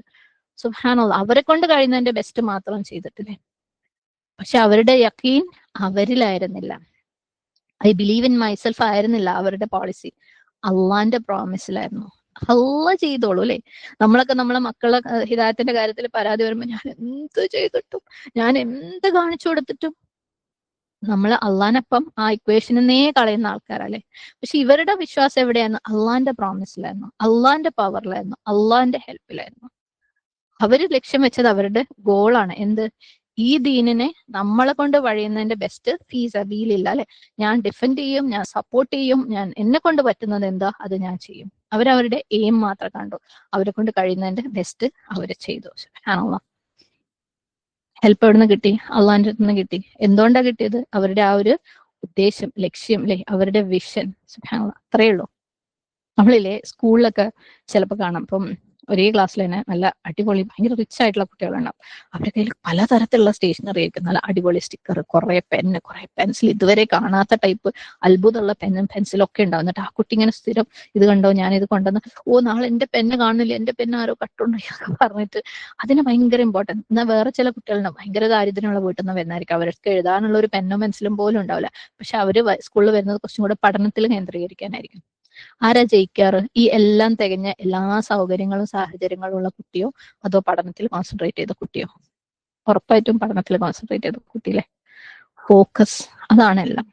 സുബ്ഹാനല്ലാഹ്, അവരെ കൊണ്ട് കഴിയുന്നതിന്റെ ബെസ്റ്റ് മാത്രം ചെയ്തിട്ടില്ലേ. പക്ഷെ അവരുടെ യഖീൻ അവരിലായിരുന്നില്ല. ഐ ബിലീവ് ഇൻ മൈസെൽഫ് ആയിരുന്നില്ല അവരുടെ പോളിസി, അള്ളാന്റെ പ്രോമിസിലായിരുന്നു. അള്ളാഹ് ചെയ്തോളൂ അല്ലെ. നമ്മളൊക്കെ നമ്മളെ മക്കളെ ഹിദായത്തിന്റെ കാര്യത്തിൽ പരാതി വരുമ്പോ, ഞാൻ എന്ത് ചെയ്തിട്ടും, ഞാൻ എന്ത് കാണിച്ചു കൊടുത്തിട്ടും നമ്മൾ അള്ളാനപ്പം ആ ഇക്വേഷനേ കളയുന്ന ആൾക്കാരല്ലേ. പക്ഷെ ഇവരുടെ വിശ്വാസം എവിടെയായിരുന്നു? അള്ളാന്റെ പ്രോമിസിലായിരുന്നു, അള്ളാന്റെ പവറിലായിരുന്നു, അള്ളാന്റെ ഹെൽപ്പിലായിരുന്നു. അവര് ലക്ഷ്യം വെച്ചത് അവരുടെ ഗോളാണ്. എന്ത്? ഈ ദീനിനെ നമ്മളെ കൊണ്ട് വഴിയുന്നതിന്റെ ബെസ്റ്റ് ഫീ സബീലില്ല അല്ലെ. ഞാൻ ഡിഫെൻഡ് ചെയ്യും, ഞാൻ സപ്പോർട്ട് ചെയ്യും, ഞാൻ എന്നെ കൊണ്ട് പറ്റുന്നത് എന്താ അത് ഞാൻ ചെയ്യും. അവരവരുടെ എയിം മാത്രം കണ്ടു, അവരെ കൊണ്ട് കഴിയുന്നതിന്റെ ബെസ്റ്റ് അവര് ചെയ്തു. സുബ്ഹാനല്ലാഹ്. ഹെൽപ്പ് എവിടെ നിന്ന് കിട്ടി? അള്ളാന്റെ അടുത്ത് നിന്ന് കിട്ടി. എന്തുകൊണ്ടാ കിട്ടിയത്? അവരുടെ ആ ഒരു ഉദ്ദേശം, ലക്ഷ്യം അല്ലെ, അവരുടെ വിഷൻ. സുബ്ഹാനല്ലാഹ്. അത്രയേ ഉള്ളൂ. നമ്മളില്ലേ സ്കൂളിലൊക്കെ ചിലപ്പോൾ കാണാം, ഇപ്പം ഒരേ ക്ലാസ്സിൽ തന്നെ നല്ല അടിപൊളി ഭയങ്കര റിച്ച് ആയിട്ടുള്ള കുട്ടികളുണ്ടാവും. അവരുടെ കയ്യിൽ പലതരത്തിലുള്ള സ്റ്റേഷനറി ആയിരിക്കും, നല്ല അടിപൊളി സ്റ്റിക്കർ, കുറെ പെന്ന്, കുറെ പെൻസിൽ, ഇതുവരെ കാണാത്ത ടൈപ്പ് അത്ഭുതമുള്ള പെന്നും പെൻസിലും ഒക്കെ ഉണ്ടാവും. എന്നിട്ട് ആ കുട്ടി ഇങ്ങനെ സ്ഥിരം ഇത് കണ്ടോ, ഞാൻ ഇത് കൊണ്ടുവന്ന്, ഓ നാളെ എന്റെ പെന്ന് കാണില്ല, എന്റെ പെന്ന് ആരോ കട്ടുണ്ടാക്കി പറഞ്ഞിട്ട് അതിന് ഭയങ്കര ഇമ്പോർട്ടൻസ്. എന്നാൽ വേറെ ചില കുട്ടികളുണ്ടാവും ഭയങ്കര ദാരിദ്ര്യമുള്ള വീട്ടിൽ നിന്ന് വരുന്നതായിരിക്കും, അവർക്ക് എഴുതാനുള്ള ഒരു പെന്നും പെൻസിലും പോലും ഉണ്ടാവില്ല. പക്ഷെ അവര് സ്കൂളിൽ വരുന്നത് കുറച്ചും കൂടെ പഠനത്തിൽ കേന്ദ്രീകരിക്കാനായിരിക്കും. ആരാ ജയിക്കാറ്? ഈ എല്ലാം തികഞ്ഞ എല്ലാ സൗകര്യങ്ങളും സാഹചര്യങ്ങളും ഉള്ള കുട്ടിയോ അതോ പഠനത്തിൽ കോൺസെൻട്രേറ്റ് ചെയ്ത കുട്ടിയോ? ഉറപ്പായിട്ടും പഠനത്തിൽ കോൺസെൻട്രേറ്റ് ചെയ്ത കുട്ടിയിലെ ഫോക്കസ്, അതാണ് എല്ലാം.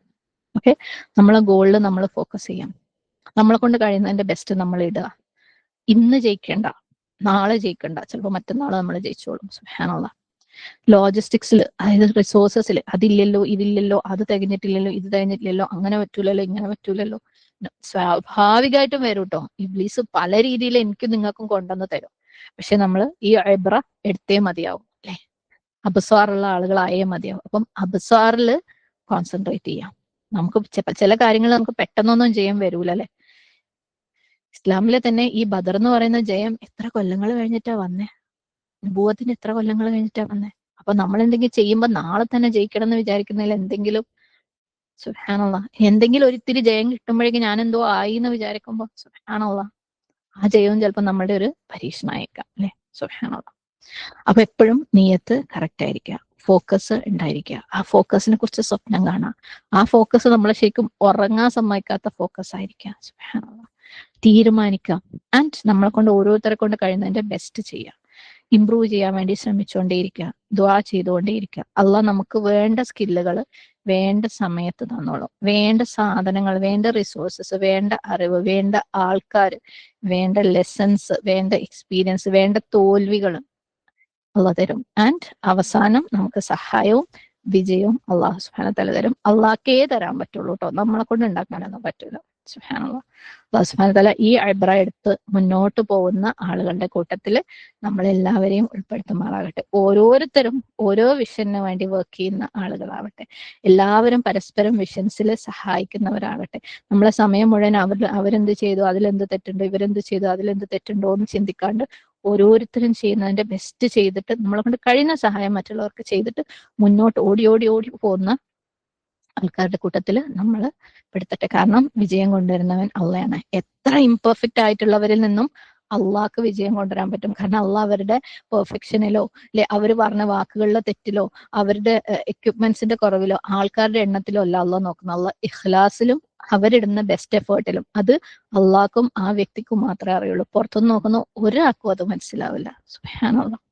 ഓക്കെ, നമ്മളെ ഗോളിൽ നമ്മൾ ഫോക്കസ് ചെയ്യാം, നമ്മളെ കൊണ്ട് കഴിയുന്നതിന്റെ ബെസ്റ്റ് നമ്മൾ ഇടുക. ഇന്ന് ജയിക്കേണ്ട, നാളെ ജയിക്കണ്ട, ചിലപ്പോൾ മറ്റന്നാൾ നമ്മൾ ജയിച്ചോളും. സുബ്ഹാനല്ലാഹ്. ലോജിസ്റ്റിക്സിൽ, അതായത് റിസോഴ്സസിൽ, അതില്ലല്ലോ ഇതില്ലല്ലോ, അത് തികഞ്ഞിട്ടില്ലല്ലോ, ഇത് തികഞ്ഞിട്ടില്ലല്ലോ, അങ്ങനെ പറ്റൂലല്ലോ, ഇങ്ങനെ പറ്റൂലല്ലോ, സ്വാഭാവികമായിട്ടും വരും കേട്ടോ. ഇബ്ലീസ് പല രീതിയിൽ എനിക്കും നിങ്ങൾക്കും കൊണ്ടുവന്ന് തരും. പക്ഷെ നമ്മൾ ഈ ഇബ്ര എടുത്തേ മതിയാവും അല്ലെ, അബ്സാറുള്ള ആളുകളായേ മതിയാവും. അപ്പം അബ്സാറിൽ കോൺസെൻട്രേറ്റ് ചെയ്യാം. നമുക്ക് ചില കാര്യങ്ങൾ നമുക്ക് പെട്ടെന്നൊന്നും ചെയ്യാൻ വരൂല അല്ലെ. ഇസ്ലാമിലെ തന്നെ ഈ ബദർ എന്ന് പറയുന്ന ജയം എത്ര കൊല്ലങ്ങൾ കഴിഞ്ഞിട്ടാ വന്നേ? നുബുവത്തിന് എത്ര കൊല്ലങ്ങൾ കഴിഞ്ഞിട്ടാ വന്നേ? അപ്പൊ നമ്മൾ എന്തെങ്കിലും ചെയ്യുമ്പോൾ നാളെ തന്നെ ജയിക്കണം എന്ന് വിചാരിക്കുന്നതിൽ എന്തെങ്കിലും, സുബ്ഹാനല്ലാഹ്, എന്തെങ്കിലും ഒരിത്തിരി ജയം കിട്ടുമ്പോഴേക്കും ഞാൻ എന്തോ ആയി എന്ന് വിചാരിക്കുമ്പോ സുബ്ഹാനല്ലാഹ്, ആ ജയവും ചിലപ്പോൾ നമ്മുടെ ഒരു പരീക്ഷണമായേക്കാം അല്ലെ. സുബ്ഹാനല്ലാഹ്. അപ്പൊ എപ്പോഴും നിയത്ത് കറക്റ്റ് ആയിരിക്കുക, ഫോക്കസ് ഉണ്ടായിരിക്കുക. ആ ഫോക്കസിനെ കുറിച്ച് സ്വപ്നം കാണാം. ആ ഫോക്കസ് നമ്മളെ ശരിക്കും ഉറങ്ങാൻ സമ്മതിക്കാത്ത ഫോക്കസ് ആയിരിക്കുക. സുബ്ഹാനല്ലാഹ്. തീരുമാനിക്കാം. ആൻഡ് നമ്മളെ കൊണ്ട് ഓരോരുത്തരെ കൊണ്ട് കഴിയുന്നതിന്റെ ബെസ്റ്റ് ചെയ്യുക. ഇംപ്രൂവ് ചെയ്യാൻ വേണ്ടി ശ്രമിച്ചുകൊണ്ടേയിരിക്കുക, ദുആ ചെയ്തുകൊണ്ടേയിരിക്കുക. അള്ളാഹ് നമുക്ക് വേണ്ട സ്കില്ലുകൾ വേണ്ട സമയത്ത് തന്നോളും. വേണ്ട സാധനങ്ങൾ, വേണ്ട റിസോഴ്സസ്, വേണ്ട അറിവ്, വേണ്ട ആൾക്കാർ, വേണ്ട ലെസൺസ്, വേണ്ട എക്സ്പീരിയൻസ്, വേണ്ട തോൽവികൾ അള്ളാഹ് തരും. ആൻഡ് അവസാനം നമുക്ക് സഹായവും വിജയവും അള്ളാഹു സുബ്ഹാനഹു വ തആല തരും. അള്ളാഹ്ക്കേ തരാൻ പറ്റുള്ളൂ കേട്ടോ, നമ്മളെ കൊണ്ട് ഉണ്ടാക്കാനൊന്നും പറ്റൂല. സുബ്ഹാനല്ലാഹ്. അള്ളാഹു സുബ്ഹാനഹു വ തആല ഈ ഇബ്ര എടുത്ത് മുന്നോട്ട് പോകുന്ന ആളുകളുടെ കൂട്ടത്തിൽ നമ്മളെല്ലാവരെയും ഉൾപ്പെടുത്തുമാറാകട്ടെ. ഓരോരുത്തരും ഓരോ വിഷന് വേണ്ടി വർക്ക് ചെയ്യുന്ന ആളുകളാവട്ടെ. എല്ലാവരും പരസ്പരം വിഷൻസിൽ സഹായിക്കുന്നവരാകട്ടെ. നമ്മളെ സമയം മുഴുവൻ അവരെന്ത് ചെയ്തു, അതിലെന്ത് തെറ്റുണ്ട്, ഇവരെന്ത് ചെയ്തു, അതിലെന്ത് തെറ്റുണ്ടോ എന്ന് ചിന്തിക്കാണ്ട് ഓരോരുത്തരും ചെയ്യുന്നതിന്റെ ബെസ്റ്റ് ചെയ്തിട്ട് നമ്മളെ കൊണ്ട് കഴിയുന്ന സഹായം മറ്റുള്ളവർക്ക് ചെയ്തിട്ട് മുന്നോട്ട് ഓടി ഓടി ഓടി പോകുന്ന ആൾക്കാരുടെ കൂട്ടത്തിൽ നമ്മൾ പെടുത്തട്ടെ. കാരണം വിജയം കൊണ്ടുവരുന്നവൻ അള്ളയാണ്. എത്ര ഇംപെർഫെക്റ്റ് ആയിട്ടുള്ളവരിൽ നിന്നും അള്ളാഹ്ക്ക് വിജയം കൊണ്ടുവരാൻ പറ്റും. കാരണം അള്ളാഹ് അവരുടെ പെർഫെക്ഷനിലോ അല്ലെ അവർ പറഞ്ഞ വാക്കുകളിലെ തെറ്റിലോ അവരുടെ എക്യുപ്മെന്റ്സിന്റെ കുറവിലോ ആൾക്കാരുടെ എണ്ണത്തിലോ അല്ല അള്ളാഹ് നോക്കുന്നത്. അള്ളാഹ് ഇഖ്ലാസിലും അവരിടുന്ന ബെസ്റ്റ് എഫേർട്ടിലും. അത് അള്ളാഹ്ക്കും ആ വ്യക്തിക്കും മാത്രമേ അറിയുള്ളൂ. പുറത്തുനിന്ന് നോക്കുന്ന ഒരാൾക്കും അത് മനസ്സിലാവില്ല. സുബ്ഹാനല്ലാഹ്.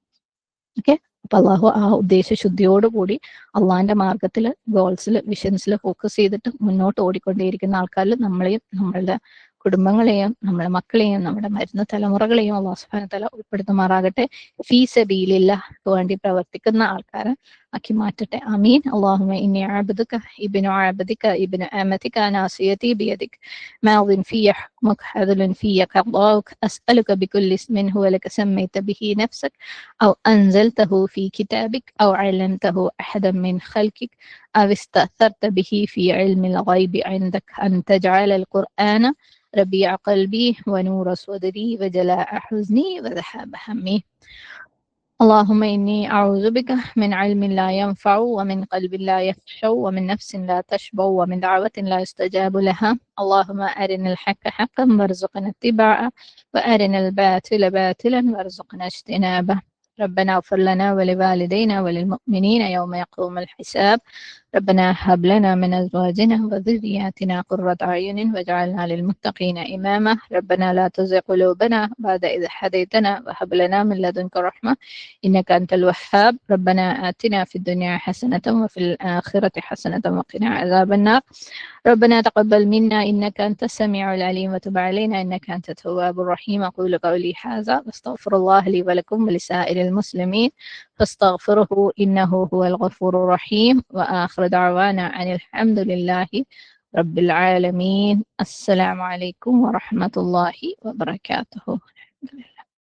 ഓക്കെ, അപ്പൊ അള്ളാഹു ആ ഉദ്ദേശശുദ്ധിയോടുകൂടി അള്ളാഹിന്റെ മാർഗത്തിൽ, ഗോൾസിൽ, വിഷൻസിൽ ഫോക്കസ് ചെയ്തിട്ട് മുന്നോട്ട് ഓടിക്കൊണ്ടേയിരിക്കുന്ന ആൾക്കാരിൽ നമ്മളെയും നമ്മളുടെ കുടുംബങ്ങളെയും നമ്മുടെ മക്കളെയും നമ്മുടെ വരുന്ന തലമുറകളെയും അള്ളാഹു സുബ്ഹാനഹു വ തആല ഉൾപ്പെടുത്തുമാറാകട്ടെ. ഫീ സബീലില്ലാഹ് വേണ്ടി പ്രവർത്തിക്കുന്ന ആൾക്കാരെ ആക്കി മാറ്റട്ടെ. ആമീൻ. അല്ലാഹുമ്മ ഇന്നി അബ്ദുക ഇബ്നു അബ്ദിക ഇബ്നു അമതിക നാസിയതി ബിയദിക മാദിൻ ഫിയ ഹുക്മുക അദലുൻ ഫിയ ഖദാഉക അസ്അലുക ബികുല്ലി ഇസ്മിൻ ഹുവ ലക സമ്മൈത ബിഹി നഫ്സക أو أنزلته في كتابك أو علمته أحدا من خلقك أو استأثرت به في علم الغيب عندك أن تجعل القرآن ربيع قلبي ونور صدري وجلاء حزني وذهاب همي. اللهم إني أعوذ بك من علم لا ينفع ومن قلب لا يخشع ومن نفس لا تشبع ومن دعوة لا يستجاب لها. اللهم أرنا الحق حقا وارزقنا اتباعه وأرنا الباطل باطلا وارزقنا اجتنابه. ربنا اغفر لنا ولوالدينا وللمؤمنين يوم يقوم الحساب. ربنا هب لنا من أزواجنا وذرياتنا قرة أعين واجعلنا للمتقين إماما ربنا لا تزغ قلوبنا بعد إذ هديتنا وهب لنا من لدنك رحمة إنك أنت الوهاب ربنا آتنا في الدنيا حسنة وفي الآخرة حسنة وقنا عذاب النار ربنا تقبل منا إنك أنت السميع العليم وتب علينا إنك أنت التواب الرحيم أقول قولي هذا واستغفر الله لي ولكم ولسائر المسلمين فاستغفره إنه هو الغفور الرحيم وآخر دعوانا أن الحمد لله رب العالمين السلام عليكم ورحمة الله وبركاته.